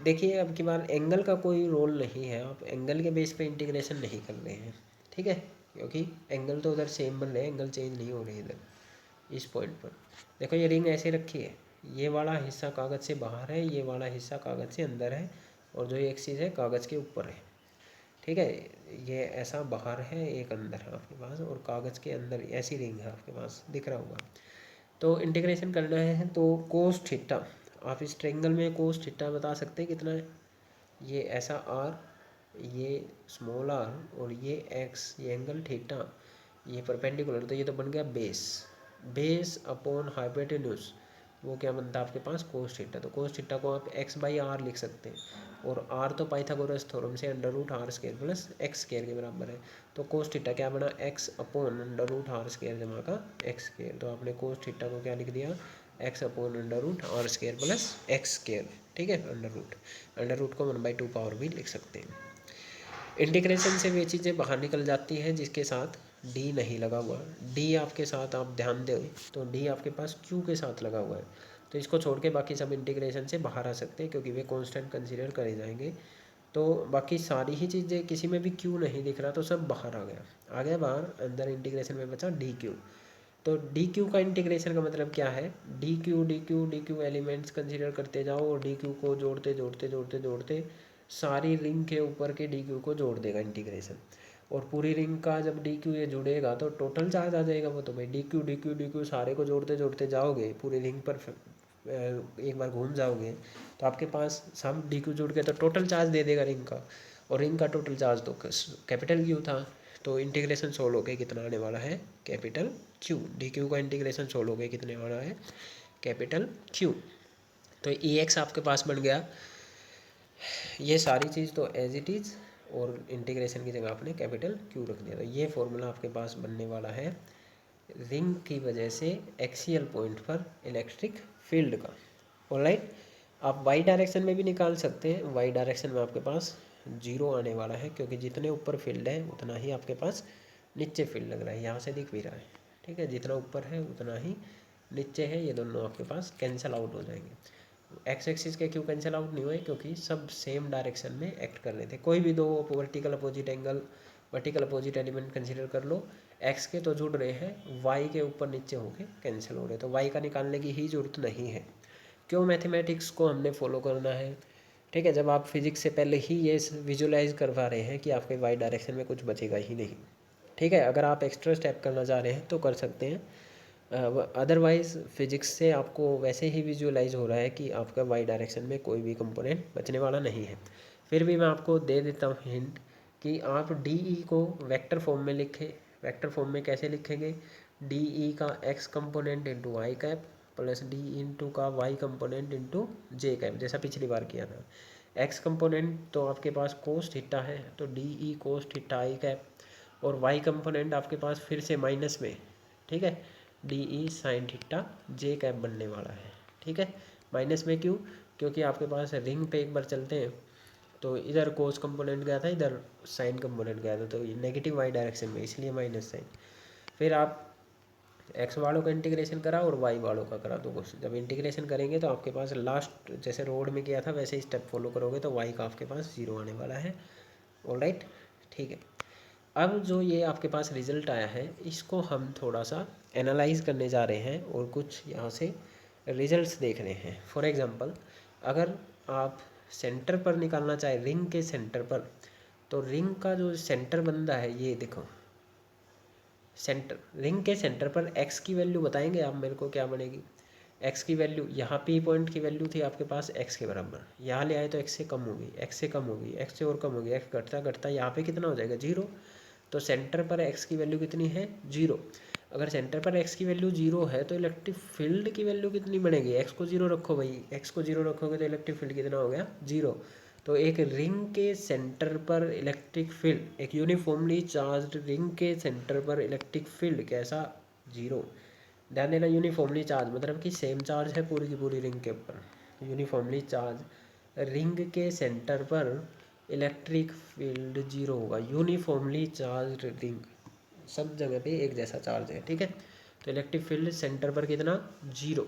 S1: देखिए अब की बार एंगल का कोई रोल नहीं है, आप एंगल के बेस पे इंटीग्रेशन नहीं कर रहे हैं, ठीक है, क्योंकि एंगल तो उधर सेम बन रहे हैं, एंगल चेंज नहीं हो रहे इधर इस पॉइंट पर। देखो ये रिंग ऐसे रखी है, ये वाला हिस्सा कागज़ से बाहर है, ये वाला हिस्सा कागज़ से अंदर है, और जो एक चीज़ है कागज़ के ऊपर है, ठीक है। ये ऐसा बाहर है, एक अंदर है आपके पास, और कागज़ के अंदर ऐसी रिंग है आपके पास, दिख रहा होगा। तो इंटीग्रेशन करना है तो कोस थीटा, आप इस ट्रायंगल में कोस थीटा बता सकते हैं कितना है, ये ऐसा आर, ये स्मॉल आर, और ये एक्स, ये एंगल थीटा, ये परपेंडिकुलर, तो ये तो बन गया बेस, बेस अपॉन हाइपोटेन्यूज, वो क्या बनता है आपके पास कोस थीटा। तो कोस थीटा को आप एक्स बाई आर लिख सकते हैं, और आर तो पाइथागोरस थ्योरम से under root r square plus x square के बराबर है। तो कोस थीटा क्या बना, x upon under root r square जमा का एक्स स्क्वायर, तो आपने कोस थीटा को क्या लिख दिया, x upon under root r square plus x square, ठीक है। अंडर रूट को 1/2 पावर भी लिख सकते हैं। इंटीग्रेशन से वे चीज़ें बाहर निकल जाती हैं जिसके साथ डी नहीं लगा हुआ, डी आपके साथ आप ध्यान दें तो डी आपके पास क्यू के साथ लगा हुआ है, तो इसको छोड़ के बाकी सब इंटीग्रेशन से बाहर आ सकते हैं क्योंकि वे कांस्टेंट कंसीडर करे जाएंगे। तो बाकी सारी ही चीज़ें, किसी में भी क्यू नहीं दिख रहा तो सब बाहर आ गया बाहर, अंदर इंटीग्रेशन में बचा डी क्यू। तो डी क्यू का इंटीग्रेशन का मतलब क्या है, डी क्यू एलिमेंट्स कंसीडर करते जाओ, और डी क्यू को जोड़ते जोड़ते जोड़ते जोड़ते सारी रिंग के ऊपर के डी क्यू को जोड़ देगा इंटीग्रेशन, और पूरी रिंग का जब डी क्यू ये जुड़ेगा तो टोटल चार्ज आ जाएगा वो, तो भाई डी क्यू सारे को जोड़ते जोड़ते जाओगे पूरी रिंग पर, एक बार घूम जाओगे तो आपके पास सब डी क्यू जुड़ के तो टोटल चार्ज दे देगा रिंग का, और रिंग का टोटल चार्ज तो कैपिटल क्यू था। तो इंटीग्रेशन सोल्व हो के कितना आने वाला है, कैपिटल क्यू। डी क्यू का इंटीग्रेशन सोल्व हो के कितने वाला है, कैपिटल क्यू। तो ई एक्स आपके पास बन गया, ये सारी चीज़ तो एज इट इज़, और इंटीग्रेशन की जगह आपने कैपिटल क्यू रख दिया। तो ये फॉर्मूला आपके पास बनने वाला है रिंग की वजह से एक्सियल पॉइंट पर इलेक्ट्रिक फील्ड का। ऑलराइट, आप वाई डायरेक्शन में भी निकाल सकते हैं, वाई डायरेक्शन में आपके पास 0 आने वाला है क्योंकि जितने ऊपर फील्ड है उतना ही आपके पास नीचे फील्ड लग रहा है, यहाँ से दिख भी रहा है, ठीक है। जितना ऊपर है उतना ही नीचे है, ये दोनों आपके पास कैंसिल आउट हो जाएंगे। एक्स एक्सिस के क्यों कैंसिल आउट नहीं हुए, क्योंकि सब सेम डायरेक्शन में एक्ट कर रहे थे। कोई भी दो vertical opposite angle, vertical opposite element consider कर लो, एक्स के तो जुड़ रहे हैं, वाई के ऊपर नीचे होके कैंसिल हो रहे हैं, तो वाई का निकालने की ही जरूरत नहीं है। क्यों, मैथमेटिक्स को हमने फॉलो करना है, ठीक है। जब आप फिजिक्स से पहले ही ये विजुलाइज करवा रहे हैं कि आपके वाई डायरेक्शन में कुछ बचेगा ही नहीं, ठीक है। अगर आप एक्स्ट्रा स्टेप करना चाह रहे हैं तो कर सकते हैं, अदरवाइज़ फिजिक्स से आपको वैसे ही विजुअलाइज हो रहा है कि आपका वाई डायरेक्शन में कोई भी कंपोनेंट बचने वाला नहीं है। फिर भी मैं आपको दे देता हूँ हिंट कि आप डी ई को वेक्टर फॉर्म में लिखें। वेक्टर फॉर्म में कैसे लिखेंगे, डी ई का x component into y cap plus d into का y component into j cap, जैसा पिछली बार किया था। एक्स कंपोनेंट तो आपके पास कोस थीटा है, तो d E cos theta I cap, और वाई कंपोनेंट आपके पास फिर से माइनस में, ठीक है, D E sine theta J cap बनने वाला है, ठीक है। माइनस में क्यों, क्योंकि आपके पास रिंग पे एक बार चलते हैं तो इधर कोस कंपोनेंट गया था, इधर साइन कंपोनेंट गया था, तो ये नेगेटिव वाई डायरेक्शन में, इसलिए माइनस साइन। फिर आप एक्स वालों का इंटीग्रेशन करा और वाई वालों का करा, तो जब इंटीग्रेशन करेंगे तो आपके पास लास्ट जैसे रोड में किया था वैसे ही स्टेप फॉलो करोगे तो वाई का आपके पास 0 आने वाला है। ऑलराइट, ठीक है। अब जो ये आपके पास रिज़ल्ट आया है इसको हम थोड़ा सा एनालाइज करने जा रहे हैं और कुछ यहाँ से रिजल्ट्स देख रहे हैं। फॉर एग्जांपल, अगर आप सेंटर पर निकालना चाहे रिंग के सेंटर पर, तो रिंग का जो सेंटर बन रहा है, ये देखो सेंटर, रिंग के सेंटर पर एक्स की वैल्यू बताएंगे आप मेरे को क्या बनेगी। एक्स की वैल्यू यहाँ पी पॉइंट की वैल्यू थी आपके पास एक्स के बराबर, यहाँ ले आए तो एक्स से कम होगी, एक्स से कम होगी, एक्स से और कम होगी, एक्स घटता घटता यहाँ पे कितना हो जाएगा 0। तो सेंटर पर एक्स की वैल्यू कितनी है 0। अगर सेंटर पर एक्स की वैल्यू 0 है तो इलेक्ट्रिक फील्ड की वैल्यू कितनी बनेगी, एक्स को 0 रखो भाई, एक्स को 0 रखोगे तो इलेक्ट्रिक फील्ड कितना हो गया 0। तो एक रिंग के सेंटर पर इलेक्ट्रिक फील्ड, एक यूनिफॉर्मली चार्ज्ड रिंग के सेंटर पर इलेक्ट्रिक फील्ड कैसा 0। ध्यान देना, यूनिफॉर्मली चार्ज मतलब कि सेम चार्ज है पूरी की पूरी रिंग के ऊपर। यूनिफॉर्मली चार्ज रिंग के सेंटर पर इलेक्ट्रिक फील्ड जीरो होगा। यूनिफॉर्मली चार्ज रिंग, सब जगह पे एक जैसा चार्ज है, ठीक है। तो इलेक्ट्रिक फील्ड सेंटर पर कितना, जीरो।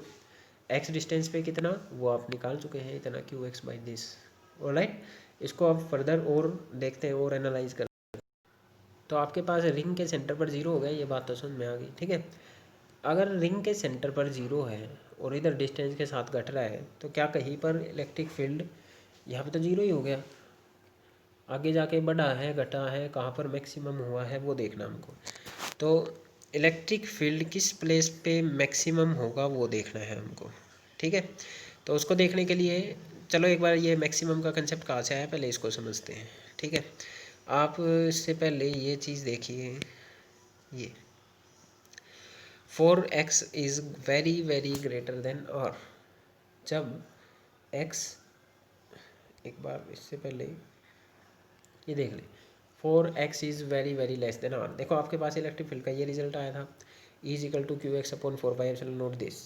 S1: एक्स डिस्टेंस पे कितना, वो आप निकाल चुके हैं, इतना Q x by this. Alright, इसको आप फर्दर और देखते हैं और एनालाइज करते हैं। तो आपके पास रिंग के सेंटर पर जीरो हो गया, ये बात तो समझ में आ गई, ठीक है। अगर रिंग के सेंटर पर जीरो है और इधर डिस्टेंस के साथ घट रहा है, तो क्या कहीं पर इलेक्ट्रिक फील्ड, यहाँ पे तो जीरो ही हो गया, आगे जाके बढ़ा है घटा है, कहाँ पर मैक्सिमम हुआ है वो देखना हमको। तो इलेक्ट्रिक फील्ड किस प्लेस पे मैक्सिमम होगा वो देखना है हमको, ठीक है। तो उसको देखने के लिए चलो एक बार ये मैक्सिमम का कंसेप्ट कहाँ से आया पहले इसको समझते हैं, ठीक है। आप इससे पहले ये चीज़ देखिए, ये 4x is very very greater than r, जब x, एक बार इससे पहले ये देख ले, 4x is very very less than r. देखो आपके पास इलेक्ट्रिक फील्ड का ये रिजल्ट आया था, is equal to q x upon 4 pi note this.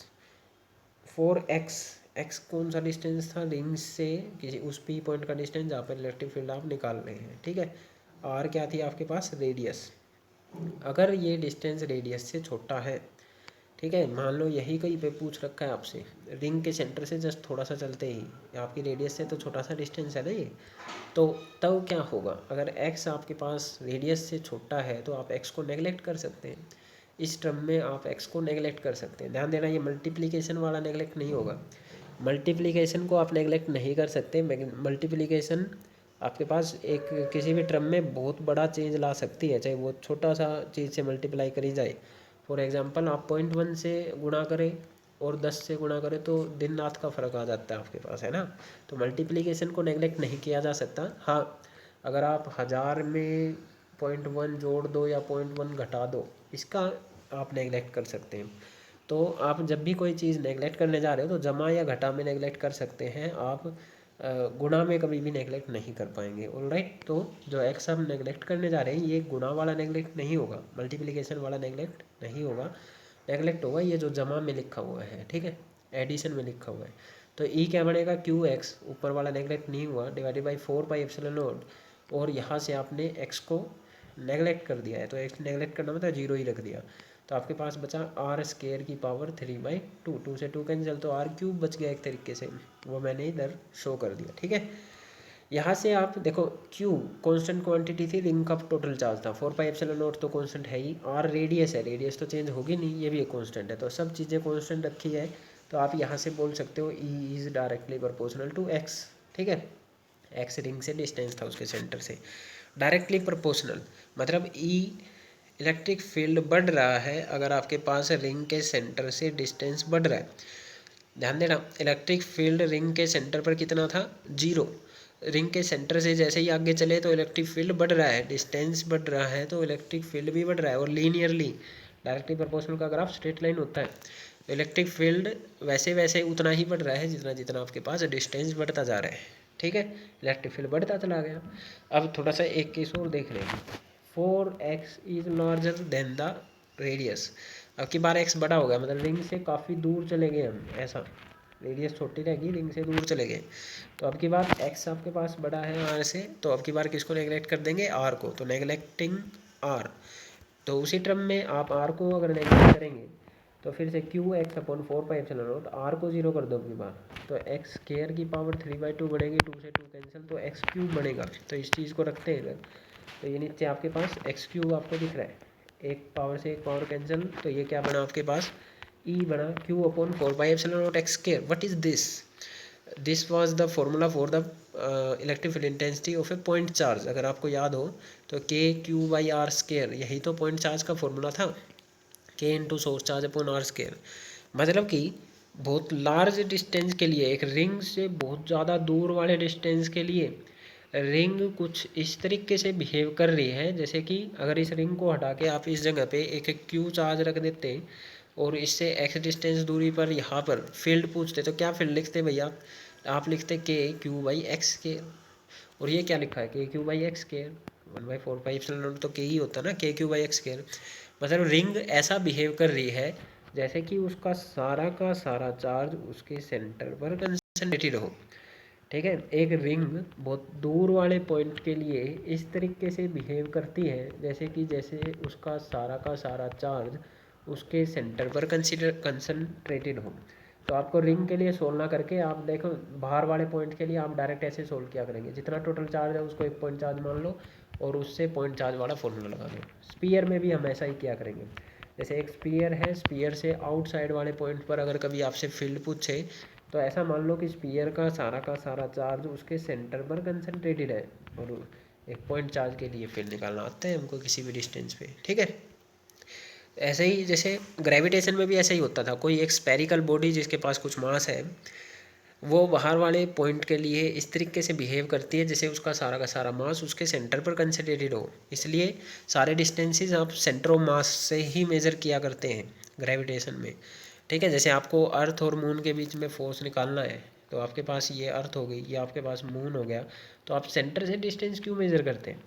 S1: 4x, x कौन सा डिस्टेंस था, रिंग से किसी उस पी पॉइंट का डिस्टेंस जहाँ पर इलेक्ट्रिक फील्ड आप निकाल रहे हैं, ठीक है। आर क्या थी आपके पास, रेडियस। अगर ये डिस्टेंस रेडियस से छोटा है, ठीक है, मान लो यही कहीं पे पूछ रखा है आपसे, रिंग के सेंटर से जस्ट थोड़ा सा चलते ही आपकी रेडियस से तो छोटा सा डिस्टेंस है ना ये, तो तब क्या होगा, अगर x आपके पास रेडियस से छोटा है तो आप x को नेगलेक्ट कर सकते हैं। इस टर्म में आप x को नेगलेक्ट कर सकते हैं। ध्यान देना, ये मल्टीप्लिकेशन वाला नेगलेक्ट नहीं होगा, मल्टीप्लिकेशन को आप नेगलेक्ट नहीं कर सकते। मल्टीप्लिकेशन आपके पास एक किसी भी टर्म में बहुत बड़ा चेंज ला सकती है, चाहे वो छोटा सा चीज़ से मल्टीप्लाई करी जाए। फॉर एग्जांपल आप 0.1 से गुणा करें और 10 से गुणा करें तो दिन रात का फ़र्क आ जाता है आपके पास, है ना। तो मल्टीप्लिकेशन को नेगलेक्ट नहीं किया जा सकता। हाँ, अगर आप 1000 में 0.1 जोड़ दो या 0.1 घटा दो, इसका आप नेगलेक्ट कर सकते हैं। तो आप जब भी कोई चीज़ नेगलेक्ट करने जा रहे हो तो जमा या घटा में नेगलेक्ट कर सकते हैं, आप गुणा में कभी भी नेगलेक्ट नहीं कर पाएंगे। ऑलराइट, तो जो एक्स हम नेगलेक्ट करने जा रहे हैं ये गुणा वाला नेगलेक्ट नहीं होगा, मल्टीप्लिकेशन वाला नेगलेक्ट नहीं होगा। नेगलेक्ट होगा ये जो जमा में लिखा हुआ है, ठीक है, एडिशन में लिखा हुआ है। तो ई क्या बनेगा, क्यू एक्स, ऊपर वाला नेगलेक्ट नहीं हुआ, divided by 4 pi epsilon not, और यहाँ से आपने एक्स को नेगलेक्ट कर दिया है, तो एक्स नेगलेक्ट करना मतलब जीरो ही रख दिया। तो आपके पास बचा आर स्केयर की पावर 3/2, 2 से 2 कैंसिल, तो आर क्यूब बच गया एक तरीके से, वो मैंने इधर शो कर दिया, ठीक है। यहाँ से आप देखो क्यू कांस्टेंट क्वांटिटी थी, रिंग का टोटल चार्ज था, 4 पाई एप्सिलॉन नॉट तो कांस्टेंट है ही, आर रेडियस है, रेडियस तो चेंज होगी नहीं, ये भी एक कांस्टेंट है, तो सब चीज़ें कांस्टेंट रखी है। तो आप यहाँ से बोल सकते हो E is directly proportional to X, ठीक है। एक्स रिंग से डिस्टेंस था उसके सेंटर से, डायरेक्टली प्रोपोर्शनल, मतलब ई इलेक्ट्रिक फील्ड बढ़ रहा है अगर आपके पास रिंग के सेंटर से डिस्टेंस बढ़ रहा है। ध्यान देना, इलेक्ट्रिक फील्ड रिंग के सेंटर पर कितना था, जीरो। रिंग के सेंटर से जैसे ही आगे चले तो इलेक्ट्रिक फील्ड बढ़ रहा है, डिस्टेंस बढ़ रहा है तो इलेक्ट्रिक फील्ड भी बढ़ रहा है, और लीनियरली, डायरेक्टली प्रोपोर्शनल का ग्राफ स्ट्रेट लाइन होता है। तो इलेक्ट्रिक फील्ड वैसे वैसे उतना ही बढ़ रहा है जितना जितना आपके पास डिस्टेंस बढ़ता जा रहा है, ठीक है। इलेक्ट्रिक फील्ड बढ़ता चला गया। अब थोड़ा सा एक केस और देख लें, 4x is larger than the radius. अब की बार x बड़ा हो गया, मतलब रिंग से काफ़ी दूर चले गए हम, ऐसा रेडियस छोटी रहेगी, रिंग से दूर चले गए। तो अब की बार x आपके पास बड़ा है r से, तो अब की बार किसको नेगलेक्ट कर देंगे, r को, तो नेगलेक्टिंग r। तो उसी टर्म में आप r को अगर नेगलेक्ट करेंगे तो फिर से q x upon 4 pi epsilon not, r को जीरो कर दो अपनी बार, तो एक्स स्क्वायर की पावर 3/2 बढ़ेगी, 2 से 2 कैंसिल, तो एक्स क्यूब बनेगा। तो इस चीज़ को रखते हैं इधर, तो ये नीचे आपके पास एक्स क्यूब आपको दिख रहा है, एक पावर से एक पावर कैंसिल, तो ये क्या बना आपके पास, ई बना Q upon 4 pi epsilon not x square. What is this, this was the formula for the electric field intensity of A point charge. अगर आपको याद हो तो के क्यू बाई आर स्क्वायर, यही तो पॉइंट चार्ज का फॉर्मूला था, k into source charge upon r square. मतलब कि बहुत लार्ज डिस्टेंस के लिए, एक रिंग से बहुत ज़्यादा दूर वाले डिस्टेंस के लिए रिंग कुछ इस तरीके से बिहेव कर रही है, जैसे कि अगर इस रिंग को हटा के आप इस जगह पे एक क्यू चार्ज रख देते और इससे एक्स डिस्टेंस दूरी पर यहाँ पर फील्ड पूछते, तो क्या फील्ड लिखते भैया, आप लिखते के क्यू बाई एक्स के, और ये क्या लिखा है, के क्यू बाई एक्स के, 1/4 पाई एप्सिलॉन नॉट तो के ही होता है ना, के क्यू बाई एक्स के। मतलब रिंग ऐसा बिहेव कर रही है जैसे कि उसका सारा का सारा चार्ज उसके सेंटर पर कंसंट्रेटेड हो। ठीक है, एक रिंग बहुत दूर वाले पॉइंट के लिए इस तरीके से बिहेव करती है जैसे उसका सारा का सारा चार्ज उसके सेंटर पर कंसंट्रेटेड हो। तो आपको रिंग के लिए सोल्व ना करके आप देखो बाहर वाले पॉइंट के लिए आप डायरेक्ट ऐसे सोल्व किया करेंगे, जितना टोटल चार्ज है उसको एक पॉइंट चार्ज मान लो और उससे पॉइंट चार्ज वाला फॉर्मूला लगा दो। स्पीयर में भी हम ऐसा ही किया करेंगे। जैसे एक स्पीयर है, स्पीयर से आउटसाइड वाले पॉइंट पर अगर कभी आपसे फील्ड पूछे तो ऐसा मान लो कि स्पीयर का सारा चार्ज उसके सेंटर पर कंसंट्रेटेड है और एक पॉइंट चार्ज के लिए फील्ड निकालना आता है हमको किसी भी डिस्टेंस पे। ठीक है, ऐसे ही जैसे ग्रेविटेशन में भी ऐसा ही होता था। कोई एक स्फेरिकल बॉडी जिसके पास कुछ मास है वो बाहर वाले पॉइंट के लिए इस तरीके से बिहेव करती है जैसे उसका सारा का सारा मास उसके सेंटर पर कंसंट्रेटेड हो। इसलिए सारे डिस्टेंसेस आप सेंटर ऑफ मास से ही मेज़र किया करते हैं ग्रेविटेशन में। ठीक है, जैसे आपको अर्थ और मून के बीच में फोर्स निकालना है तो आपके पास ये अर्थ हो गई, ये आपके पास मून हो गया, तो आप सेंटर से डिस्टेंस क्यों मेज़र करते हैं?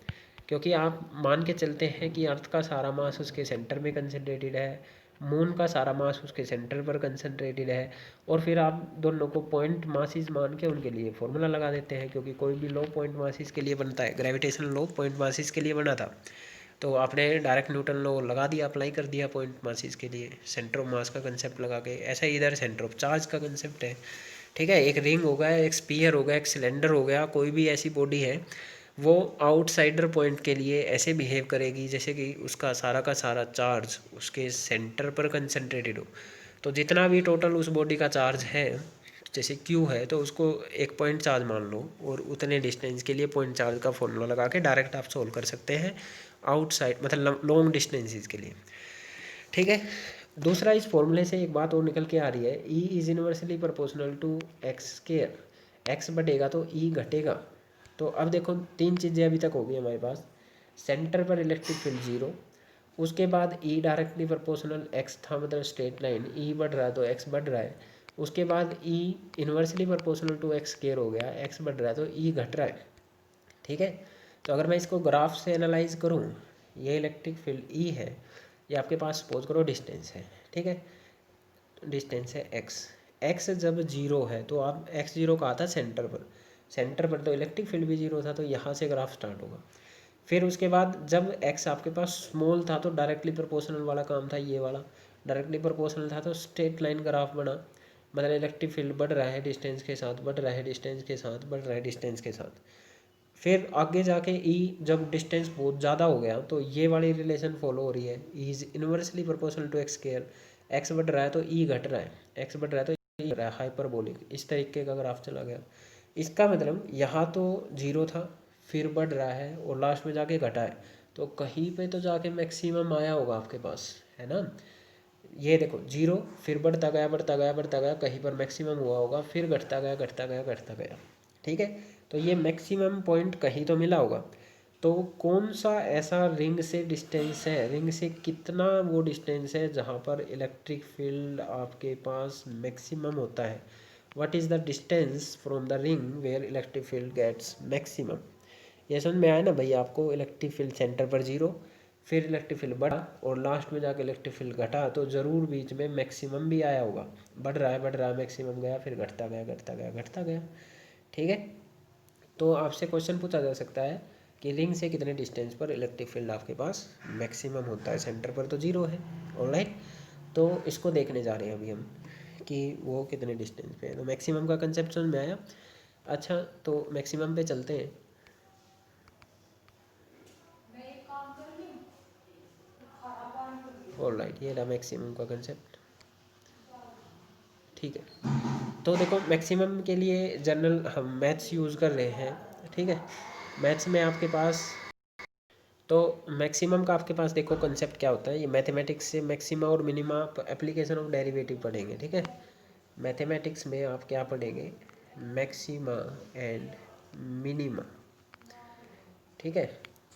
S1: क्योंकि आप मान के चलते हैं कि अर्थ का सारा मास उसके सेंटर में कंसंट्रेटेड है, मून का सारा मास उसके सेंटर पर कंसंट्रेटेड है, और फिर आप दोनों को पॉइंट मासिस मान के उनके लिए फॉर्मूला लगा देते हैं। क्योंकि कोई भी लॉ पॉइंट मासिस के लिए बनता है, ग्रेविटेशन लॉ पॉइंट मासिस के लिए बना था, तो आपने डायरेक्ट न्यूटन लॉ लगा दिया, अप्लाई कर दिया पॉइंट मासिस के लिए सेंटर ऑफ मास का कंसेप्ट लगा के। ऐसा ही इधर सेंटर ऑफ चार्ज का कंसेप्ट है। ठीक है, एक रिंग हो गया, एक स्पीयर हो गया, एक सिलेंडर हो गया, कोई भी ऐसी बॉडी है वो आउटसाइडर पॉइंट के लिए ऐसे बिहेव करेगी जैसे कि उसका सारा चार्ज उसके सेंटर पर कंसंट्रेटेड हो। तो जितना भी टोटल उस बॉडी का चार्ज है, जैसे क्यू है, तो उसको एक पॉइंट चार्ज मान लो और उतने डिस्टेंस के लिए पॉइंट चार्ज का फॉर्मूला लगा के डायरेक्ट आप सोल्व कर सकते हैं आउटसाइड मतलब लॉन्ग डिस्टेंसेस के लिए। ठीक है, दूसरा इस फॉर्मूले से एक बात और निकल के आ रही है, E is inversely proportional to x square. X बढ़ेगा तो ई घटेगा। तो अब देखो तीन चीज़ें अभी तक हो गई हमारे पास। सेंटर पर इलेक्ट्रिक फील्ड जीरो, उसके बाद ई डायरेक्टली प्रोपोर्शनल एक्स था मतलब स्ट्रेट लाइन, ई बढ़ रहा है तो एक्स बढ़ रहा है। उसके बाद E inversely proportional to x square हो गया, एक्स बढ़ रहा है तो ई घट रहा है। ठीक है, तो अगर मैं इसको ग्राफ से एनालाइज करूँ, ये इलेक्ट्रिक फील्ड ई है, ये आपके पास सपोज करो डिस्टेंस है। ठीक है, डिस्टेंस है एक्स, एक्स जब जीरो है तो आप एक्स जीरो का आता सेंटर पर, सेंटर पर तो इलेक्ट्रिक फील्ड भी जीरो था, तो यहाँ से ग्राफ स्टार्ट होगा। फिर उसके बाद जब एक्स आपके पास स्मॉल था तो डायरेक्टली प्रोपोर्शनल वाला काम था, ये वाला डायरेक्टली प्रोपोर्शनल था तो स्ट्रेट लाइन ग्राफ बना, मतलब इलेक्ट्रिक फील्ड बढ़ रहा है डिस्टेंस के साथ, बढ़ रहा है डिस्टेंस के साथ, बढ़ रहा है डिस्टेंस के साथ। फिर आगे जाके ई जब डिस्टेंस बहुत ज़्यादा हो गया तो ये वाली रिलेशन फॉलो हो रही है, E is inversely proportional to X square. X बढ़ रहा है तो ई घट रहा है, एक्स बढ़ रहा है तो ई घट रहा है, हाइपरबोलिक इस तरीके का ग्राफ चला गया। इसका मतलब यहाँ तो जीरो था, फिर बढ़ रहा है और लास्ट में जाके घटा है, तो कहीं पे तो जाके मैक्सिमम आया होगा आपके पास, है ना। ये देखो जीरो, फिर बढ़ता गया बढ़ता गया बढ़ता गया, कहीं पर मैक्सिमम हुआ होगा, फिर घटता गया घटता गया घटता गया। ठीक है, तो ये मैक्सिमम पॉइंट कहीं तो मिला होगा। तो कौन सा ऐसा रिंग से डिस्टेंस है, रिंग से कितना वो डिस्टेंस है जहाँ पर इलेक्ट्रिक फील्ड आपके पास मैक्सिमम होता है। What is the distance from the ring where electric field gets maximum. ये समझ में आया ना भाई आपको, इलेक्ट्रिक फील्ड सेंटर पर जीरो, फिर इलेक्ट्रिक फील्ड बढ़ा और लास्ट में जाके इलेक्ट्रिक फील्ड घटा, तो ज़रूर बीच में मैक्सिमम भी आया होगा। बढ़ रहा है मैक्सिमम गया, फिर घटता गया घटता गया घटता गया। ठीक है, तो आपसे क्वेश्चन पूछा जा सकता है कि रिंग से कितने डिस्टेंस पर इलेक्ट्रिक फील्ड आपके पास मैक्सिमम होता है, सेंटर पर तो जीरो है। ऑलराइट, तो इसको देखने जा रहे हैं अभी हम कि वो कितने डिस्टेंस पे है। तो मैक्सिमम का कंसेप्ट समझ में आया। अच्छा, तो मैक्सिमम पे चलते हैं। ऑलराइट, ये रहा मैक्सिमम का कंसेप्ट। ठीक है, तो देखो मैक्सिमम के लिए जनरल हम मैथ्स यूज़ कर रहे हैं। ठीक है, मैथ्स में आपके पास तो मैक्सिमम का आपके पास देखो कंसेप्ट क्या होता है, ये मैथमेटिक्स से मैक्सिमा और मिनिमा एप्लीकेशन ऑफ डेरिवेटिव पढ़ेंगे। ठीक है, मैथमेटिक्स में आप क्या पढ़ेंगे, मैक्सिमा एंड मिनिमा। ठीक है,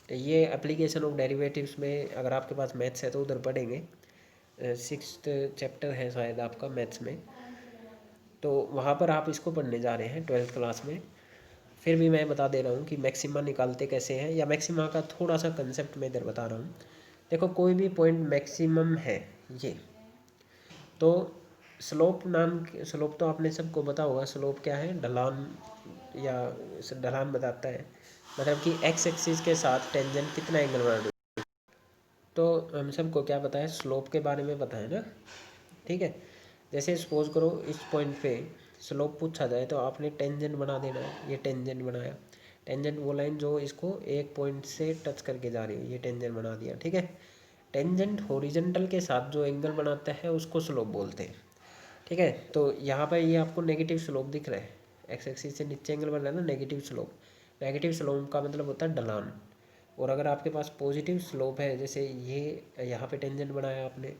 S1: ये एप्लीकेशन ऑफ डेरिवेटिव्स में अगर आपके पास मैथ्स है तो उधर पढ़ेंगे। 6th चैप्टर है शायद आपका मैथ्स में, तो वहाँ पर आप इसको पढ़ने जा रहे हैं 12th क्लास में। फिर भी मैं बता दे रहा हूँ कि मैक्सिमा निकालते कैसे हैं, या मैक्सिमा का थोड़ा सा कंसेप्ट मैं इधर बता रहा हूँ। देखो कोई भी पॉइंट मैक्सिमम है, ये तो स्लोप तो आपने सबको पता होगा। स्लोप क्या है? ढलान, या ढलान बताता है, मतलब कि एक्स एक्सिस के साथ टेंजेंट कितना एंगल बना रही है। तो हम सबको क्या पता है? स्लोप के बारे में पता है ना, ठीक है। जैसे सपोज करो इस पॉइंट पे स्लोप पूछा जाए तो आपने टेंजेंट बना देना है। ये टेंजेंट बनाया, टेंजेंट वो लाइन जो इसको एक पॉइंट से टच करके जा रही है, ये टेंजेंट बना दिया, ठीक है। टेंजेंट हॉरिजॉन्टल के साथ जो एंगल बनाता है उसको स्लोप बोलते हैं, ठीक है। तो यहाँ पर ये आपको नेगेटिव स्लोप दिख रहा है, एक्स एक्सिस से नीचे एंगल बन रहा है ना, नेगेटिव स्लोप। नेगेटिव स्लोप का मतलब होता है ढलान। और अगर आपके पास पॉजिटिव स्लोप है, जैसे ये यहाँ पे टेंजेंट बनाया आपने,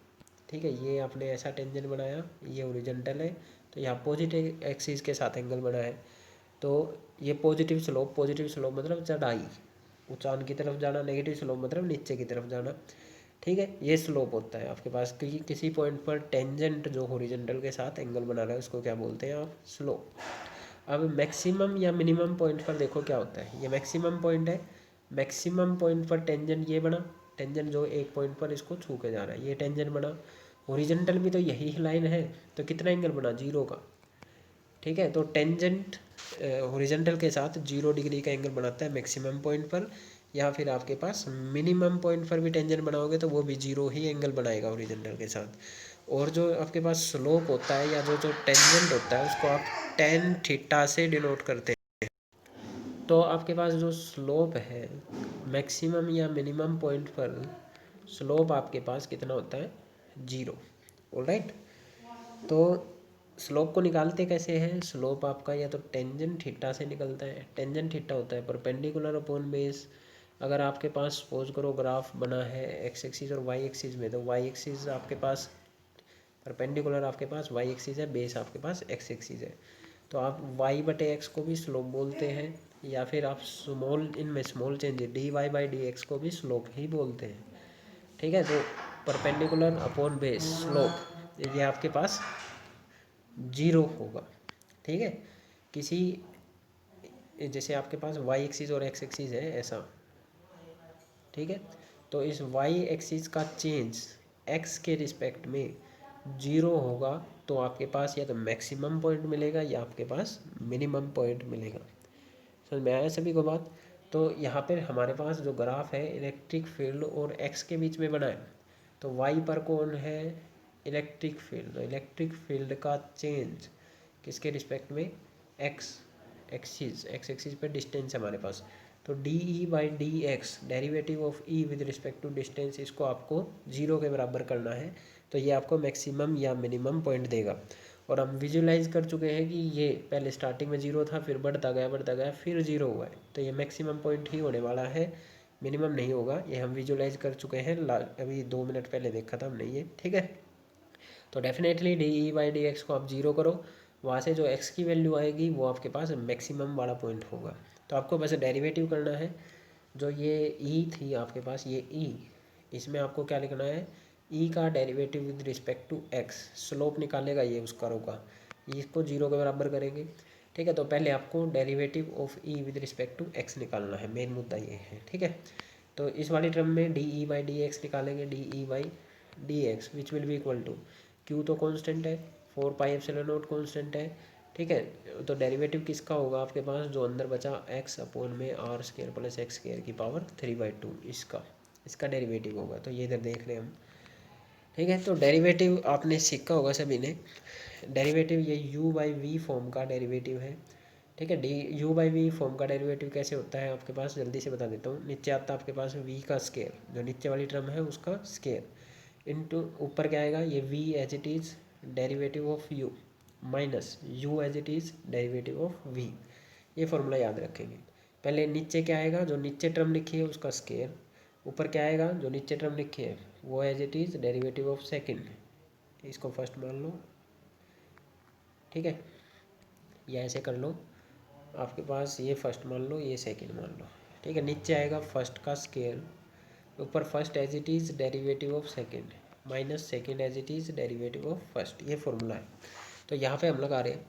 S1: ठीक है, ये आपने ऐसा टेंजेंट बनाया, ये हॉरिजॉन्टल है, तो यहाँ पॉजिटिव एक्सिस के साथ एंगल बना है, तो ये पॉजिटिव स्लोप मतलब चढ़ाई, ऊंचाई की तरफ जाना। नेगेटिव स्लोप मतलब नीचे की तरफ जाना, ठीक है। ये स्लोप होता है आपके पास, क्योंकि किसी पॉइंट पर टेंजेंट जो हॉरिजॉन्टल के साथ एंगल बना रहा है उसको क्या बोलते हैं आप? स्लोप। अब मैक्सिमम या मिनिमम पॉइंट पर देखो क्या होता है। ये मैक्सिमम पॉइंट है, मैक्सिमम पॉइंट पर टेंजेंट ये बना, टेंजेंट जो एक पॉइंट पर इसको छू के जा रहा है, ये टेंजेंट बना। हॉरिजॉन्टल भी तो यही लाइन है, तो कितना एंगल बना? 0 का, ठीक है। तो टेंजेंट हॉरिजॉन्टल के साथ 0 डिग्री का एंगल बनाता है मैक्सिमम पॉइंट पर, या फिर आपके पास मिनिमम पॉइंट पर भी टेंजेंट बनाओगे तो वो भी 0 ही एंगल बनाएगा हॉरिजॉन्टल के साथ। और जो आपके पास स्लोप होता है या जो जो टेंजेंट होता है उसको आप टेन थीटा से डिनोट करते हैं। तो आपके पास जो स्लोप है मैक्सिमम या मिनिमम पॉइंट पर, स्लोप आपके पास कितना होता है? 0। ऑलराइट। तो स्लोप को निकालते कैसे हैं? स्लोप आपका या तो टेंजेंट थीटा से निकलता है। टेंजेंट थीटा होता है परपेंडिकुलर अपॉन बेस। अगर आपके पास सपोज करो ग्राफ बना है एक्स एक्सिस और वाई एक्सिस में, तो वाई एक्सिस आपके पास परपेंडिकुलर, आपके पास वाई एक्सिस है, बेस आपके पास एक्स एक्सिस है, तो आप वाई बटे एक्स को भी स्लोप बोलते हैं, या फिर आप स्मॉल इनमें small change d y by D x को भी स्लोप ही बोलते हैं, ठीक है। तो परपेंडिकुलर अपॉन बेस स्लोप ये आपके पास 0 होगा, ठीक है। किसी जैसे आपके पास वाई एक्सिस और एक्स एक्सिस है ऐसा, ठीक है। तो इस वाई एक्सिस का चेंज एक्स के रिस्पेक्ट में 0 होगा, तो आपके पास या तो मैक्सिमम पॉइंट मिलेगा या आपके पास मिनिमम पॉइंट मिलेगा। समझ में आया सभी को बात? तो यहाँ पर हमारे पास जो ग्राफ है इलेक्ट्रिक फील्ड और एक्स के बीच में बना है, तो वाई पर कौन है? Electric field. तो इलेक्ट्रिक फील्ड का चेंज किसके रिस्पेक्ट में? एक्स एक्सिस पे डिस्टेंस हमारे पास, तो d E by D x derivative of E with respect to distance, इसको आपको 0 के बराबर करना है, तो ये आपको मैक्सिमम या मिनिमम पॉइंट देगा। और हम विजुलाइज कर चुके हैं कि ये पहले स्टार्टिंग में 0 था, फिर बढ़ता गया फिर 0 हुआ है, तो ये मैक्सिमम पॉइंट ही होने वाला है, मिनिमम नहीं होगा। ये हम विजुलाइज कर चुके हैं, अभी 2 मिनट पहले देखा था हमने ये, ठीक है। तो definitely D E by D x को आप 0 करो, वहाँ से जो एक्स की वैल्यू आएगी वो आपके पास मैक्सिमम वाला पॉइंट होगा। तो आपको बस डेरिवेटिव करना है। जो ये ई थी आपके पास, ये ई, इसमें आपको क्या लिखना है? ई का derivative with respect to x, slope निकालेगा ये उस कर्व का, इसको 0 के बराबर करेंगे, ठीक है। तो पहले आपको derivative of E with respect to x निकालना है, मेन मुद्दा ये है, ठीक है। तो इस वाली टर्म में D E by D X निकालेंगे, D E by D X which will be equal to, Q तो कांस्टेंट है, 4 पाई एप्सिलॉन नॉट कांस्टेंट है, ठीक है। तो डेरिवेटिव किसका होगा आपके पास? जो अंदर बचा एक्स अपॉन में r square plus x square की पावर 3/2, इसका डेरिवेटिव होगा। तो ये इधर देख रहे हैं हम, ठीक है। तो डेरिवेटिव आपने सीखा होगा सभी ने। डेरिवेटिव ये u बाई वी फॉर्म का डेरिवेटिव है, ठीक है। D u by v form का डेरिवेटिव कैसे होता है आपके पास? जल्दी से बता देता हूँ। नीचे आता है आपके पास v का स्केयर, जो नीचे वाली टर्म है उसका स्केयर, इनटू ऊपर क्या आएगा? ये v as it is derivative of u minus u as it is derivative of v। ये फॉर्मूला याद रखेंगे। पहले नीचे क्या आएगा? जो नीचे टर्म लिखी है उसका स्केयर, ऊपर क्या आएगा? जो नीचे टर्म लिखी है वो as it is derivative of second, इसको फर्स्ट मान लो, ठीक है। या ऐसे कर लो, आपके पास ये फर्स्ट मान लो, ये सेकंड मान लो, ठीक है। नीचे आएगा फर्स्ट का स्केयर, ऊपर first as it is derivative of second minus second as it is derivative of first, ये फॉर्मूला है। तो यहाँ पे हम लगा रहे हैं,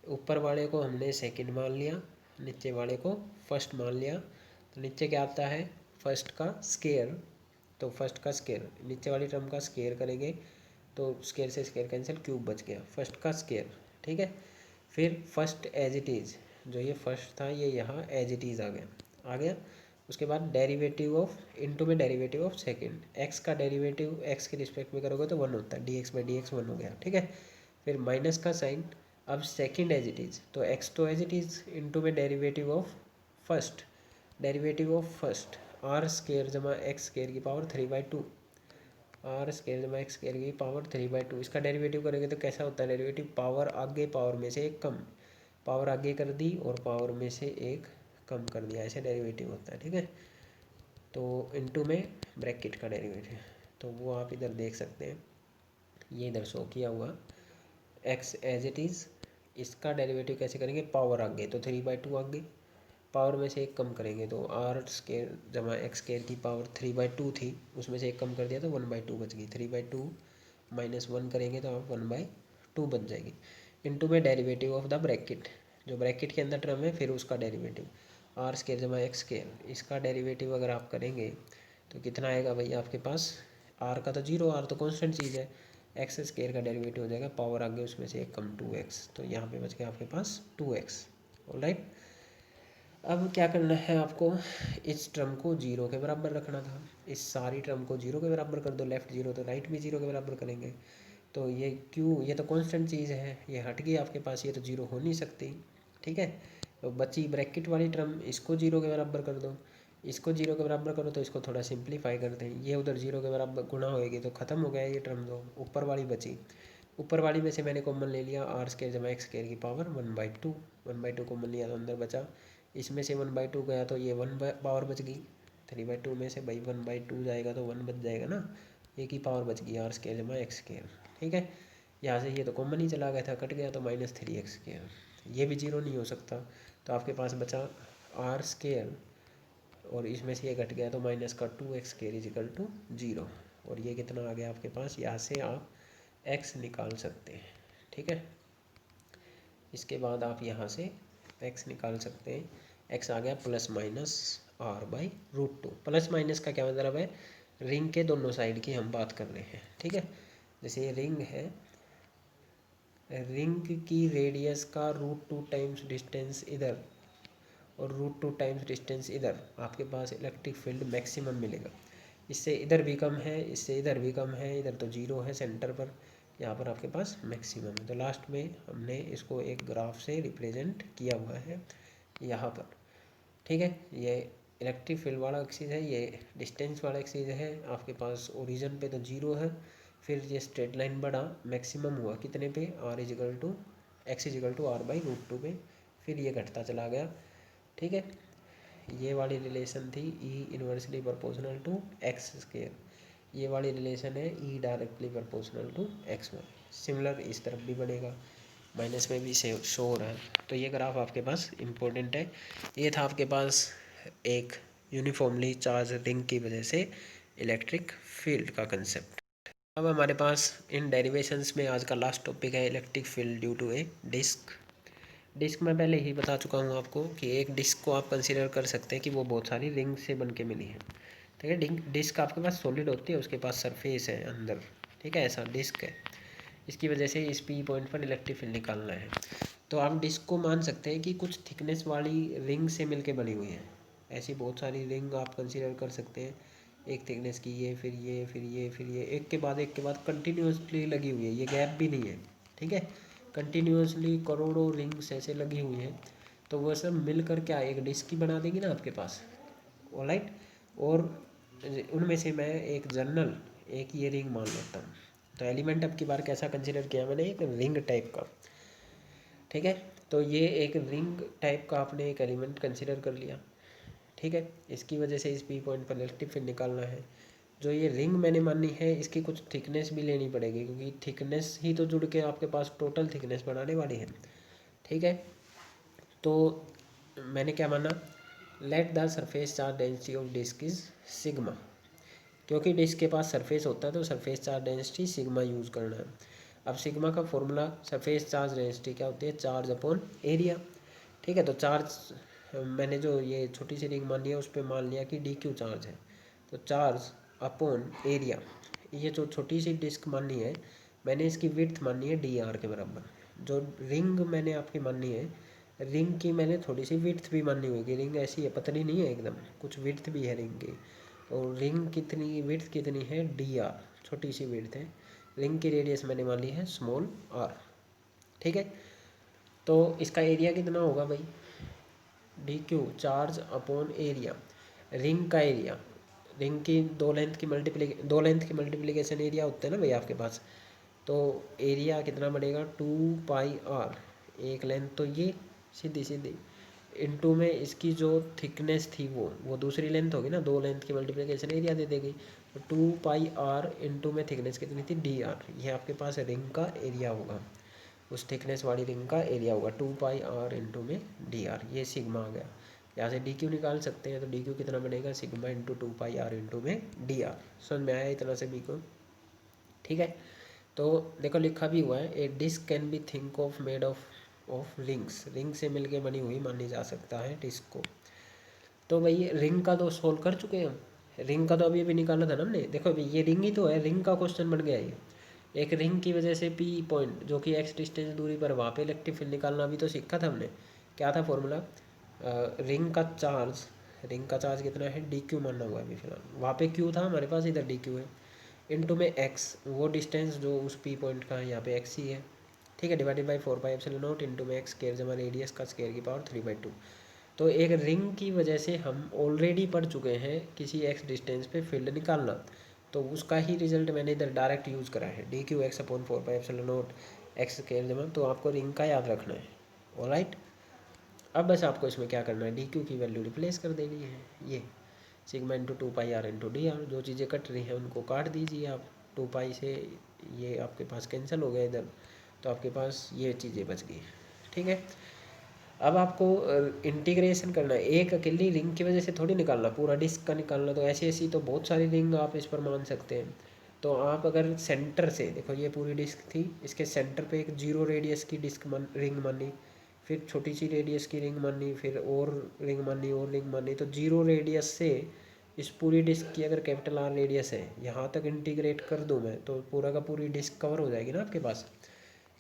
S1: ऊपर वाले को हमने सेकंड मान लिया, नीचे वाले को फर्स्ट मान लिया। तो नीचे क्या आता है? फर्स्ट का स्केयर, तो फर्स्ट का स्केयर नीचे वाली टर्म का स्केयर करेंगे, तो स्केयर से स्केयर कैंसिल, क्यूब बच गया फर्स्ट का स्केयर, ठीक है। फिर फर्स्ट एज इट इज़, जो ये फर्स्ट था ये यहाँ एज इट इज़ आ गया। उसके बाद डेरिवेटिव ऑफ इनटू में डेरिवेटिव ऑफ सेकंड, एक्स का डेरिवेटिव एक्स के रिस्पेक्ट में करोगे तो 1 होता है, D X by D x 1 हो गया, ठीक है। फिर माइनस का साइन, अब सेकंड एज इट इज़, तो एक्स तो एज इट इज़ इनटू में derivative of first, derivative of first r square जमा एक्स स्केयर की पावर 3/2, आर स्केयर जमा एक्स स्केयर की पावर 3/2, इसका डेरिवेटिव करेंगे तो कैसा होता है डेरिवेटिव, पावर आगे पावर में से एक कम, पावर आगे कर दी और पावर में से एक कम कर दिया, ऐसे डेरिवेटिव होता है, ठीक है। तो इनटू में ब्रैकेट का डेरिवेटिव, तो वो आप इधर देख सकते हैं, ये इधर शो किया हुआ एक्स एज इट इज़, इसका डेरिवेटिव कैसे करेंगे, पावर आगे तो 3/2 आगे, पावर में से एक कम करेंगे तो आर स्केयर जमा एक्स स्केयर की पावर 3/2 थी, उसमें से एक कम कर दिया तो 1/2 बच गई, 3/2 माइनस 1 करेंगे तो आप 1/2 बच जाएगी। इनटू में डेरिवेटिव ऑफ द ब्रैकेट, जो ब्रैकेट के अंदर टर्म है फिर उसका डेरिवेटिव, आर स्केयर जमा एक्स स्केयर, इसका डेरिवेटिव अगर आप करेंगे तो कितना आएगा भैया आपके पास, आर का तो जीरो, आर तो कांस्टेंट चीज़ है, एक्स स्केयर का डेरिवेटिव हो जाएगा पावर आगे उसमें से एक कम 2x, तो यहाँ पे बच गया आपके पास 2x, ऑलराइट। अब क्या करना है आपको, इस टर्म को जीरो के बराबर रखना था, इस सारी टर्म को जीरो के बराबर कर दो, लेफ्ट जीरो तो राइट भी जीरो के बराबर करेंगे, तो ये क्यू ये तो कांस्टेंट चीज़ है, ये हट गई आपके पास, ये तो जीरो हो नहीं सकती, ठीक है। तो बची ब्रैकेट वाली टर्म, इसको जीरो के बराबर कर दो, इसको जीरो के बराबर करो तो इसको थोड़ा सिंप्लीफाई करते हैं, ये उधर जीरो के बराबर गुणा होएगी तो ख़त्म हो गया ये टर्म, दो ऊपर वाली बची, ऊपर वाली में से मैंने कॉमन ले लिया आर स्केयर जमा एक्स स्केयर की पावर 1/2, 1/2 कॉमन लिया तो अंदर बचा, इसमें से 1/2 गया तो ये 1 पावर बच गई, 3/2 में से भाई 1/2 जाएगा तो 1 बच जाएगा ना, एक ही पावर बच गई आर स्केयर जमा एक्स स्केयर, ठीक है। यहाँ से ये तो कॉमन ही चला गया था, कट गया तो -3x स्केयर, ये भी जीरो नहीं हो सकता, तो आपके पास बचा आर स्केयर और इसमें से ये घट गया तो माइनस का 2x square is equal to 0, और ये कितना आ गया आपके पास, यहाँ से आप x निकाल सकते हैं, ठीक है। इसके बाद आप यहाँ से x निकाल सकते हैं, x आ गया ±r/√2, प्लस माइनस का क्या मतलब है, रिंग के दोनों साइड की हम बात कर रहे हैं, ठीक है। जैसे ये रिंग है, रिंग की रेडियस का √2 टाइम्स डिस्टेंस इधर और √2 टाइम्स डिस्टेंस इधर, आपके पास इलेक्ट्रिक फील्ड मैक्सिमम मिलेगा, इससे इधर भी कम है, इससे इधर भी कम है, इधर तो जीरो है सेंटर पर, यहाँ पर आपके पास मैक्सिमम है। तो लास्ट में हमने इसको एक ग्राफ से रिप्रेजेंट किया हुआ है यहाँ पर, ठीक है। ये इलेक्ट्रिक फील्ड वाला एक्सिस है, ये डिस्टेंस वाला एक्सिस है, आपके पास ओरिजिन पे तो जीरो है, फिर ये स्ट्रेट लाइन बढ़ा, मैक्सिमम हुआ कितने पे, x=r/√2 पे, फिर ये घटता चला गया, ठीक है। ये वाली रिलेशन थी E inversely proportional to x square, ये वाली रिलेशन है E directly proportional to x1, similar इस तरफ भी बनेगा, माइनस में भी से शो हो रहा है। तो ये ग्राफ आपके पास इम्पोर्टेंट है, ये था आपके पास एक यूनिफॉर्मली चार्ज रिंग की वजह से इलेक्ट्रिक फील्ड का कंसेप्ट। अब हमारे पास इन डेरिवेशंस में आज का लास्ट टॉपिक है electric field due to a disc. Disc मैं पहले ही बता चुका हूँ आपको कि एक डिस्क को आप कंसीडर कर सकते हैं कि वो बहुत सारी रिंग से बन के मिली है, ठीक है। डिस्क आपके पास सॉलिड होती है, उसके पास सरफेस है अंदर, ठीक है, ऐसा डिस्क है, इसकी वजह से इस पी पॉइंट पर इलेक्ट्रिक फील्ड निकालना है। तो आप डिस्क को मान सकते हैं कि कुछ थिकनेस वाली रिंग से मिलके बनी हुई है, ऐसी बहुत सारी रिंग आप कंसीडर कर सकते हैं, एक थिकनेस की, ये फिर ये फिर ये फिर ये, एक के बाद कंटिन्यूसली लगी हुई है, ये गैप भी नहीं है, ठीक है, कंटिन्यूसली करोड़ों रिंग्स ऐसे लगी हुई है, तो वह सब मिलकर क्या एक डिस्क ही बना देगी ना आपके पास, ऑलराइट। और उनमें से मैं एक जनरल एक ये रिंग मान लेता हूँ, तो एलिमेंट अब की बार कैसा कंसिडर किया मैंने, एक रिंग टाइप का, ठीक है। तो ये एक रिंग टाइप का आपने एक एलिमेंट कंसिडर कर लिया, ठीक है। इसकी वजह से इस पी पॉइंट पर इलेक्ट्रिक फील्ड निकालना है, जो ये रिंग मैंने मानी है इसकी कुछ थिकनेस भी लेनी पड़ेगी, क्योंकि थिकनेस ही तो जुड़ के आपके पास टोटल थिकनेस बनाने वाली है, ठीक है। तो मैंने क्या माना, let the surface charge density of disc is sigma, क्योंकि डिस्क के पास सरफेस होता है तो surface charge density sigma use करना है। अब सिग्मा का फॉर्मूला सरफेस चार्ज डेंसिटी क्या होती है, चार्ज अपॉन एरिया, ठीक है। तो चार्ज मैंने जो ये छोटी सी रिंग मानी है उस पर मान लिया कि DQ चार्ज है, तो चार्ज अपॉन एरिया, ये जो छोटी सी डिस्क मानी है मैंने इसकी विड्थ मानी है डी आर के बराबर। जो रिंग मैंने आपकी मानी है, रिंग की मैंने थोड़ी सी विड्थ भी माननी होगी। रिंग ऐसी है, पतली नहीं है एकदम, कुछ विड्थ भी है रिंग की। और रिंग कितनी, विड्थ कितनी है, डी आर, छोटी सी विड्थ है। रिंग की रेडियस मैंने मान ली है स्मॉल आर। ठीक है, तो इसका एरिया कितना होगा भाई, D Q charge upon area. Ring का एरिया, रिंग की दो लेंथ की मल्टीप्लिकेशन एरिया होते हैं ना भाई आपके पास। तो एरिया कितना बढ़ेगा, 2πr, एक लेंथ तो ये सीधी सीधी, इनटू में इसकी जो थिकनेस थी वो दूसरी लेंथ होगी ना, दो लेंथ की मल्टीप्लिकेशन एरिया दे देगी। तो 2πr इंटू में थिकनेस कितनी थी, dr, ये आपके पास रिंग का एरिया होगा, उस थिकनेस वाली रिंग का एरिया होगा 2πr इंटू में dr। ये सिग्मा आ गया। यहाँ से dq निकाल सकते हैं, तो dq कितना बनेगा, सिग्मा इंटू 2πr इंटू में dr। समझ में आया इतना से भी को? ठीक है, तो देखो लिखा भी हुआ है, a disc can be think of made of rings, ring से मिलके बनी हुई मानी जा सकता है डिस्क को। तो भाई रिंग का तो सोल्व कर चुके हैं हम, रिंग का तो अभी निकाला था ना हमने। देखो भाई ये रिंग ही तो है, रिंग का क्वेश्चन बन गया ये। एक रिंग की वजह से पी पॉइंट जो कि एक्स डिस्टेंस दूरी पर, वहाँ पे इलेक्ट्रिक फील्ड निकालना भी तो सीखा था हमने। क्या था फॉर्मूला, रिंग का चार्ज कितना है, डी क्यू मानना हुआ है अभी फिलहाल, वहाँ पे क्यू था हमारे पास, इधर डी क्यू है, इनटू में एक्स, वो डिस्टेंस जो उस पी पॉइंट का है, यहाँ पे एक्स ही है। ठीक है, डिवाइडेड बाई 4πε0 इंटू में एक्स स्केयर जमा रेडियस का स्केयर की पावर 3/2। तो एक रिंग की वजह से हम ऑलरेडी पढ़ चुके हैं किसी एक्स डिस्टेंस पे फील्ड निकालना, तो उसका ही रिजल्ट मैंने इधर डायरेक्ट यूज़ करा है, D Q x upon 4πε0 X square जमा। तो आपको रिंग का याद रखना है, ऑलराइट। अब बस आपको इसमें क्या करना है, डी क्यू की वैल्यू रिप्लेस कर देनी है, ये sigma into 2πr into D R. जो चीज़ें कट रही हैं उनको काट दीजिए आप, 2π से ये आपके पास कैंसिल हो गया इधर, तो आपके पास ये चीज़ें बच गई। ठीक है, अब आपको इंटीग्रेशन करना है, एक अकेली रिंग की वजह से थोड़ी निकालना, पूरा डिस्क का निकालना। तो ऐसी ऐसी तो बहुत सारी रिंग आप इस पर मान सकते हैं। तो आप अगर सेंटर से देखो, ये पूरी डिस्क थी, इसके सेंटर पे एक 0 रेडियस की रिंग मानी, फिर छोटी सी रेडियस की रिंग मानी, फिर और रिंग मानी, और रिंग मानी। तो 0 रेडियस से इस पूरी डिस्क की अगर कैपिटल आर रेडियस है, यहाँ तक इंटीग्रेट कर दूँ मैं, तो पूरा का पूरी डिस्क कवर हो जाएगी ना आपके पास।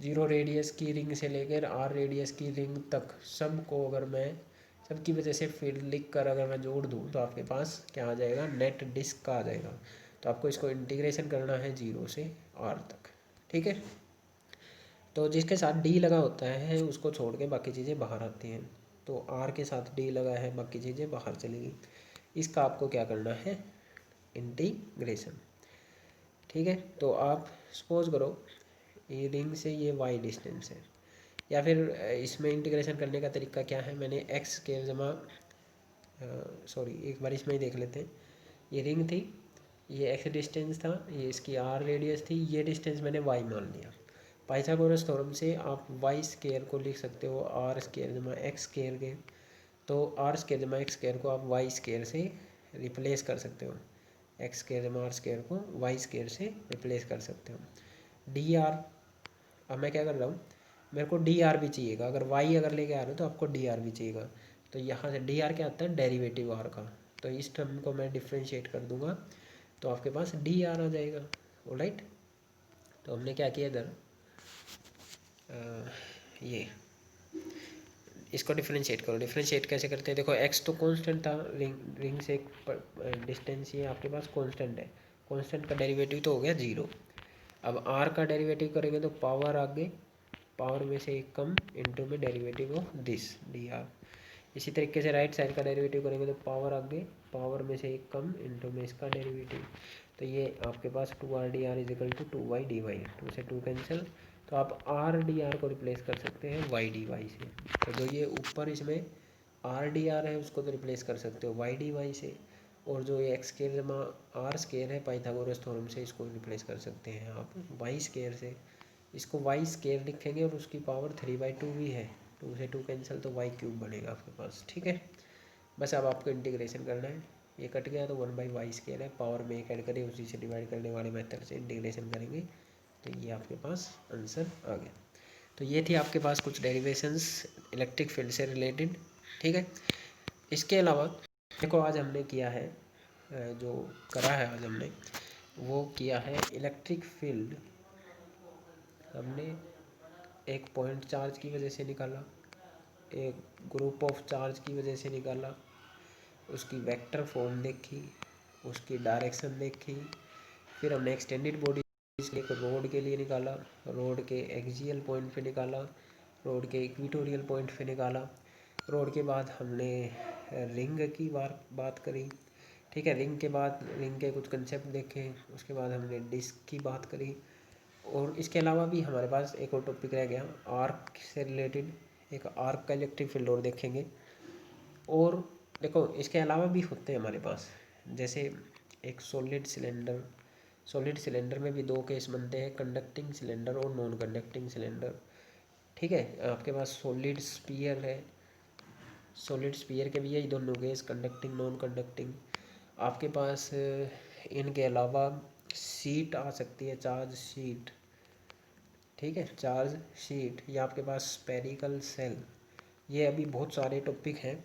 S1: 0 रेडियस की रिंग से लेकर आर रेडियस की रिंग तक सबको अगर मैं, सबकी वजह से फील्ड लिख कर अगर मैं जोड़ दूँ, तो आपके पास क्या आ जाएगा, नेट डिस्क का आ जाएगा। तो आपको इसको इंटीग्रेशन करना है 0 से आर तक। ठीक है, तो जिसके साथ डी लगा होता है उसको छोड़ के बाकी चीज़ें बाहर आती हैं। तो आर के साथ डी लगा है, बाकी चीज़ें बाहर चलेगी। इसका आपको क्या करना है, इंटीग्रेशन। ठीक है, तो आप सपोज करो ये रिंग से ये वाई डिस्टेंस है, या फिर इसमें इंटीग्रेशन करने का तरीका क्या है, मैंने एक्स स्केयर जमा, सॉरी एक बार इसमें ही देख लेते हैं। ये रिंग थी, ये एक्स डिस्टेंस था, ये इसकी आर रेडियस थी, ये डिस्टेंस मैंने वाई मान लिया। पाइथागोरस थ्योरम से आप वाई स्केयर को लिख सकते हो आर स्केयर जमा एक्स स्केयर के। तो आर स्केयर जमा एक्स स्केयर को आप वाई स्केयर से रिप्लेस कर सकते हो, एक्स स्केयर जमा आर स्केयर को वाई स्केयर से रिप्लेस कर सकते हो। डी आर, अब मैं क्या कर रहा हूँ, मेरे को डी आर भी चाहिएगा, अगर वाई अगर लेके आ रहे हो तो आपको डी आर भी चाहिएगा। तो यहाँ से डी आर क्या आता है, डेरिवेटिव आर का। तो इस टर्म को मैं डिफ्रेंशिएट कर दूंगा, तो आपके पास डी आर आ जाएगा। ऑलराइट, तो हमने क्या किया इधर, ये इसको डिफ्रेंशिएट करो। डिफ्रेंशिएट कैसे करते हैं, देखो एक्स तो कांस्टेंट था, रिंग से एक डिस्टेंस ये आपके पास कांस्टेंट है, कांस्टेंट का डेरिवेटिव तो हो गया 0। अब आर का डेरिवेटिव करेंगे तो पावर आगे, पावर में से एक कम, इनटू में derivative of this D R. इसी तरीके से राइट साइड का डेरिवेटिव करेंगे तो पावर आगे, पावर में से एक कम, इनटू में इसका डेरिवेटिव। तो ये आपके पास 2r d r is equal to 2y dy, 2 से 2 कैंसिल। तो आप आर डी आर को रिप्लेस कर सकते हैं वाई डी वाई से। तो जो ये ऊपर इसमें आर डी आर है उसको तो रिप्लेस कर सकते हो वाई डी वाई से, और जो ये एक्स स्केयर जमा आर स्केयर है पाइथागोरस थ्योरम से, इसको रिप्लेस कर सकते हैं आप वाई स्केयर से। इसको वाई स्केयर लिखेंगे और उसकी पावर 3/2 भी है, 2 से 2 कैंसिल, तो वाई क्यूब बनेगा आपके पास। ठीक है, बस अब आपको इंटीग्रेशन करना है, ये कट गया तो 1/y स्केयर है, पावर में एक ऐड करें, उसी से डिवाइड करने वाले मेथड से इंटीग्रेशन करेंगे, तो ये आपके पास आंसर आ गया। तो ये थी आपके पास कुछ डेरिवेशंस इलेक्ट्रिक फील्ड से रिलेटेड। ठीक है, इसके अलावा देखो आज हमने किया है, जो करा है आज हमने वो किया है इलेक्ट्रिक फील्ड हमने एक पॉइंट चार्ज की वजह से निकाला, एक ग्रुप ऑफ चार्ज की वजह से निकाला, उसकी वेक्टर फॉर्म देखी, उसकी डायरेक्शन देखी, फिर हमने एक्सटेंडेड बॉडी एक रोड के लिए निकाला, रोड के एक्सियल पॉइंट पे निकाला, रोड के इक्वेटोरियल पॉइंट पे निकाला, रोड के बाद हमने रिंग की बात करी, ठीक है। रिंग के बाद रिंग के कुछ कंसेप्ट देखे, उसके बाद हमने डिस्क की बात करी, और इसके अलावा भी हमारे पास एक और टॉपिक रह गया आर्क से रिलेटेड, एक आर्क का इलेक्ट्रिक फील्ड और देखेंगे। और देखो इसके अलावा भी होते हैं हमारे पास, जैसे एक सॉलिड सिलेंडर में भी दो केस बनते हैं, कंडक्टिंग सिलेंडर और नॉन कंडक्टिंग सिलेंडर, ठीक है। आपके पास सॉलिड स्फीयर है, सॉलिड स्फीयर के भी यही दोनों केस, कंडक्टिंग नॉन कंडक्टिंग। आपके पास इनके अलावा शीट आ सकती है, चार्ज शीट, ठीक है, चार्ज शीट, या आपके पास स्पेरिकल सेल। ये अभी बहुत सारे टॉपिक हैं,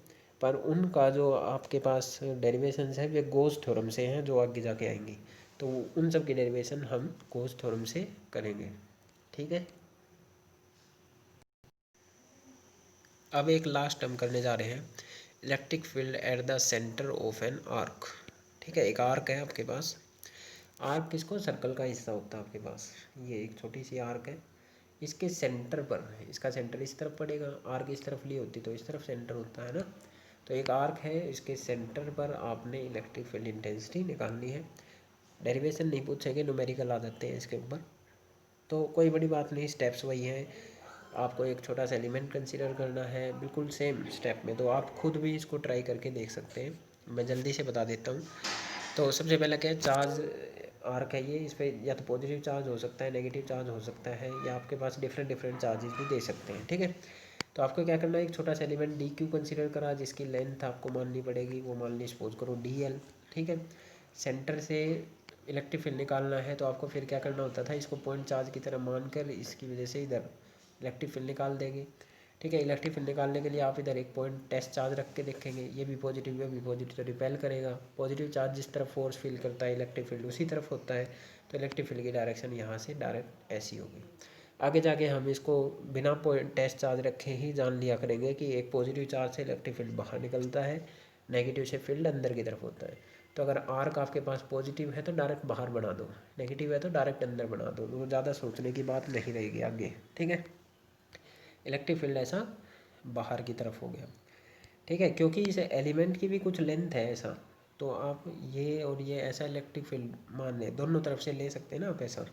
S1: पर उनका जो आपके पास डेरिवेशंस है वे गोस थ्योरम से हैं, जो आगे जाके आएंगी, तो उन सब की डेरिवेशन हम गोस थ्योरम से करेंगे, ठीक है। अब एक लास्ट हम करने जा रहे हैं electric field at the centre of an arc, ठीक है। एक आर्क है आपके पास, आर्क किसको, सर्कल का हिस्सा होता है आपके पास, ये एक छोटी सी आर्क है, इसके सेंटर पर, इसका सेंटर इस तरफ पड़ेगा, आर्क इस तरफ ली होती तो इस तरफ सेंटर होता है ना। तो एक आर्क है, इसके सेंटर पर आपने इलेक्ट्रिक फील्ड इंटेंसिटी निकालनी है। डेरिवेशन नहीं पूछेंगे, न्यूमेरिकल आ जाते हैं इसके ऊपर, तो कोई बड़ी बात नहीं, स्टेप्स वही हैं। आपको एक छोटा सा एलिमेंट कंसीडर करना है, बिल्कुल सेम स्टेप में, तो आप खुद भी इसको ट्राई करके देख सकते हैं। मैं जल्दी से बता देता हूँ। तो सबसे पहला क्या है, चार्ज आर्क है ये, इस पर या तो पॉजिटिव चार्ज हो सकता है, नेगेटिव चार्ज हो सकता है, या आपके पास डिफरेंट चार्जेस भी दे सकते हैं, ठीक है। तो आपको क्या करना है, एक छोटा सा एलिमेंट डी क्यू कंसिडर करा, जिसकी लेंथ आपको माननी पड़ेगी, वो मान ली सपोज करो डी एल, ठीक है। सेंटर से इलेक्ट्रिक फील्ड निकालना है, तो आपको फिर क्या करना होता था, इसको पॉइंट चार्ज की तरह मानकर इसकी वजह से इधर इलेक्ट्रिक फील्ड निकाल देंगे, ठीक है। इलेक्ट्रिक फील्ड निकालने के लिए आप इधर एक पॉइंट टेस्ट चार्ज रख के देखेंगे, ये भी पॉजिटिव, ये भी पॉजिटिव, तो रिपेल करेगा। पॉजिटिव चार्ज जिस तरफ फोर्स फील करता है, इलेक्ट्रिक फील्ड उसी तरफ होता है, तो इलेक्ट्रिक फील्ड की डायरेक्शन यहाँ से डायरेक्ट ऐसी होगी। आगे जाके हम इसको बिना पॉइंट टेस्ट चार्ज रखे ही जान लिया करेंगे कि एक पॉजिटिव चार्ज से इलेक्ट्रिक फील्ड बाहर निकलता है, नेगेटिव से फील्ड अंदर की तरफ होता है। तो अगर आर्क आपके पास पॉजिटिव है तो डायरेक्ट बाहर बना दो, नेगेटिव है तो डायरेक्ट अंदर बना दो, तो ज़्यादा सोचने की बात नहीं रहेगी आगे, ठीक है। इलेक्ट्रिक फील्ड ऐसा बाहर की तरफ हो गया, ठीक है, क्योंकि इस एलिमेंट की भी कुछ लेंथ है ऐसा, तो आप ये और ये ऐसा इलेक्ट्रिक फील्ड मान लें, दोनों तरफ से ले सकते हैं ना आप ऐसा,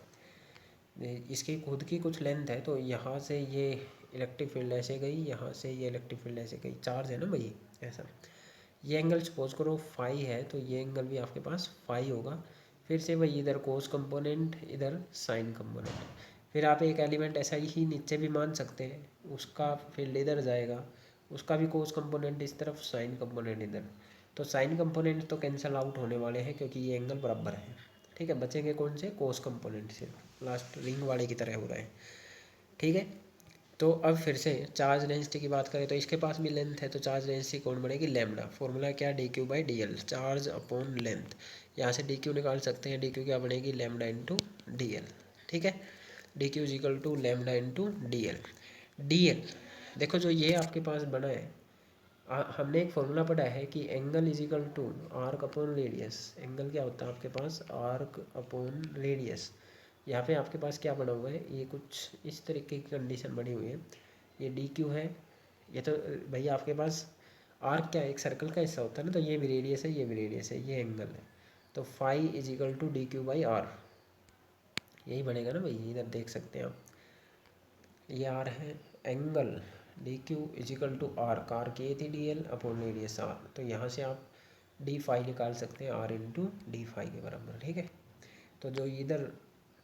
S1: इसकी खुद की कुछ लेंथ है, तो यहाँ से ये इलेक्ट्रिक फील्ड ऐसे गई, यहाँ से ये इलेक्ट्रिक फील्ड ऐसे गई, चार्ज है ना भाई ऐसा। ये एंगल सपोज करो फाई है, तो ये एंगल भी आपके पास फाई होगा। फिर से वही, इधर कोस कंपोनेंट, इधर साइन कंपोनेंट। फिर आप एक एलिमेंट ऐसा ही नीचे भी मान सकते हैं, उसका फील्ड इधर जाएगा, उसका भी कोस कंपोनेंट इस तरफ, साइन कंपोनेंट इधर। तो साइन कंपोनेंट तो कैंसिल आउट होने वाले हैं, क्योंकि ये एंगल बराबर है, ठीक है। बचेंगे कौन से, कोस कंपोनेंट से, लास्ट रिंग वाले की तरह हो रहा है, ठीक है। तो अब फिर से चार्ज डेंसिटी की बात करें, तो इसके पास भी लेंथ है, तो चार्ज डेंसिटी कौन बढ़ेगी, लैम्डा। फॉर्मूला क्या, D q by D L, charge upon length. यहाँ से डी क्यू निकाल सकते हैं, डी क्यू क्या बनेगी, लैम्डा इंटू डी एल, ठीक है। D q is equal to lambda into d l. D l देखो, जो ये आपके पास बना है, हमने एक फॉर्मूला पढ़ा है कि angle is equal to arc upon radius. Angle क्या होता है आपके पास, आर्क अपॉन रेडियस। यहाँ पे आपके पास क्या बना हुआ है, ये कुछ इस तरीके की कंडीशन बनी हुई है, ये डी क्यू है, ये तो भैया आपके पास आर्क क्या है, एक सर्कल का हिस्सा होता है ना, तो ये भी रेडियस है, ये भी रेडियस है, ये एंगल है, तो phi is equal to d q by r, यही बनेगा ना भाई, इधर देख सकते हैं आप, ये आर है, angle d q is equal to r, कार की थी d l upon radius r, तो यहाँ से आप डी फाई निकाल सकते हैं, आर इंटू डी फाई के बराबर, ठीक है। तो जो इधर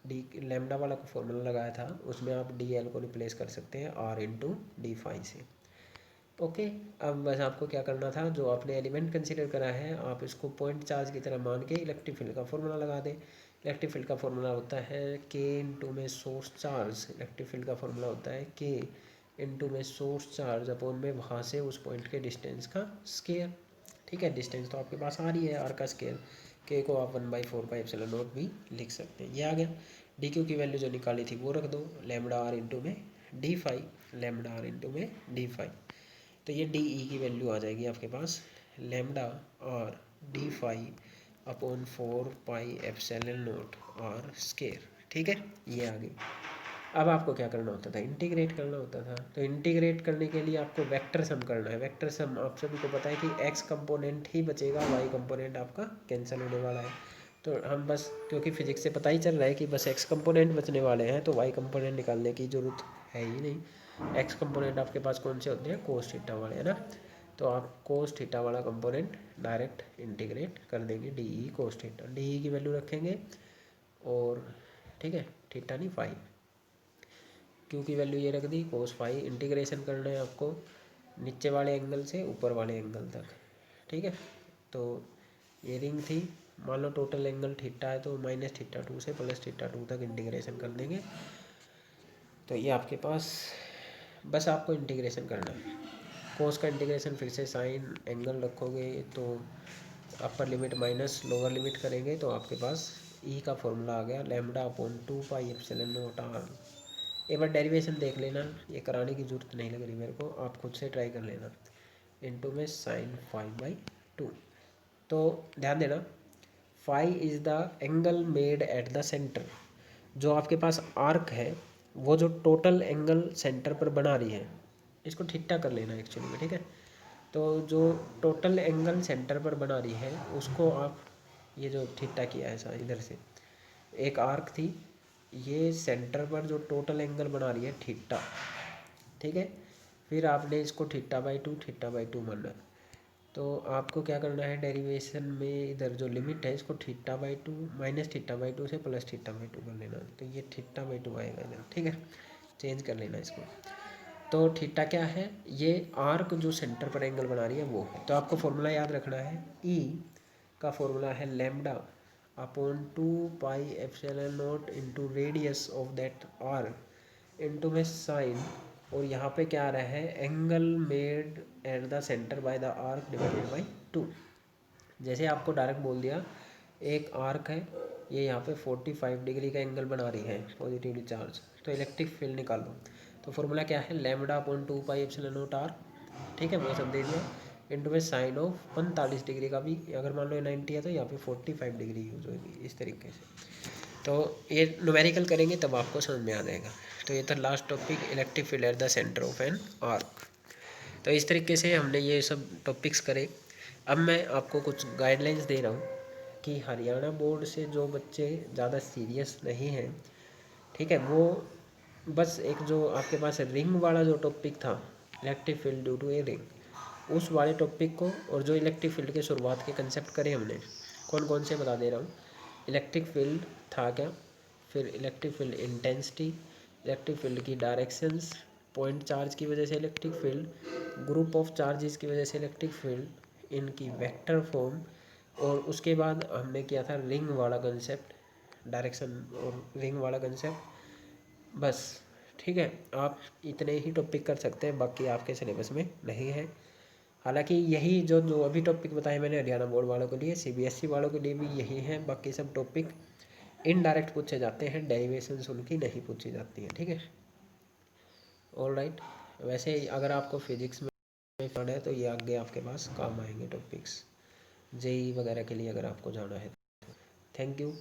S1: डी लैम्डा वाला को फॉर्मूला लगाया था, उसमें आप डी एल को रिप्लेस कर सकते हैं आर इंटू डी फाई से, ओके। अब बस आपको क्या करना था, जो आपने एलिमेंट कंसीडर करा है, आप इसको पॉइंट चार्ज की तरह मान के इलेक्ट्रिक फील्ड का फॉर्मूला लगा दें। इलेक्ट्रिक फील्ड का फॉर्मूला होता है के इंटू में सोर्स चार्ज, इलेक्ट्रिक फील्ड का फॉर्मूला होता है के इंटू में सोर्स चार्ज अपॉन में वहाँ से उस पॉइंट के डिस्टेंस का स्केयर, ठीक है। डिस्टेंस तो आपके पास आ रही है, आर का स्केयर, के को आप 1/4 भी लिख सकते हैं, ये आ गया। डी क्यू की वैल्यू जो निकाली थी वो रख दो, लैम्डा आर इंटू में D phi, lambda R into में डी फाई। तो ये डी ई की वैल्यू आ जाएगी आपके पास lambda R D phi upon 4 pi epsilon not R square. ठीक है, ये आ गई। अब आपको क्या करना होता था, इंटीग्रेट करना होता था। तो इंटीग्रेट करने के लिए आपको वेक्टर सम करना है। वेक्टर सम आप सभी को पता है कि एक्स कंपोनेंट ही बचेगा, वाई कंपोनेंट आपका कैंसिल होने वाला है। तो हम बस, क्योंकि फिजिक्स से पता ही चल रहा है कि बस एक्स कंपोनेंट बचने वाले हैं, तो वाई कंपोनेंट निकालने की ज़रूरत है ही नहीं। एक्स कंपोनेंट आपके पास कौन से होते हैं, कोस थीटा वाले, है ना। तो आप कोस थीटा वाला कंपोनेंट डायरेक्ट इंटीग्रेट कर देंगे, D E cos theta, D E की वैल्यू रखेंगे और ठीक है, थीटा नहीं फाई, क्यू की वैल्यू ये रख दी कोस फाई। इंटीग्रेशन करना है आपको नीचे वाले एंगल से ऊपर वाले एंगल तक। ठीक है, तो ये रिंग थी, मान लो टोटल एंगल थीटा है तो माइनस थीटा 2 से प्लस थीटा 2 तक इंटीग्रेशन कर देंगे। तो ये आपके पास बस आपको इंटीग्रेशन करना है। कोस का इंटीग्रेशन फिर से साइन एंगल रखोगे तो upper limit minus lower limit करेंगे तो आपके पास ई का फॉर्मूला आ गया lambda upon 2 pi epsilon not r. एक बार डेरिवेशन देख लेना, ये कराने की ज़रूरत नहीं लग रही मेरे को, आप खुद से ट्राई कर लेना। इनटू में साइन 5/2। तो ध्यान देना, phi is the angle made at the centre. जो आपके पास आर्क है वो जो टोटल एंगल सेंटर पर बना रही है, इसको थीटा कर लेना एक्चुअली में। ठीक है, तो जो टोटल एंगल सेंटर पर बना रही है उसको आप, ये जो थीटा किया है ऐसा इधर से, एक आर्क थी, ये सेंटर पर जो टोटल एंगल बना रही है थीटा। ठीक है, फिर आपने इसको थीटा/2 माना। तो आपको क्या करना है, डेरिवेशन में इधर जो लिमिट है इसको थीटा/2 माइनस थीटा/2 से प्लस थीटा/2 कर लेना। तो ये थीटा/2 आएगा इधर। ठीक है, चेंज कर लेना इसको। तो थीटा क्या है, ये आर्क जो सेंटर पर एंगल बना रही है वो है। तो आपको फॉर्मूला याद रखना है, ई का फॉर्मूला है lambda upon 2 pi epsilon not into radius of that arc into में साइन, और यहाँ पे क्या आ रहा है, angle made at the centre by the arc divided by 2। जैसे आपको डायरेक्ट बोल दिया, एक आर्क है, ये यहाँ पे 45 डिग्री का एंगल बना रही है पॉजिटिवली चार्ज, तो इलेक्ट्रिक फील्ड निकालो। तो फॉर्मूला क्या है, lambda upon 2 pi epsilon not r. ठीक है, वो सब दे दिया, इंटू में साइन ऑफ 45 डिग्री का भी, अगर मान लो 90 है तो यहाँ पे 45 डिग्री यूज होगी, इस तरीके से। तो ये न्यूमेरिकल करेंगे तब आपको समझ में आ जाएगा। तो ये था last topic, electric field at the centre of an arc. तो इस तरीके से हमने ये सब टॉपिक्स करे। अब मैं आपको कुछ गाइडलाइंस दे रहा हूँ कि हरियाणा बोर्ड से जो बच्चे ज़्यादा सीरियस नहीं हैं, ठीक है, वो बस एक जो आपके पास रिंग वाला जो टॉपिक था, electric field due to a ring, उस वाले टॉपिक को, और जो इलेक्ट्रिक फील्ड के शुरुआत के कंसेप्ट करे हमने, कौन कौन से बता दे रहा हूँ। इलेक्ट्रिक फील्ड था क्या, फिर electric field intensity, electric field की डायरेक्शंस, पॉइंट चार्ज की वजह से electric field, group of charges की वजह से इलेक्ट्रिक फील्ड, इनकी वेक्टर फॉर्म, और उसके बाद हमने किया था रिंग वाला कंसेप्ट, डायरेक्शन और रिंग वाला कंसेप्ट। बस ठीक है, आप इतने ही टॉपिक कर सकते हैं, बाकी आपके सिलेबस में नहीं है। हालांकि यही जो जो अभी टॉपिक बताए मैंने हरियाणा बोर्ड वालों के लिए, सीबीएसई वालों के लिए भी यही है। बाकी सब टॉपिक इनडायरेक्ट पूछे जाते हैं, डेरिवेशंस उनकी नहीं पूछी जाती हैं। ठीक है, ऑल राइट। वैसे अगर आपको फिजिक्स में पढ़ना है तो ये आगे आपके पास काम आएंगे टॉपिक्स, जेई वगैरह के लिए अगर आपको जाना है। Thank you.